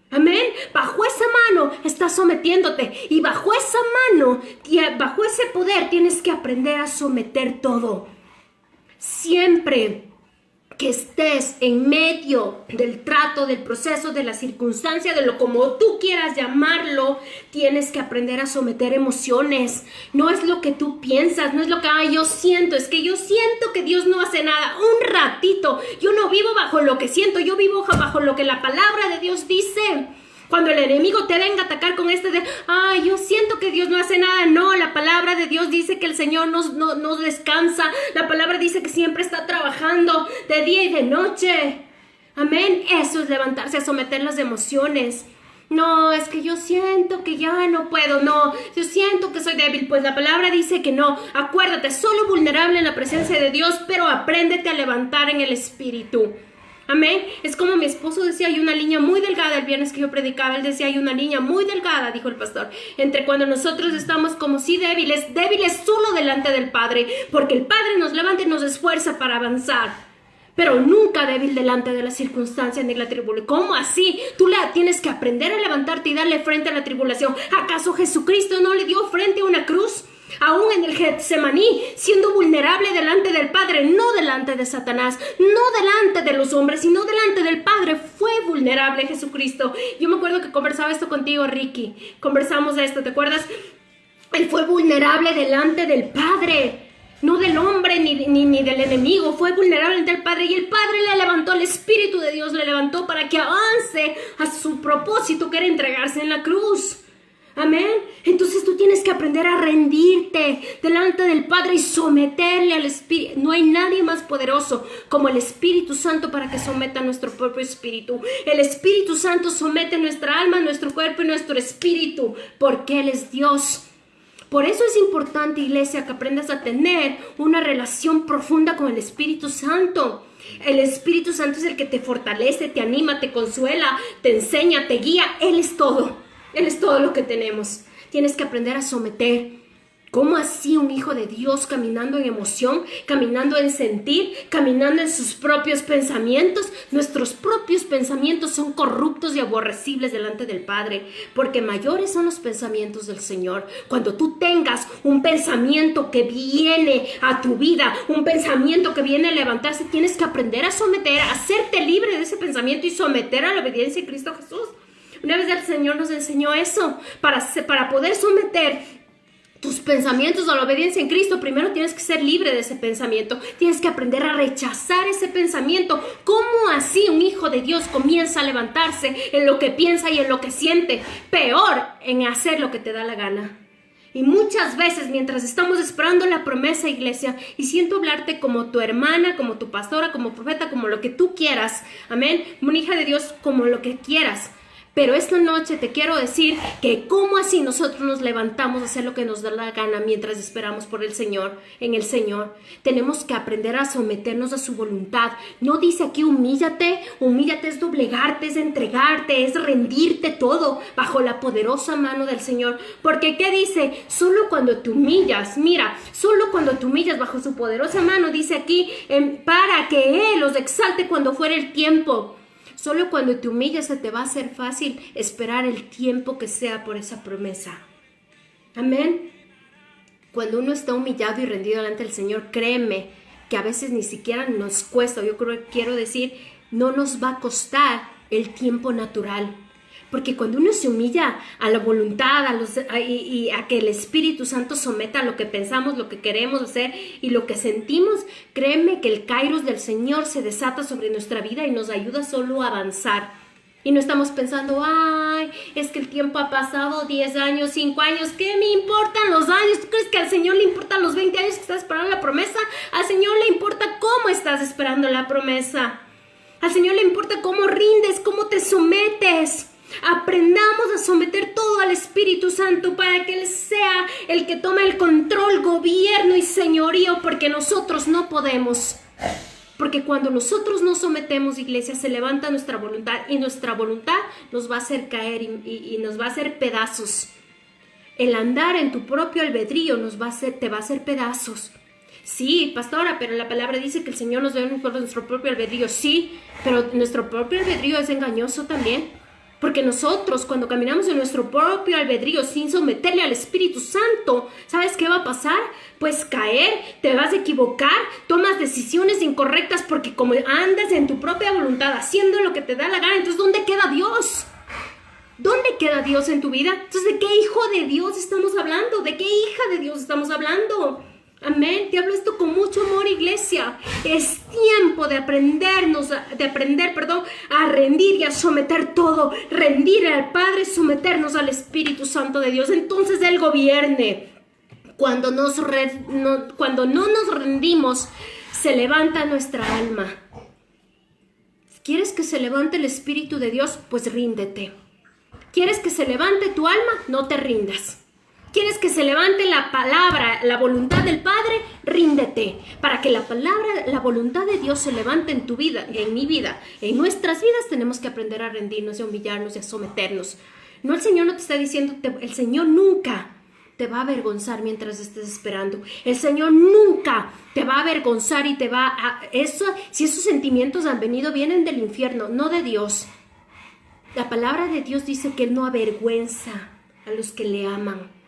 Amén. Bajo esa mano estás sometiéndote. Y bajo esa mano, bajo ese poder, tienes que aprender a someter todo. Siempre que estés en medio del trato, del proceso, de la circunstancia, de lo como tú quieras llamarlo, tienes que aprender a someter emociones. No es lo que tú piensas, no es lo que yo siento, es que yo siento que Dios no hace nada. Un ratito, yo no vivo bajo lo que siento, yo vivo bajo lo que la palabra de Dios dice. Cuando el enemigo te venga a atacar con yo siento que Dios no hace nada. No, la palabra de Dios dice que el Señor no descansa. La palabra dice que siempre está trabajando de día y de noche. Amén. Eso es levantarse a someter las emociones. No, es que yo siento que ya no puedo. No, yo siento que soy débil. Pues la palabra dice que no. Acuérdate, solo vulnerable en la presencia de Dios, pero apréndete a levantar en el Espíritu. Amén. Es como mi esposo decía, hay una línea muy delgada. El viernes que yo predicaba, él decía, hay una línea muy delgada, dijo el pastor, entre cuando nosotros estamos como si débiles solo delante del Padre, porque el Padre nos levanta y nos esfuerza para avanzar, pero nunca débil delante de la circunstancia ni la tribulación. ¿Cómo así? Tú tienes que aprender a levantarte y darle frente a la tribulación. ¿Acaso Jesucristo no le dio frente a una cruz? Aún en el Getsemaní, siendo vulnerable delante del Padre, no delante de Satanás, no delante de los hombres, sino delante del Padre, fue vulnerable Jesucristo. Yo me acuerdo que conversaba esto contigo, Ricky. Conversamos de esto, ¿te acuerdas? Él fue vulnerable delante del Padre, no del hombre ni del enemigo. Fue vulnerable ante el Padre, y el Padre le levantó, el Espíritu de Dios le levantó para que avance a su propósito, que era entregarse en la cruz. Amén. Entonces tú tienes que aprender a rendirte delante del Padre y someterle al Espíritu. No hay nadie más poderoso como el Espíritu Santo para que someta nuestro propio espíritu. El Espíritu Santo somete nuestra alma, nuestro cuerpo y nuestro espíritu, porque Él es Dios. Por eso es importante, iglesia, que aprendas a tener una relación profunda con el Espíritu Santo. El Espíritu Santo es el que te fortalece, te anima, te consuela, te enseña, te guía. Él es todo. Él es todo lo que tenemos. Tienes que aprender a someter. ¿Cómo así un hijo de Dios caminando en emoción, caminando en sentir, caminando en sus propios pensamientos? Nuestros propios pensamientos son corruptos y aborrecibles delante del Padre, porque mayores son los pensamientos del Señor. Cuando tú tengas un pensamiento que viene a tu vida, un pensamiento que viene a levantarse, tienes que aprender a someter, a hacerte libre de ese pensamiento y someter a la obediencia de Cristo Jesús. Una vez el Señor nos enseñó eso, para poder someter tus pensamientos a la obediencia en Cristo, primero tienes que ser libre de ese pensamiento. Tienes que aprender a rechazar ese pensamiento. ¿Cómo así un hijo de Dios comienza a levantarse en lo que piensa y en lo que siente? Peor, en hacer lo que te da la gana. Y muchas veces, mientras estamos esperando la promesa, iglesia, y siento hablarte como tu hermana, como tu pastora, como profeta, como lo que tú quieras, amén, una hija de Dios, como lo que quieras, Pero esta noche te quiero decir que cómo así nosotros nos levantamos a hacer lo que nos da la gana mientras esperamos por el Señor, en el Señor. Tenemos que aprender a someternos a su voluntad. No dice aquí humíllate es doblegarte, es entregarte, es rendirte todo bajo la poderosa mano del Señor. Porque ¿qué dice? Solo cuando te humillas, mira, solo cuando te humillas bajo su poderosa mano, dice aquí, para que Él los exalte cuando fuera el tiempo. Solo cuando te humillas se te va a hacer fácil esperar el tiempo que sea por esa promesa. Amén. Cuando uno está humillado y rendido delante del Señor, créeme que a veces ni siquiera nos cuesta, quiero decir, no nos va a costar el tiempo natural. Porque cuando uno se humilla a la voluntad, y a que el Espíritu Santo someta lo que pensamos, lo que queremos hacer y lo que sentimos, créeme que el kairos del Señor se desata sobre nuestra vida y nos ayuda solo a avanzar. Y no estamos pensando, ay, es que el tiempo ha pasado 10 años, 5 años, ¿qué me importan los años? ¿Tú crees que al Señor le importan los 20 años que estás esperando la promesa? Al Señor le importa cómo estás esperando la promesa. Al Señor le importa cómo rindes, cómo te sometes. Aprendamos a someter todo al Espíritu Santo para que Él sea el que tome el control, gobierno y señorío, porque nosotros no podemos. Porque cuando nosotros nos sometemos, iglesia, se levanta nuestra voluntad y nuestra voluntad nos va a hacer caer y nos va a hacer pedazos. El andar en tu propio albedrío te va a hacer pedazos. Sí, pastora, pero la palabra dice que el Señor nos dio nuestro propio albedrío. Sí, pero nuestro propio albedrío es engañoso también. Porque nosotros, cuando caminamos en nuestro propio albedrío sin someterle al Espíritu Santo, ¿sabes qué va a pasar? Pues caer, te vas a equivocar, tomas decisiones incorrectas porque como andas en tu propia voluntad, haciendo lo que te da la gana, entonces ¿dónde queda Dios? ¿Dónde queda Dios en tu vida? Entonces, ¿de qué hijo de Dios estamos hablando? ¿De qué hija de Dios estamos hablando? Amén. Te hablo esto con mucho amor, iglesia. Es tiempo de aprender, a rendir y a someter todo. Rendir al Padre, someternos al Espíritu Santo de Dios. Entonces Él gobierne. Cuando no nos rendimos, se levanta nuestra alma. ¿Quieres que se levante el Espíritu de Dios? Pues ríndete. ¿Quieres que se levante tu alma? No te rindas. ¿Quieres que se levante la palabra, la voluntad del Padre? Ríndete. Para que la palabra, la voluntad de Dios se levante en tu vida y en mi vida. En nuestras vidas tenemos que aprender a rendirnos y a humillarnos y a someternos. No, el Señor no te está diciendo, el Señor nunca te va a avergonzar mientras estés esperando. El Señor nunca te va a avergonzar y te va a... si esos sentimientos vienen del infierno, no de Dios. La palabra de Dios dice que Él no avergüenza a los que le aman.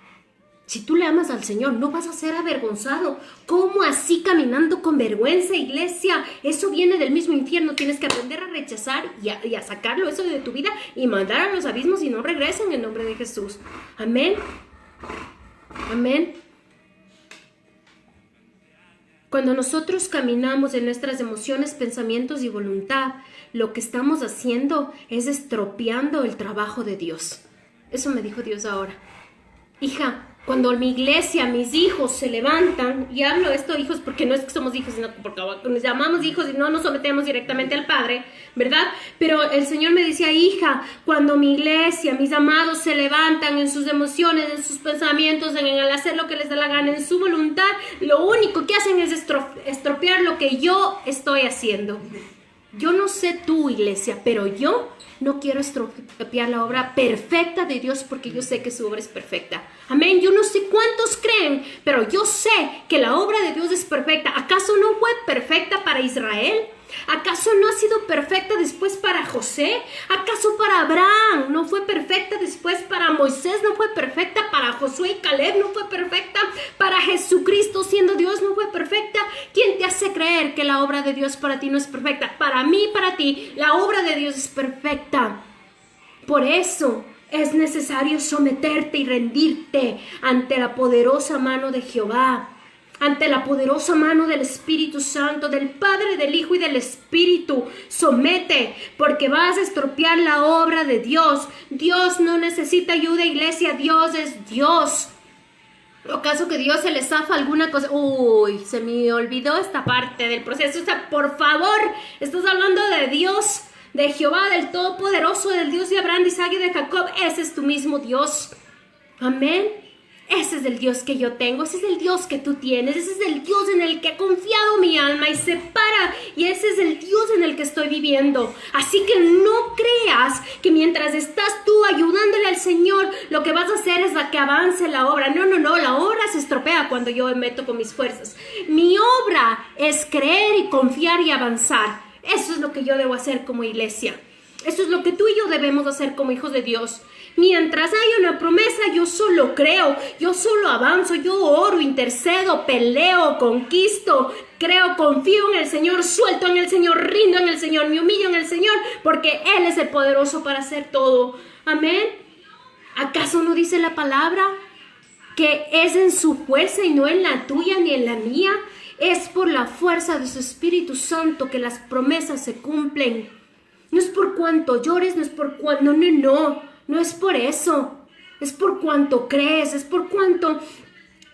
Si tú le amas al Señor, no vas a ser avergonzado. ¿Cómo así caminando con vergüenza, iglesia? Eso viene del mismo infierno. Tienes que aprender a rechazar y a sacarlo eso de tu vida y mandar a los abismos y no regresen en el nombre de Jesús. Amén. Amén. Cuando nosotros caminamos en nuestras emociones, pensamientos y voluntad, lo que estamos haciendo es estropeando el trabajo de Dios. Eso me dijo Dios ahora. Hija, cuando mi iglesia, mis hijos se levantan, y hablo esto hijos porque no es que somos hijos, sino porque nos llamamos hijos y no nos sometemos directamente al Padre, ¿verdad? Pero el Señor me decía, hija, cuando mi iglesia, mis amados se levantan en sus emociones, en sus pensamientos, en el hacer lo que les da la gana, en su voluntad, lo único que hacen es estropear lo que yo estoy haciendo. Yo no sé tú, iglesia, pero yo no quiero estropear la obra perfecta de Dios porque yo sé que su obra es perfecta. Amén. Yo no sé cuántos creen, pero yo sé que la obra de Dios es perfecta. ¿Acaso no fue perfecta para Israel? ¿Acaso no ha sido perfecta después para José? ¿Acaso para Abraham no fue perfecta después para Moisés? ¿No fue perfecta para Josué y Caleb? ¿No fue perfecta para Jesucristo siendo Dios? ¿No fue perfecta? ¿Quién te hace creer que la obra de Dios para ti no es perfecta? Para mí, para ti, la obra de Dios es perfecta. Por eso es necesario someterte y rendirte ante la poderosa mano de Jehová. Ante la poderosa mano del Espíritu Santo, del Padre, del Hijo y del Espíritu. Somete, porque vas a estropear la obra de Dios. Dios no necesita ayuda, iglesia. Dios es Dios. ¿Acaso que Dios se le zafa alguna cosa? Uy, se me olvidó esta parte del proceso. O sea, por favor, estás hablando de Dios. de Jehová, del Todopoderoso, del Dios de Abraham, de Isaac y de Jacob. Ese es tu mismo Dios. Amén. Ese es el Dios que yo tengo, ese es el Dios que tú tienes, ese es el Dios en el que ha confiado mi alma y se para, y ese es el Dios en el que estoy viviendo. Así que no creas que mientras estás tú ayudándole al Señor, lo que vas a hacer es que avance la obra. No, la obra se estropea cuando yo me meto con mis fuerzas. Mi obra es creer y confiar y avanzar. Eso es lo que yo debo hacer como iglesia. Eso es lo que tú y yo debemos hacer como hijos de Dios. Mientras haya una promesa, yo solo creo, yo solo avanzo, yo oro, intercedo, peleo, conquisto, creo, confío en el Señor, suelto en el Señor, rindo en el Señor, me humillo en el Señor, porque Él es el poderoso para hacer todo. Amén. ¿Acaso no dice la palabra que es en su fuerza y no en la tuya ni en la mía? Es por la fuerza de su Espíritu Santo que las promesas se cumplen. No es por cuanto llores, no es por cuanto, no es por eso, es por cuanto crees, es por cuanto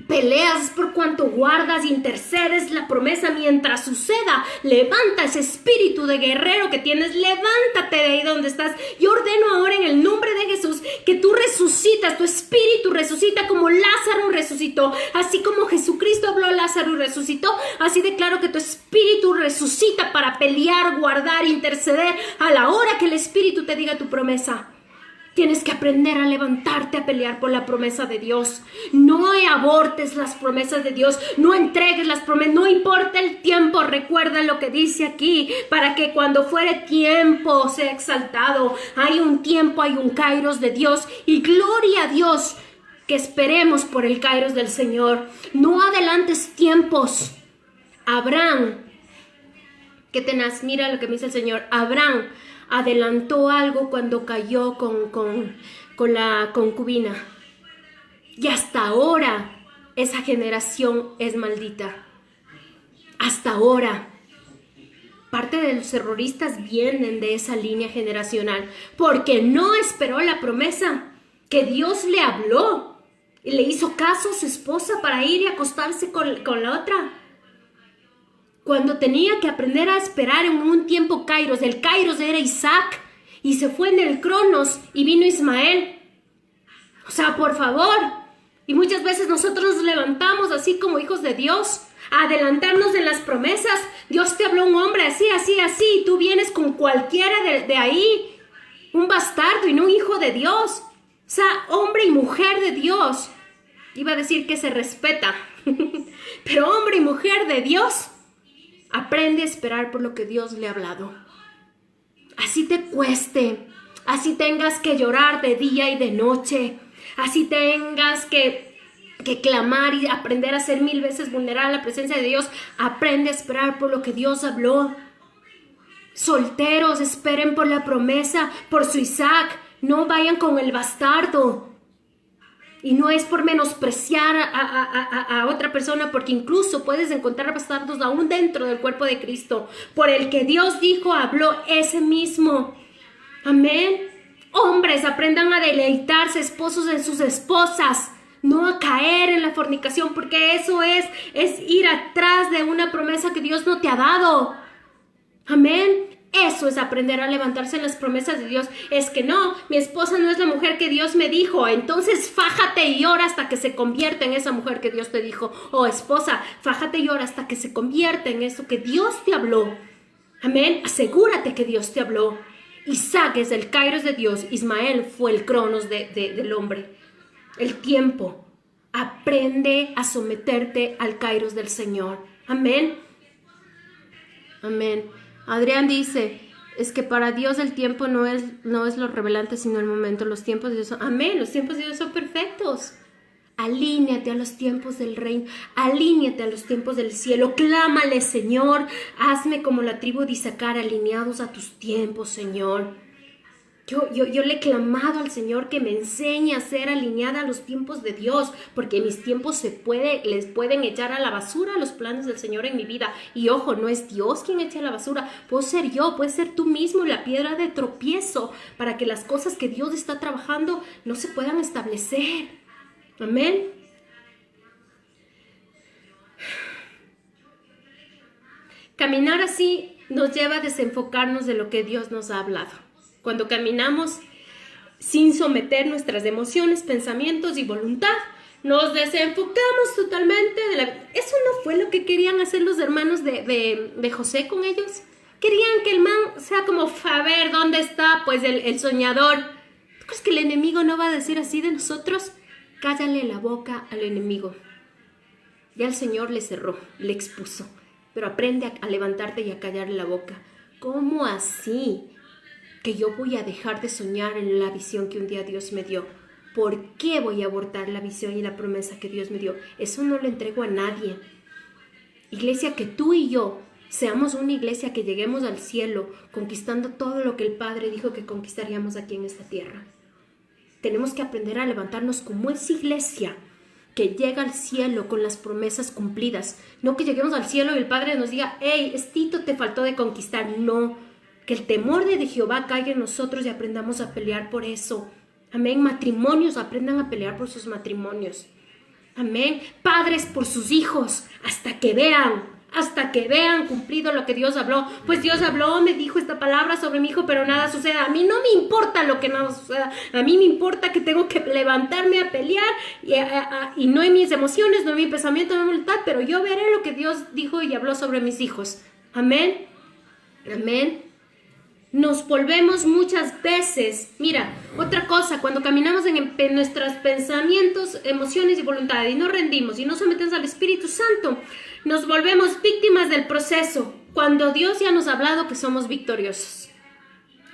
peleas, es por cuanto guardas, intercedes la promesa mientras suceda. Levanta ese espíritu de guerrero que tienes, levántate de ahí donde estás. Yo ordeno ahora en el nombre de Jesús que tú resucitas, tu espíritu resucita como Lázaro resucitó, así como Jesucristo habló, Lázaro resucitó, así declaro que tu espíritu resucita para pelear, guardar, interceder a la hora que el espíritu te diga tu promesa. Tienes que aprender a levantarte a pelear por la promesa de Dios. No abortes las promesas de Dios. No entregues las promesas. No importa el tiempo. Recuerda lo que dice aquí. Para que cuando fuere tiempo sea exaltado. Hay un tiempo, hay un kairos de Dios. Y gloria a Dios que esperemos por el kairos del Señor. No adelantes tiempos. Abraham, qué tenaz. Mira lo que me dice el Señor. Abraham adelantó algo cuando cayó con la concubina. Y hasta ahora esa generación es maldita. Hasta ahora. Parte de los terroristas vienen de esa línea generacional porque no esperó la promesa que Dios le habló y le hizo caso a su esposa para ir y acostarse con la otra. Cuando tenía que aprender a esperar en un tiempo kairos, el kairos era Isaac, y se fue en el cronos y vino Ismael. O sea, por favor. Y muchas veces nosotros nos levantamos así como hijos de Dios, a adelantarnos en las promesas. Dios te habló un hombre así, y tú vienes con cualquiera de ahí, un bastardo y no un hijo de Dios. O sea, hombre y mujer de Dios. Iba a decir que se respeta, pero hombre y mujer de Dios. Aprende a esperar por lo que Dios le ha hablado. Así te cueste, así tengas que llorar de día y de noche, así tengas que clamar y aprender a ser 1000 veces vulnerable a la presencia de Dios. Aprende a esperar por lo que Dios habló. Solteros, esperen por la promesa, por su Isaac. No vayan con el bastardo. Y no es por menospreciar a otra persona, porque incluso puedes encontrar bastardos aún dentro del cuerpo de Cristo. Por el que Dios dijo, habló, ese mismo. Amén. Hombres, aprendan a deleitarse, esposos en sus esposas. No a caer en la fornicación, porque eso es ir atrás de una promesa que Dios no te ha dado. Amén. Eso es aprender a levantarse en las promesas de Dios. Es que no, mi esposa no es la mujer que Dios me dijo. Entonces fájate y ora hasta que se convierta en esa mujer que Dios te dijo. Oh, esposa, fájate y ora hasta que se convierta en eso que Dios te habló. Amén. Asegúrate que Dios te habló. Isaac es el kairos de Dios. Ismael fue el cronos del hombre. El tiempo. Aprende a someterte al kairos del Señor. Amén. Amén. Adrián dice, es que para Dios el tiempo no es lo revelante, sino el momento. Los tiempos de Dios son, amén, los tiempos de Dios son perfectos. Alíñate a los tiempos del reino, alíñate a los tiempos del cielo. Clámale, Señor, hazme como la tribu de Isaacar, alineados a tus tiempos, Señor. Yo le he clamado al Señor que me enseñe a ser alineada a los tiempos de Dios, porque mis tiempos les pueden echar a la basura los planes del Señor en mi vida. Y ojo, no es Dios quien echa a la basura, puedo ser yo, puedes ser tú mismo la piedra de tropiezo para que las cosas que Dios está trabajando no se puedan establecer. Amén. Caminar así nos lleva a desenfocarnos de lo que Dios nos ha hablado. Cuando caminamos sin someter nuestras emociones, pensamientos y voluntad, nos desenfocamos totalmente de la... Eso no fue lo que querían hacer los hermanos de José con ellos. Querían que el man sea como, a ver, ¿dónde está pues el soñador? ¿Tú crees que el enemigo no va a decir así de nosotros? Cállale la boca al enemigo. Ya el Señor le cerró, le expuso. Pero aprende a levantarte y a callarle la boca. ¿Cómo así que yo voy a dejar de soñar en la visión que un día Dios me dio? ¿Por qué voy a abortar la visión y la promesa que Dios me dio? Eso no lo entrego a nadie. Iglesia, que tú y yo seamos una iglesia que lleguemos al cielo conquistando todo lo que el Padre dijo que conquistaríamos aquí en esta tierra. Tenemos que aprender a levantarnos como esa iglesia que llega al cielo con las promesas cumplidas. No que lleguemos al cielo y el Padre nos diga, hey, estito te faltó de conquistar. No, que el temor de Jehová caiga en nosotros y aprendamos a pelear por eso. Amén. Matrimonios, aprendan a pelear por sus matrimonios. Amén. Padres por sus hijos, hasta que vean cumplido lo que Dios habló. Pues Dios habló, me dijo esta palabra sobre mi hijo, pero nada suceda. A mí no me importa lo que no suceda. A mí me importa que tengo que levantarme a pelear y no en mis emociones, no en mi pensamiento, no en mi voluntad, pero yo veré lo que Dios dijo y habló sobre mis hijos. Amén. Amén. Nos volvemos muchas veces, mira, otra cosa, cuando caminamos en nuestros pensamientos, emociones y voluntad y nos rendimos y nos sometemos al Espíritu Santo, nos volvemos víctimas del proceso, cuando Dios ya nos ha hablado que somos victoriosos.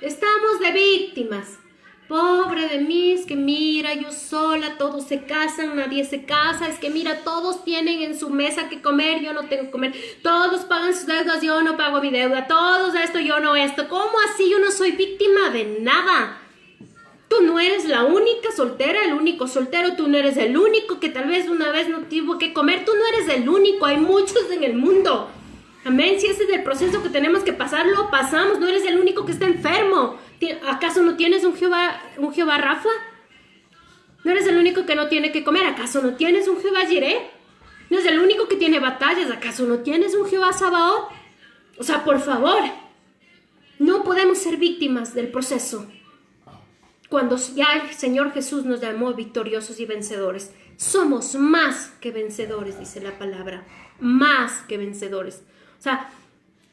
Estamos de víctimas. Pobre de mí, es que mira, yo sola, todos se casan, nadie se casa, es que mira, todos tienen en su mesa que comer, yo no tengo que comer, todos pagan sus deudas, yo no pago mi deuda, todos esto, yo no esto. ¿Cómo así? Yo no soy víctima de nada. Tú no eres la única soltera, el único soltero, tú no eres el único que tal vez una vez no tuvo que comer, tú no eres el único, hay muchos en el mundo. Amén, si ese es el proceso que tenemos que pasar, lo pasamos, no eres el único que está enfermo. ¿Acaso no tienes un Jehová Rafa? ¿No eres el único que no tiene que comer? ¿Acaso no tienes un Jehová Jireh? ¿No es el único que tiene batallas? ¿Acaso no tienes un Jehová Sabaoth? O sea, por favor, no podemos ser víctimas del proceso. Cuando ya el Señor Jesús nos llamó victoriosos y vencedores, somos más que vencedores, dice la palabra, más que vencedores. O sea,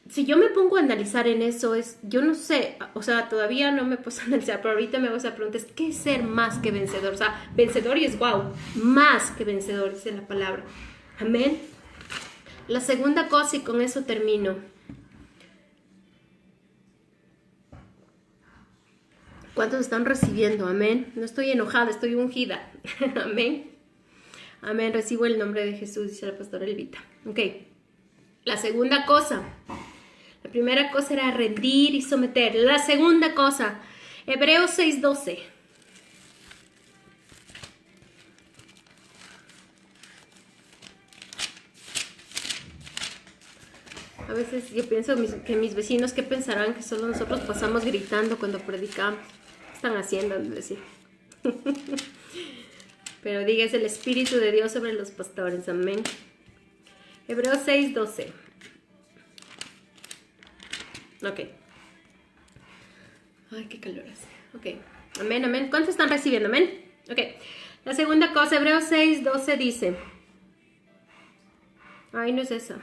si yo me pongo a analizar en eso, yo no sé, o sea, todavía no me puedo analizar, pero ahorita me vas a preguntar, ¿qué es ser más que vencedor? O sea, vencedor y es wow, más que vencedor, dice la palabra. Amén. La segunda cosa, y con eso termino. ¿Cuántos están recibiendo? Amén. No estoy enojada, estoy ungida. Amén. Amén. Recibo el nombre de Jesús, dice la pastora Elvita. Ok. La segunda cosa. La primera cosa era rendir y someter. La segunda cosa, Hebreos 6:12. A veces yo pienso que mis vecinos, ¿qué pensarán? Que solo nosotros pasamos gritando cuando predicamos. ¿Qué están haciendo? Decir. Pero diga, es el Espíritu de Dios sobre los pastores. Amén. Hebreos 6:12. Ok. Ay, qué calor hace. Ok. Amén, amén. ¿Cuántos están recibiendo? Amén. Ok. La segunda cosa, Hebreos 6:12 dice. Ay, no es esa.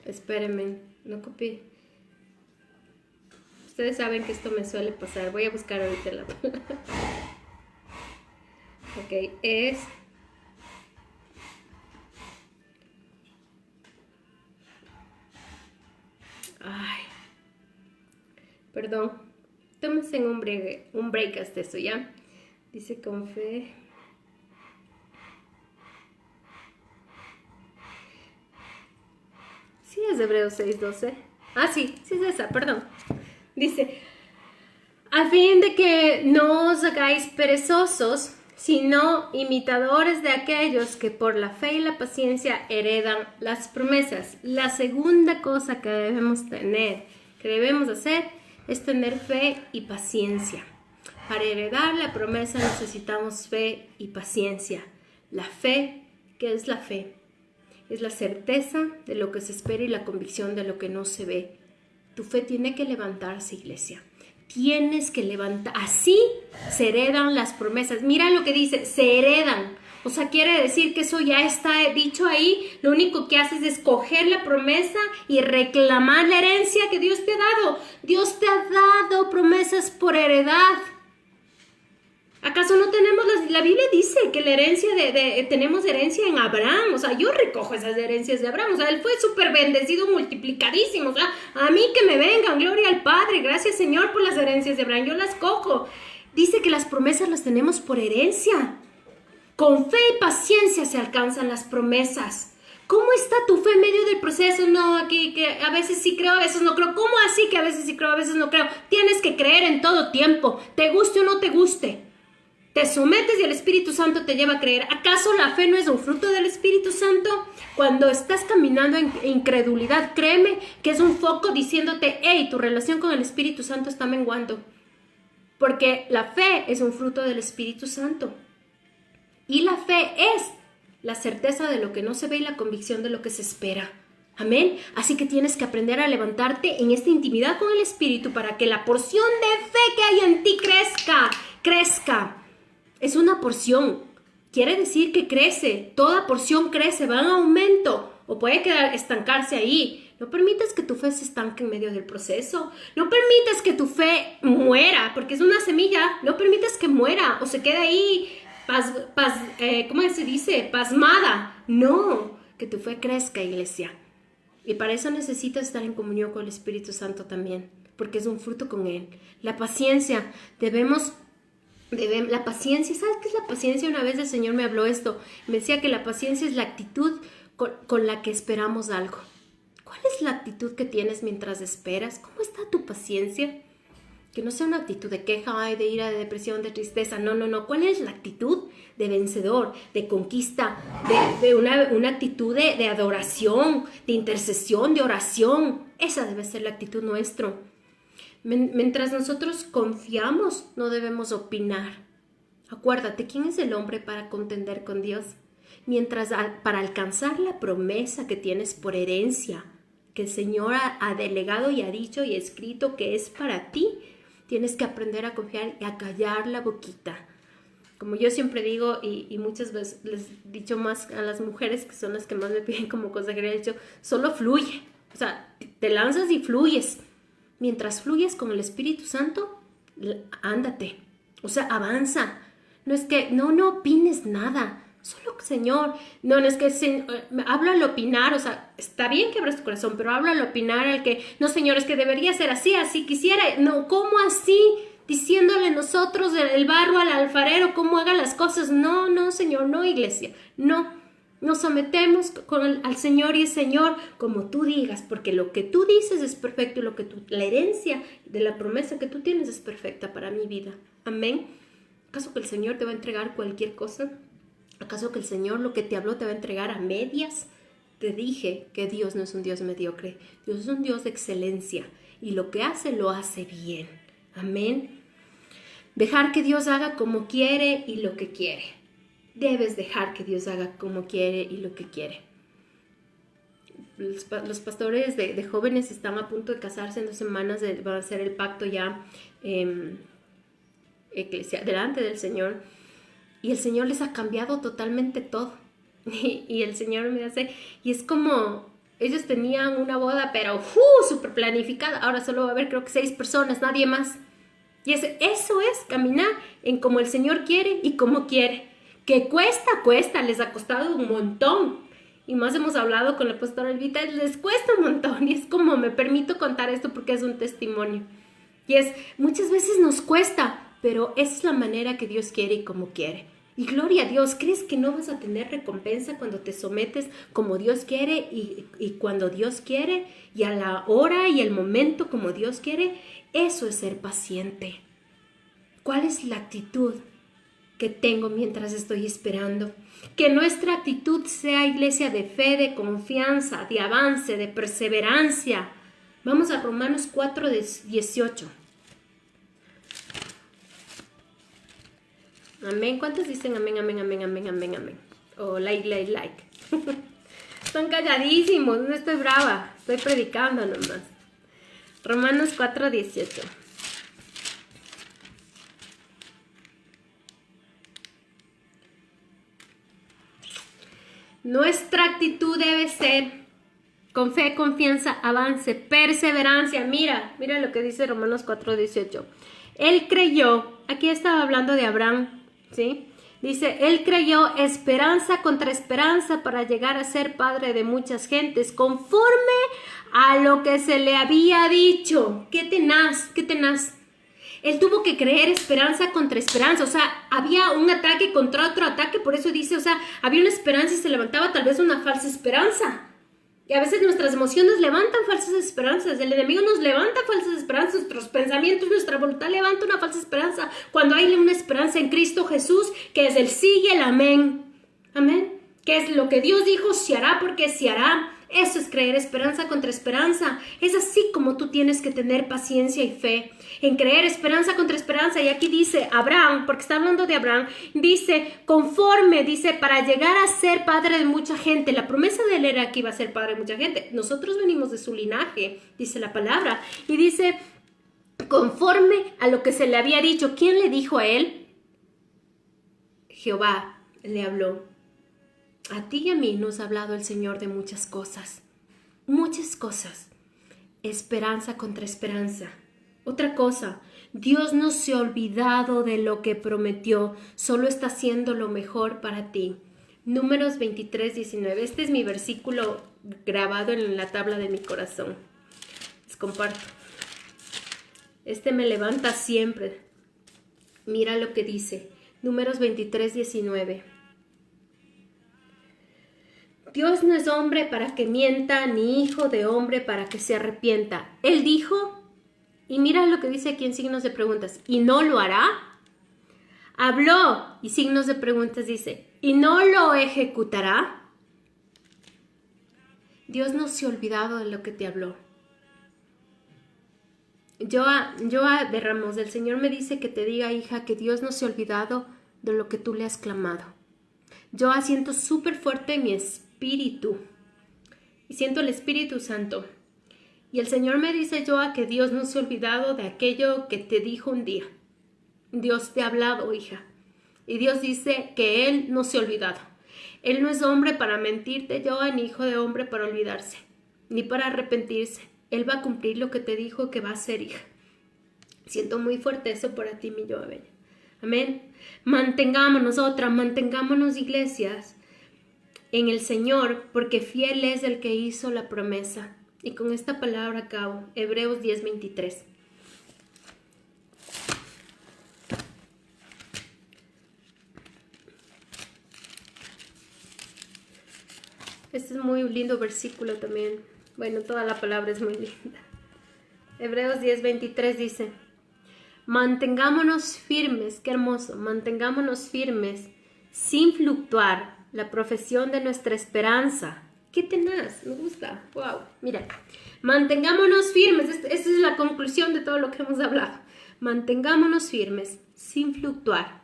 Espérenme, no copié. Ustedes saben que esto me suele pasar. Voy a buscar ahorita la palabra. Ok, es... Ay, perdón. Tómense un break hasta eso, ¿ya? Dice con fe... Sí, es Hebreos 6:12. Ah, sí es esa, perdón. Dice, a fin de que no os hagáis perezosos, sino imitadores de aquellos que por la fe y la paciencia heredan las promesas. La segunda cosa que debemos tener, que debemos hacer, es tener fe y paciencia. Para heredar la promesa necesitamos fe y paciencia. La fe, ¿qué es la fe? Es la certeza de lo que se espera y la convicción de lo que no se ve. Tu fe tiene que levantarse, iglesia. Tienes que levantar. Así se heredan las promesas. Mira lo que dice, se heredan. O sea, quiere decir que eso ya está dicho ahí. Lo único que haces es coger la promesa y reclamar la herencia que Dios te ha dado. Dios te ha dado promesas por heredad. ¿Acaso no tenemos la Biblia dice que la herencia tenemos herencia en Abraham? O sea, yo recojo esas herencias de Abraham. O sea, él fue súper bendecido, multiplicadísimo. O sea, a mí que me vengan, gloria al Padre. Gracias, Señor, por las herencias de Abraham. Yo las cojo. Dice que las promesas las tenemos por herencia. Con fe y paciencia se alcanzan las promesas. ¿Cómo está tu fe en medio del proceso? No, que a veces sí creo, a veces no creo. ¿Cómo así que a veces sí creo, a veces no creo? Tienes que creer en todo tiempo, te guste o no te guste. Te sometes y el Espíritu Santo te lleva a creer. ¿Acaso la fe no es un fruto del Espíritu Santo? Cuando estás caminando en incredulidad, créeme que es un foco diciéndote, hey, tu relación con el Espíritu Santo está menguando. Porque la fe es un fruto del Espíritu Santo. Y la fe es la certeza de lo que no se ve y la convicción de lo que se espera. Amén. Así que tienes que aprender a levantarte en esta intimidad con el Espíritu para que la porción de fe que hay en ti crezca. Es una porción. Quiere decir que crece. Toda porción crece, va en aumento. O puede estancarse ahí. No permitas que tu fe se estanque en medio del proceso. No permitas que tu fe muera, porque es una semilla. No permitas que muera o se quede ahí ¿cómo se dice? Pasmada. No, que tu fe crezca, iglesia. Y para eso necesitas estar en comunión con el Espíritu Santo también, porque es un fruto con Él. La paciencia, la paciencia, ¿sabes qué es la paciencia? Una vez el Señor me habló esto, me decía que la paciencia es la actitud con la que esperamos algo. ¿Cuál es la actitud que tienes mientras esperas? ¿Cómo está tu paciencia? Que no sea una actitud de queja, de ira, de depresión, de tristeza. No. ¿Cuál es la actitud de vencedor, de conquista, de una actitud de adoración, de intercesión, de oración? Esa debe ser la actitud nuestra. Mientras nosotros confiamos, no debemos opinar. Acuérdate, ¿quién es el hombre para contender con Dios? Mientras para alcanzar la promesa que tienes por herencia, que el Señor ha delegado y ha dicho y escrito que es para ti, tienes que aprender a confiar y a callar la boquita. Como yo siempre digo, y muchas veces les he dicho más a las mujeres, que son las que más me piden como consejería, he dicho, solo fluye. O sea, te lanzas y fluyes. Mientras fluyes con el Espíritu Santo, ándate. O sea, avanza. No es que, no opines nada. Solo, Señor, no es que habla al opinar, o sea, está bien que abras tu corazón, pero habla al opinar al que, no, Señor, es que debería ser así quisiera, no, ¿cómo así? Diciéndole nosotros el barro al alfarero cómo haga las cosas. No, Señor, no, iglesia, no. Nos sometemos al Señor y el Señor como tú digas, porque lo que tú dices es perfecto y la herencia de la promesa que tú tienes es perfecta para mi vida. Amén. ¿Acaso que el Señor te va a entregar cualquier cosa? ¿Acaso que el Señor lo que te habló te va a entregar a medias? Te dije que Dios no es un Dios mediocre. Dios es un Dios de excelencia. Y lo que hace, lo hace bien. Amén. Dejar que Dios haga como quiere y lo que quiere. Debes dejar que Dios haga como quiere y lo que quiere. Los pastores de jóvenes están a punto de casarse en 2 semanas. Van a hacer el pacto ya delante del Señor. Y el Señor les ha cambiado totalmente todo. Y el Señor me hace... Y es como... Ellos tenían una boda, pero súper planificada. Ahora solo va a haber, creo que 6 personas, nadie más. Y eso es caminar en como el Señor quiere y como quiere. Que cuesta. Les ha costado un montón. Y más hemos hablado con la pastora Elvita. Les cuesta un montón. Y es como me permito contar esto porque es un testimonio. Y muchas veces nos cuesta... Pero esa es la manera que Dios quiere y como quiere. Y gloria a Dios, ¿crees que no vas a tener recompensa cuando te sometes como Dios quiere y cuando Dios quiere? Y a la hora y el momento como Dios quiere. Eso es ser paciente. ¿Cuál es la actitud que tengo mientras estoy esperando? Que nuestra actitud sea, iglesia, de fe, de confianza, de avance, de perseverancia. Vamos a Romanos 4:18. Amén. ¿Cuántos dicen amén, amén, amén, amén, amén, amén? O like, like, like. Son calladísimos, no estoy brava, estoy predicando nomás. Romanos 4:18. Nuestra actitud debe ser con fe, confianza, avance, perseverancia. Mira lo que dice Romanos 4:18. Él creyó, aquí estaba hablando de Abraham, ¿sí? Dice, él creyó esperanza contra esperanza para llegar a ser padre de muchas gentes, conforme a lo que se le había dicho. Qué tenaz, qué tenaz. Él tuvo que creer esperanza contra esperanza, o sea, había un ataque contra otro ataque, por eso dice, o sea, había una esperanza y se levantaba tal vez una falsa esperanza. Y a veces nuestras emociones levantan falsas esperanzas, el enemigo nos levanta falsas esperanzas, nuestros pensamientos, nuestra voluntad levanta una falsa esperanza, cuando hay una esperanza en Cristo Jesús, que es el sí y el amén. Amén. Que es lo que Dios dijo, se hará porque se hará. Eso es creer esperanza contra esperanza. Es así como tú tienes que tener paciencia y fe en creer esperanza contra esperanza. Y aquí dice Abraham, porque está hablando de Abraham, dice conforme, dice para llegar a ser padre de mucha gente. La promesa de él era que iba a ser padre de mucha gente. Nosotros venimos de su linaje, dice la palabra. Y dice conforme a lo que se le había dicho. ¿Quién le dijo a él? Jehová le habló. A ti y a mí nos ha hablado el Señor de muchas cosas. Muchas cosas. Esperanza contra esperanza. Otra cosa, Dios no se ha olvidado de lo que prometió, solo está haciendo lo mejor para ti. Números 23:19. Este es mi versículo grabado en la tabla de mi corazón. Les comparto. Este me levanta siempre. Mira lo que dice. Números 23:19. Dios no es hombre para que mienta, ni hijo de hombre para que se arrepienta. Él dijo, y mira lo que dice aquí en signos de preguntas, ¿y no lo hará? Habló, y signos de preguntas dice, ¿y no lo ejecutará? Dios no se ha olvidado de lo que te habló. Joa de Ramos, del Señor me dice que te diga, hija, que Dios no se ha olvidado de lo que tú le has clamado. Yo siento súper fuerte en mi espíritu y siento el Espíritu Santo. Y el Señor me dice, Joa, que Dios no se ha olvidado de aquello que te dijo un día. Dios te ha hablado, hija. Y Dios dice que Él no se ha olvidado. Él no es hombre para mentirte, Joa, ni hijo de hombre para olvidarse, ni para arrepentirse. Él va a cumplir lo que te dijo que va a hacer, hija. Siento muy fuerte eso para ti, mi Joa bella. Amén. Mantengámonos iglesias en el Señor, porque fiel es el que hizo la promesa. Y con esta palabra acabo. Hebreos 10:23. Este es muy lindo versículo también. Bueno, toda la palabra es muy linda. Hebreos 10:23 dice: mantengámonos firmes, qué hermoso, mantengámonos firmes sin fluctuar la profesión de nuestra esperanza. Qué tenaz, me gusta, wow, mira, mantengámonos firmes, esta es la conclusión de todo lo que hemos hablado. Mantengámonos firmes sin fluctuar.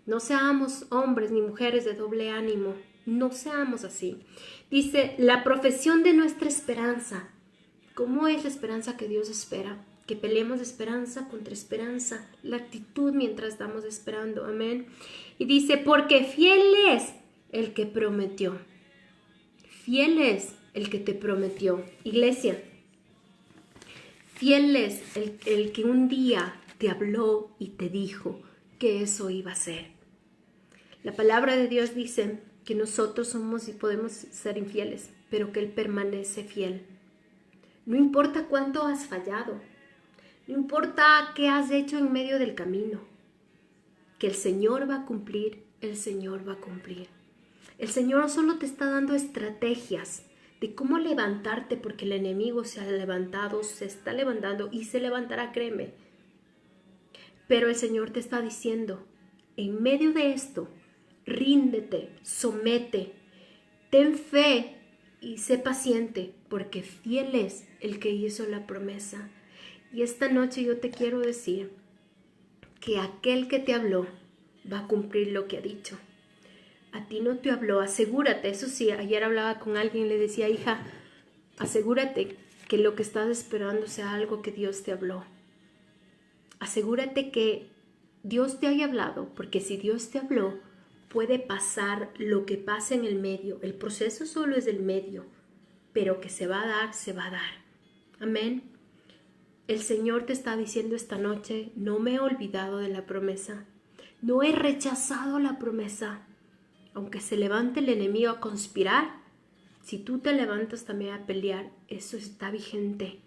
No seamos hombres ni mujeres de doble ánimo, no seamos así. Dice, la profesión de nuestra esperanza. ¿Cómo es la esperanza que Dios espera? Que peleemos de esperanza contra esperanza, la actitud mientras estamos esperando, amén. Y dice, porque fiel es el que prometió. Fiel es el que te prometió. Iglesia, fiel es el que un día te habló y te dijo que eso iba a ser. La palabra de Dios dice que nosotros somos y podemos ser infieles, pero que Él permanece fiel. No importa cuánto has fallado, no importa qué has hecho en medio del camino, que el Señor va a cumplir, el Señor va a cumplir. El Señor solo te está dando estrategias de cómo levantarte, porque el enemigo se ha levantado, se está levantando y se levantará, créeme. Pero el Señor te está diciendo, en medio de esto, ríndete, somete, ten fe y sé paciente, porque fiel es el que hizo la promesa. Y esta noche yo te quiero decir que aquel que te habló va a cumplir lo que ha dicho. A ti no te habló, asegúrate. Eso sí, ayer hablaba con alguien y le decía, hija, asegúrate que lo que estás esperando sea algo que Dios te habló. Asegúrate que Dios te haya hablado, porque si Dios te habló, puede pasar lo que pasa en el medio. El proceso solo es el medio, pero que se va a dar, se va a dar. Amén. El Señor te está diciendo esta noche, no me he olvidado de la promesa, no he rechazado la promesa. Aunque se levante el enemigo a conspirar, si tú te levantas también a pelear, eso está vigente.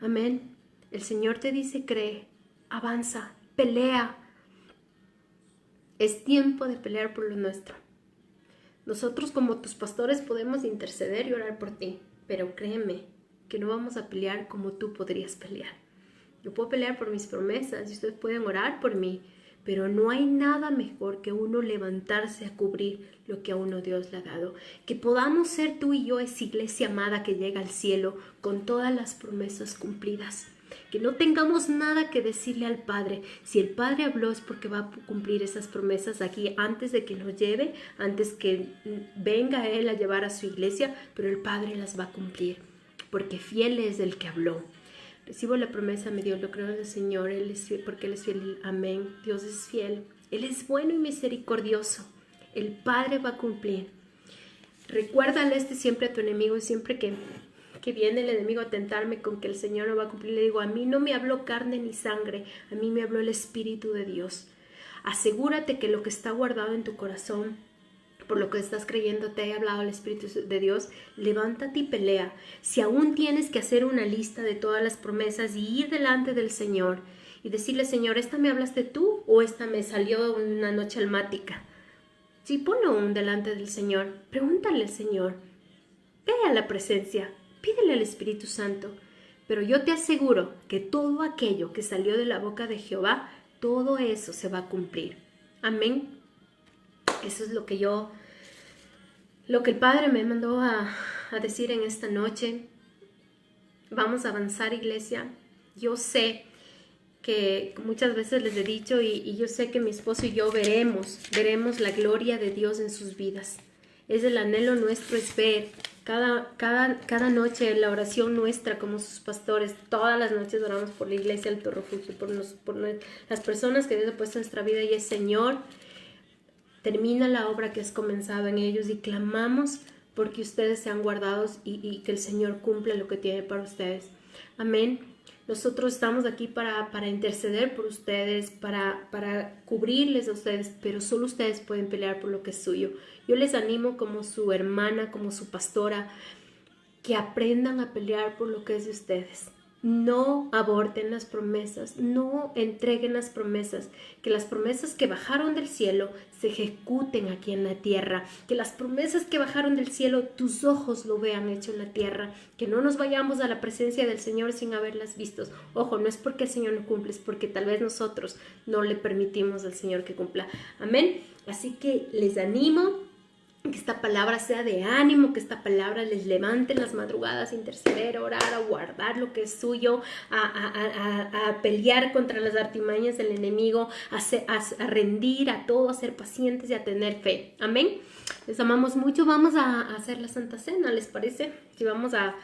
Amén. El Señor te dice, cree, avanza, pelea. Es tiempo de pelear por lo nuestro. Nosotros como tus pastores podemos interceder y orar por ti, pero créeme que no vamos a pelear como tú podrías pelear. Yo puedo pelear por mis promesas y ustedes pueden orar por mí, pero no hay nada mejor que uno levantarse a cubrir lo que a uno Dios le ha dado. Que podamos ser tú y yo esa iglesia amada que llega al cielo con todas las promesas cumplidas. Que no tengamos nada que decirle al Padre. Si el Padre habló es porque va a cumplir esas promesas aquí antes de que nos lleve, antes que venga Él a llevar a su iglesia, pero el Padre las va a cumplir, porque fiel es el que habló. Recibo la promesa, mi Dios, lo creo en el Señor, Él es fiel, porque Él es fiel. Amén. Dios es fiel. Él es bueno y misericordioso. El Padre va a cumplir. Recuérdale siempre a tu enemigo, siempre que viene el enemigo a tentarme con que el Señor no va a cumplir, le digo, a mí no me habló carne ni sangre, a mí me habló el Espíritu de Dios. Asegúrate que lo que está guardado en tu corazón, por lo que estás creyendo, te haya hablado el Espíritu de Dios. Levántate y pelea. Si aún tienes que hacer una lista de todas las promesas y ir delante del Señor y decirle, Señor, ¿esta me hablaste tú o esta me salió una noche almática? Sí, ponlo delante del Señor. Pregúntale al Señor. Ve a la presencia. Pídele al Espíritu Santo. Pero yo te aseguro que todo aquello que salió de la boca de Jehová, todo eso se va a cumplir. Amén. Eso es lo que el Padre me mandó a decir en esta noche. Vamos a avanzar, iglesia. Yo sé que muchas veces les he dicho y yo sé que mi esposo y yo veremos la gloria de Dios en sus vidas. Es el anhelo nuestro, es ver cada noche la oración nuestra como sus pastores. Todas las noches oramos por la iglesia Alto Refugio, por las personas que Dios ha puesto en nuestra vida, y es, Señor, termina la obra que has comenzado en ellos, y clamamos porque ustedes sean guardados y que el Señor cumpla lo que tiene para ustedes. Amén. Nosotros estamos aquí para interceder por ustedes, para cubrirles a ustedes, pero solo ustedes pueden pelear por lo que es suyo. Yo les animo como su hermana, como su pastora, que aprendan a pelear por lo que es de ustedes. No aborten las promesas, no entreguen las promesas, que las promesas que bajaron del cielo se ejecuten aquí en la tierra, que las promesas que bajaron del cielo tus ojos lo vean hecho en la tierra, que no nos vayamos a la presencia del Señor sin haberlas vistos. Ojo, no es porque el Señor no cumple, es porque tal vez nosotros no le permitimos al Señor que cumpla. Amén. Así que les animo que esta palabra sea de ánimo, que esta palabra les levante en las madrugadas, interceder, orar, a guardar lo que es suyo, a pelear contra las artimañas del enemigo, a rendir a todo, a ser pacientes y a tener fe. Amén. Les amamos mucho. Vamos a hacer la Santa Cena, ¿les parece? Si vamos a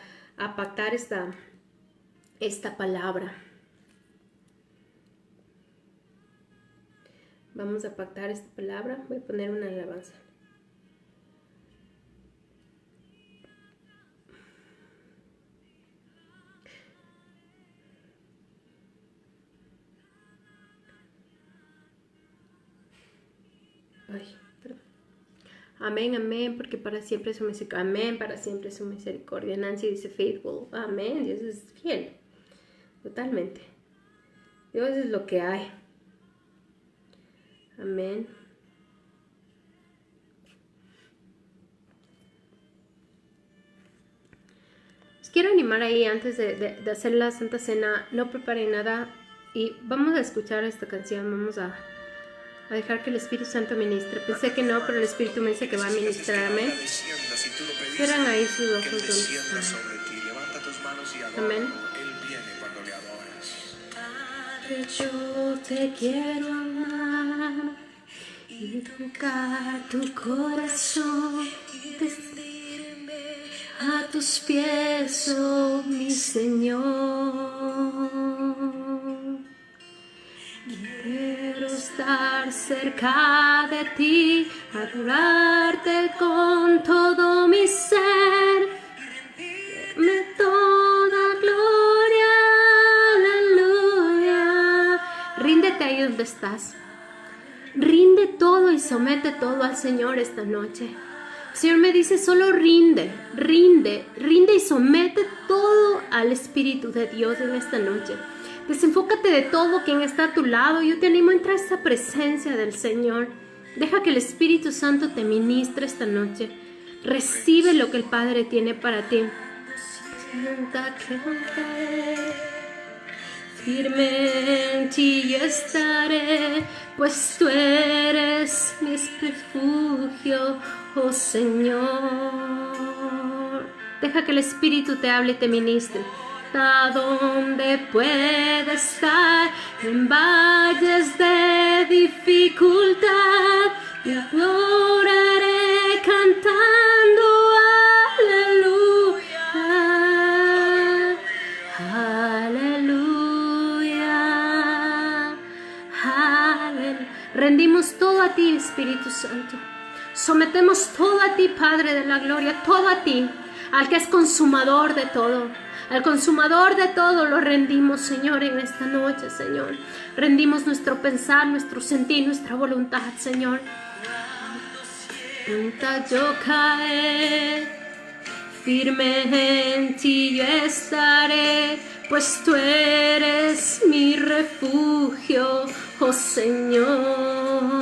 pactar esta palabra. Vamos a pactar esta palabra. Voy a poner una alabanza. Ay, perdón. Amén, amén, porque para siempre es su misericordia. Amén, para siempre es su misericordia. Nancy dice faithful. Amén, Dios es fiel. Totalmente. Dios es lo que hay. Amén. Os quiero animar ahí antes de hacer la Santa Cena. No preparen nada y vamos a escuchar esta canción. Vamos a dejar que el Espíritu Santo ministre. Pensé que no, pero el Espíritu me dice que va a ministrarme. Cierran ahí sus ojos donde están. Amén. Padre, yo te quiero amar. y tocar tu corazón, a tus pies, oh mi Señor. Quiero estar cerca de ti, adorarte con todo mi ser, darme toda gloria, aleluya. Ríndete ahí donde estás. Rinde todo y somete todo al Señor esta noche. El Señor me dice, solo rinde y somete todo al Espíritu de Dios en esta noche. Desenfócate de todo quien está a tu lado. Yo te animo a entrar a esa presencia del Señor. Deja que el Espíritu Santo te ministre esta noche. Recibe lo que el Padre tiene para ti. Sienta que firme en ti yo estaré, pues tú eres mi refugio, oh Señor. Deja que el Espíritu te hable y te ministre. ¿Hasta dónde puede estar en valles de dificultad? Yo oraré cantando aleluya, aleluya, aleluya. Rendimos todo a ti, Espíritu Santo. Sometemos todo a ti, Padre de la gloria, todo a ti, al que es consumador de todo. Al consumador de todo lo rendimos, Señor, en esta noche, Señor. Rendimos nuestro pensar, nuestro sentir, nuestra voluntad, Señor. Hasta yo caer, firme en ti yo estaré, pues tú eres mi refugio, oh Señor.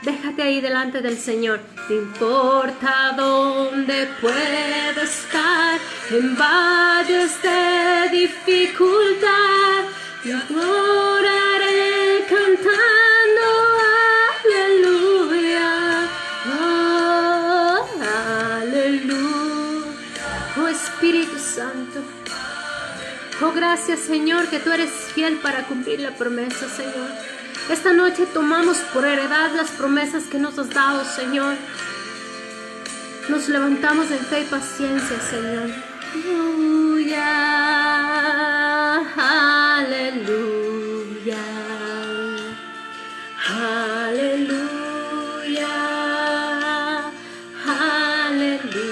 Déjate ahí delante del Señor. No importa dónde pueda estar, en valles de dificultad, yo oraré cantando aleluya, oh, aleluya. Oh Espíritu Santo, oh gracias Señor que tú eres fiel para cumplir la promesa, Señor. Esta noche tomamos por heredad las promesas que nos has dado, Señor. Nos levantamos en fe y paciencia, Señor. Aleluya, aleluya, aleluya, aleluya.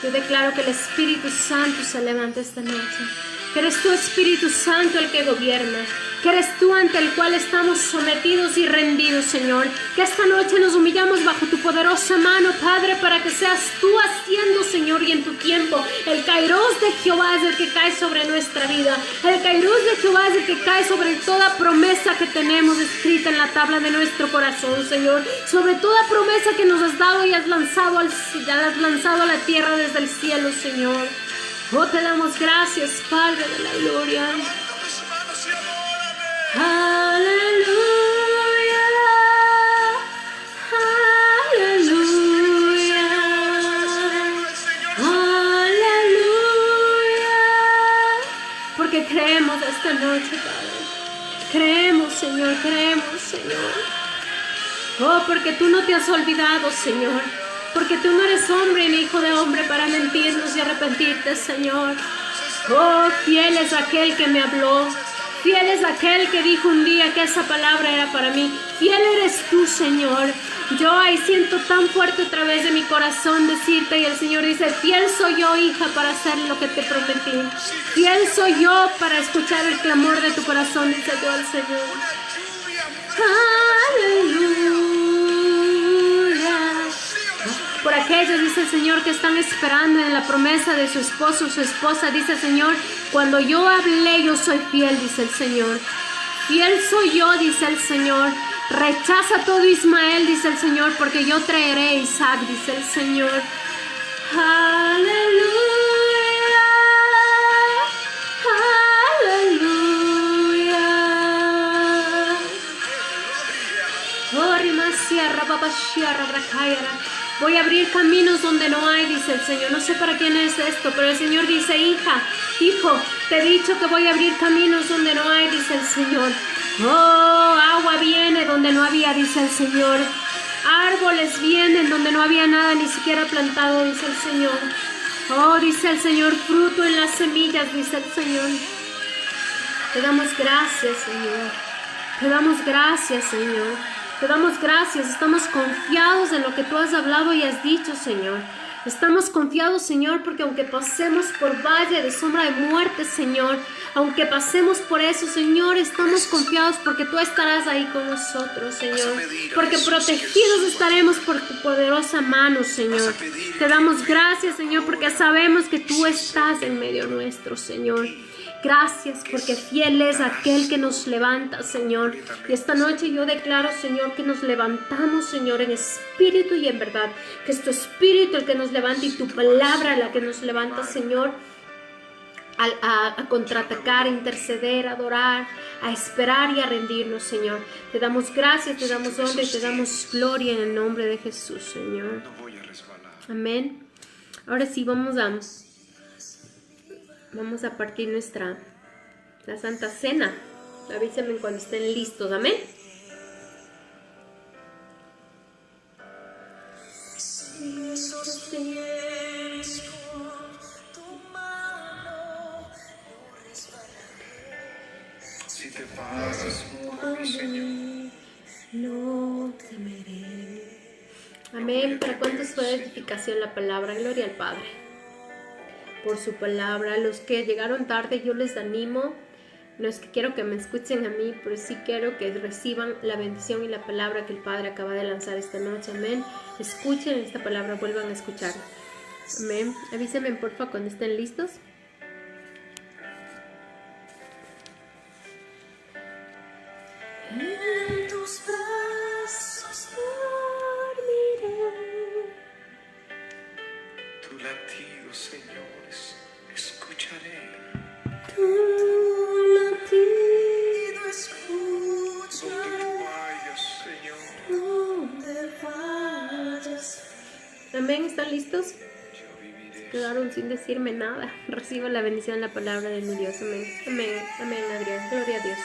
Yo declaro que el Espíritu Santo se levanta esta noche. Que eres tú, Espíritu Santo, el que gobierna. Que eres tú ante el cual estamos sometidos y rendidos, Señor. Que esta noche nos humillamos bajo tu poderosa mano, Padre, para que seas tú haciendo, Señor, y en tu tiempo. El Kairos de Jehová es el que cae sobre nuestra vida. El Kairos de Jehová es el que cae sobre toda promesa que tenemos escrita en la tabla de nuestro corazón, Señor. Sobre toda promesa que nos has dado y has lanzado a la tierra desde el cielo, Señor. Oh, te damos gracias, Padre de la gloria. Aleluya, aleluya, aleluya. Porque creemos esta noche, Padre. Creemos, Señor, creemos, Señor. Oh, porque tú no te has olvidado, Señor. Porque tú no eres hombre ni hijo de hombre para mentirnos y arrepentirte, Señor. Oh, fiel es aquel que me habló. Fiel es aquel que dijo un día que esa palabra era para mí. Fiel eres tú, Señor. Yo ahí siento tan fuerte a través de mi corazón decirte, y el Señor dice, fiel soy yo, hija, para hacer lo que te prometí. Fiel soy yo para escuchar el clamor de tu corazón, dice yo al Señor. Aleluya. Por aquellos, dice el Señor, que están esperando en la promesa de su esposo o su esposa, dice el Señor, cuando yo hablé, yo soy fiel, dice el Señor. Fiel soy yo, dice el Señor. Rechaza todo Ismael, dice el Señor, porque yo traeré a Isaac, dice el Señor. Aleluya, aleluya. Oh, rimasia, rababashia, rabrakayara. Voy a abrir caminos donde no hay, dice el Señor. No sé para quién es esto, pero el Señor dice, hija, hijo, Te he dicho que voy a abrir caminos donde no hay, dice el Señor. Oh, agua viene donde no había, dice el Señor. Árboles vienen donde no había nada ni siquiera plantado, dice el Señor. Oh, dice el Señor, fruto en las semillas, dice el Señor. Te damos gracias, Señor. Te damos gracias, Señor. Te damos gracias. Estamos confiados en lo que tú has hablado y has dicho, Señor. Estamos confiados, Señor, porque aunque pasemos por valle de sombra de muerte, Señor, aunque pasemos por eso, Señor, estamos confiados porque tú estarás ahí con nosotros, Señor. Porque protegidos estaremos por tu poderosa mano, Señor. Te damos gracias, Señor, porque sabemos que tú estás en medio nuestro, Señor. Gracias porque fiel es aquel que nos levanta, Señor. Y esta noche yo declaro, Señor, que nos levantamos, Señor, en espíritu y en verdad. Que es tu espíritu el que nos levanta y tu palabra la que nos levanta, Señor, a contraatacar, a interceder, a adorar, a esperar y a rendirnos, Señor. Te damos gracias, te damos honra y te damos gloria en el nombre de Jesús, Señor. Amén. Ahora sí, vamos a partir la Santa Cena. Avísenme cuando estén listos. Amén. Si te pasas por Señor, no temeré. Amén. ¿Para cuántos fue de edificación la palabra? Gloria al Padre por su palabra. Los que llegaron tarde, yo les animo. No es que quiero que me escuchen a mí, pero sí quiero que reciban la bendición y la palabra que el Padre acaba de lanzar esta noche. Amén. Escuchen esta palabra, vuelvan a escucharla. Amén. Avísenme porfa cuando estén listos. En tus brazos dormiré. tu latido, señores, escucharé. Tu latido escucharé. Donde vayas, Señor, Donde vayas. Amén. ¿Están listos? yo viviré. Quedaron sin decirme nada. Reciban la bendición, la palabra de mi Dios. Amén. Amén. Amén, Adrián. Gloria a Dios.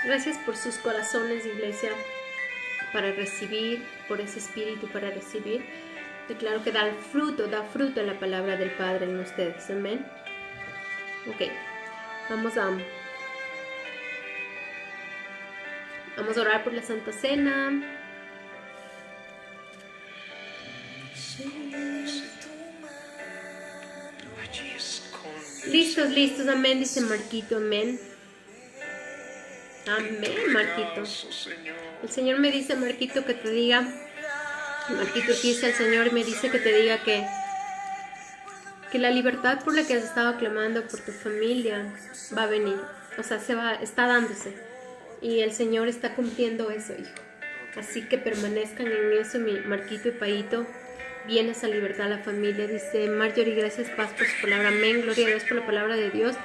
Gracias por sus corazones, iglesia, para recibir, por ese espíritu para recibir. Declaro que da fruto la palabra del Padre en ustedes. Amén. Ok, vamos a orar por la Santa Cena. Allí esconde. Listos, amén, dice Marquito, amén. Amén, Marquito. El Señor me dice, Marquito, que te diga, Marquito, aquí está el Señor y me dice que te diga que la libertad por la que has estado clamando por tu familia va a venir. O sea, está dándose. Y el Señor está cumpliendo eso, hijo. Así que permanezcan en eso, mi Marquito y Paito. Viene esa libertad a la familia. Dice Marjorie, gracias, Paz, por su palabra. Amén. Gloria a Dios por la palabra de Dios.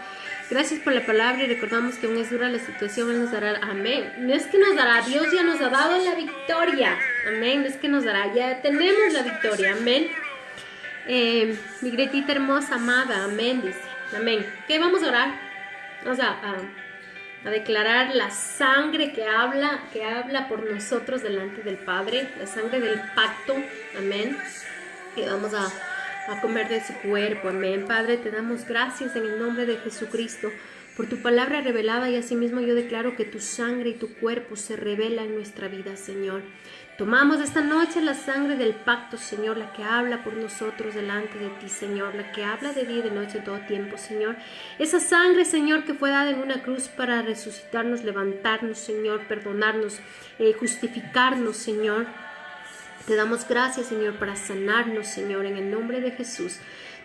Gracias por la palabra y recordamos que aún es dura la situación, Él nos dará, amén. No es que nos dará, Dios ya nos ha dado la victoria, amén. No es que nos dará, ya tenemos la victoria, amén. Mi Gretita hermosa, amada, amén, dice, amén. ¿Qué vamos a orar? Vamos a declarar la sangre que habla por nosotros delante del Padre, la sangre del pacto, amén. Y vamos a comer de su cuerpo, amén. Padre, te damos gracias en el nombre de Jesucristo por tu palabra revelada y asimismo yo declaro que tu sangre y tu cuerpo se revela en nuestra vida, Señor. Tomamos esta noche la sangre del pacto, Señor, la que habla por nosotros delante de ti, Señor, la que habla de día y de noche en todo tiempo, Señor. Esa sangre, Señor, que fue dada en una cruz para resucitarnos, levantarnos, Señor, perdonarnos, justificarnos, Señor. Te damos gracias, Señor, para sanarnos, Señor, en el nombre de Jesús.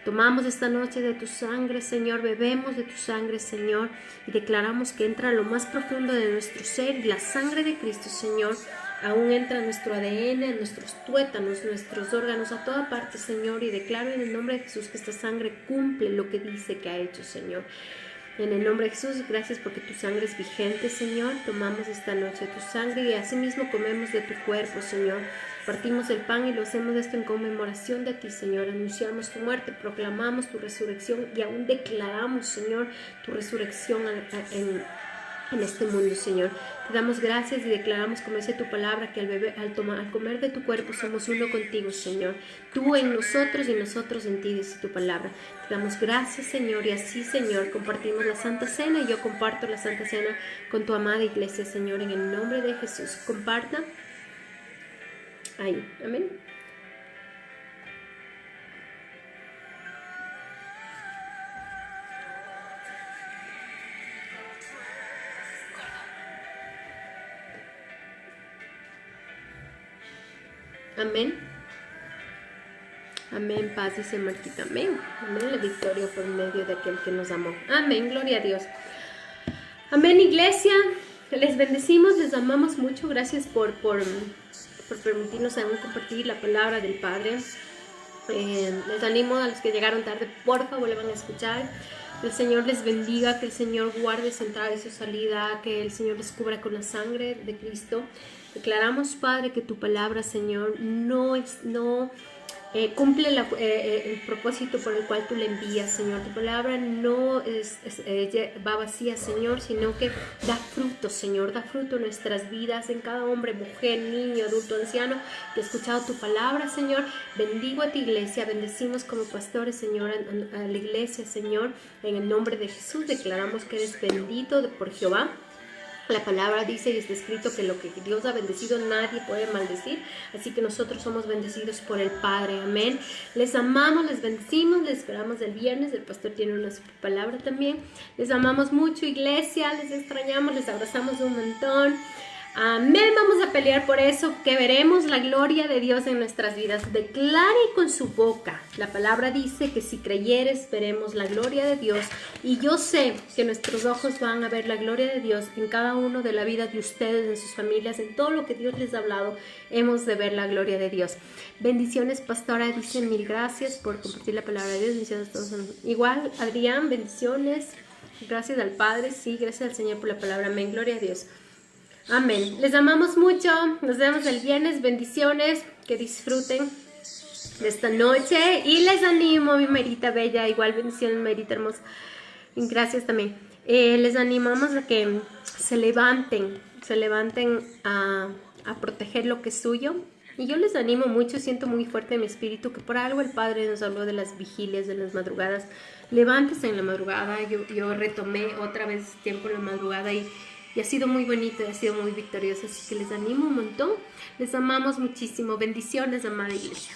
Tomamos esta noche de tu sangre, Señor, bebemos de tu sangre, Señor, y declaramos que entra a lo más profundo de nuestro ser y la sangre de Cristo, Señor, aún entra en nuestro ADN, en nuestros tuétanos, nuestros órganos, a toda parte, Señor, y declaro en el nombre de Jesús que esta sangre cumple lo que dice que ha hecho, Señor. En el nombre de Jesús, gracias porque tu sangre es vigente, Señor. Tomamos esta noche tu sangre y asimismo comemos de tu cuerpo, Señor. Partimos el pan y lo hacemos esto en conmemoración de ti, Señor. Anunciamos tu muerte, proclamamos tu resurrección y aún declaramos, Señor, tu resurrección en este mundo, Señor. Te damos gracias y declaramos, como dice tu palabra, que al comer de tu cuerpo somos uno contigo, Señor. Tú en nosotros y nosotros en ti, dice tu palabra. Te damos gracias, Señor, y así, Señor, compartimos la Santa Cena y yo comparto la Santa Cena con tu amada iglesia, Señor, en el nombre de Jesús. Comparta ahí. Amén. Amén. Amén, paz, dice Marquita. Amén. Amén, la victoria por medio de aquel que nos amó. Amén, gloria a Dios. Amén, iglesia. Les bendecimos, les amamos mucho. Gracias por permitirnos aún compartir la palabra del Padre. Les animo a los que llegaron tarde, por favor, le van a escuchar. Que el Señor les bendiga, que el Señor guarde su entrada y su salida, que el Señor les cubra con la sangre de Cristo. Declaramos, Padre, que tu palabra, Señor, cumple el propósito por el cual tú le envías, Señor. Tu palabra no va vacía, Señor, sino que da fruto, Señor. Da fruto en nuestras vidas, en cada hombre, mujer, niño, adulto, anciano que ha escuchado tu palabra, Señor. Bendigo a tu iglesia, bendecimos como pastores, Señor, a la iglesia, Señor. En el nombre de Jesús declaramos que eres bendito por Jehová. La palabra dice y está escrito que lo que Dios ha bendecido nadie puede maldecir. Así que nosotros somos bendecidos por el Padre. Amén. Les amamos, les bendecimos, les esperamos el viernes. El pastor tiene una palabra también. Les amamos mucho, iglesia. Les extrañamos, les abrazamos un montón. Amén, vamos a pelear por eso, que veremos la gloria de Dios en nuestras vidas. Declare con su boca. La palabra dice que si creyeres, veremos la gloria de Dios. Y yo sé que nuestros ojos van a ver la gloria de Dios en cada uno de la vida de ustedes, en sus familias, en todo lo que Dios les ha hablado. Hemos de ver la gloria de Dios. Bendiciones, pastora. Dicen mil gracias por compartir la palabra de Dios. Bendiciones a todos. Igual, Adrián, bendiciones. Gracias al Padre. Sí, gracias al Señor por la palabra. Amén. Gloria a Dios. Amén. Les amamos mucho. Nos vemos el viernes. Bendiciones. Que disfruten de esta noche. Y les animo, mi Marita bella. Igual bendiciones, Marita hermosa. Gracias también. Les animamos a que se levanten a proteger lo que es suyo. Y yo les animo mucho. Siento muy fuerte en mi espíritu que por algo el Padre nos habló de las vigilias, de las madrugadas. Levántese en la madrugada. Yo retomé otra vez tiempo en la madrugada y ha sido muy bonito, ha sido muy victorioso, así que les animo un montón. Les amamos muchísimo. Bendiciones, amada iglesia.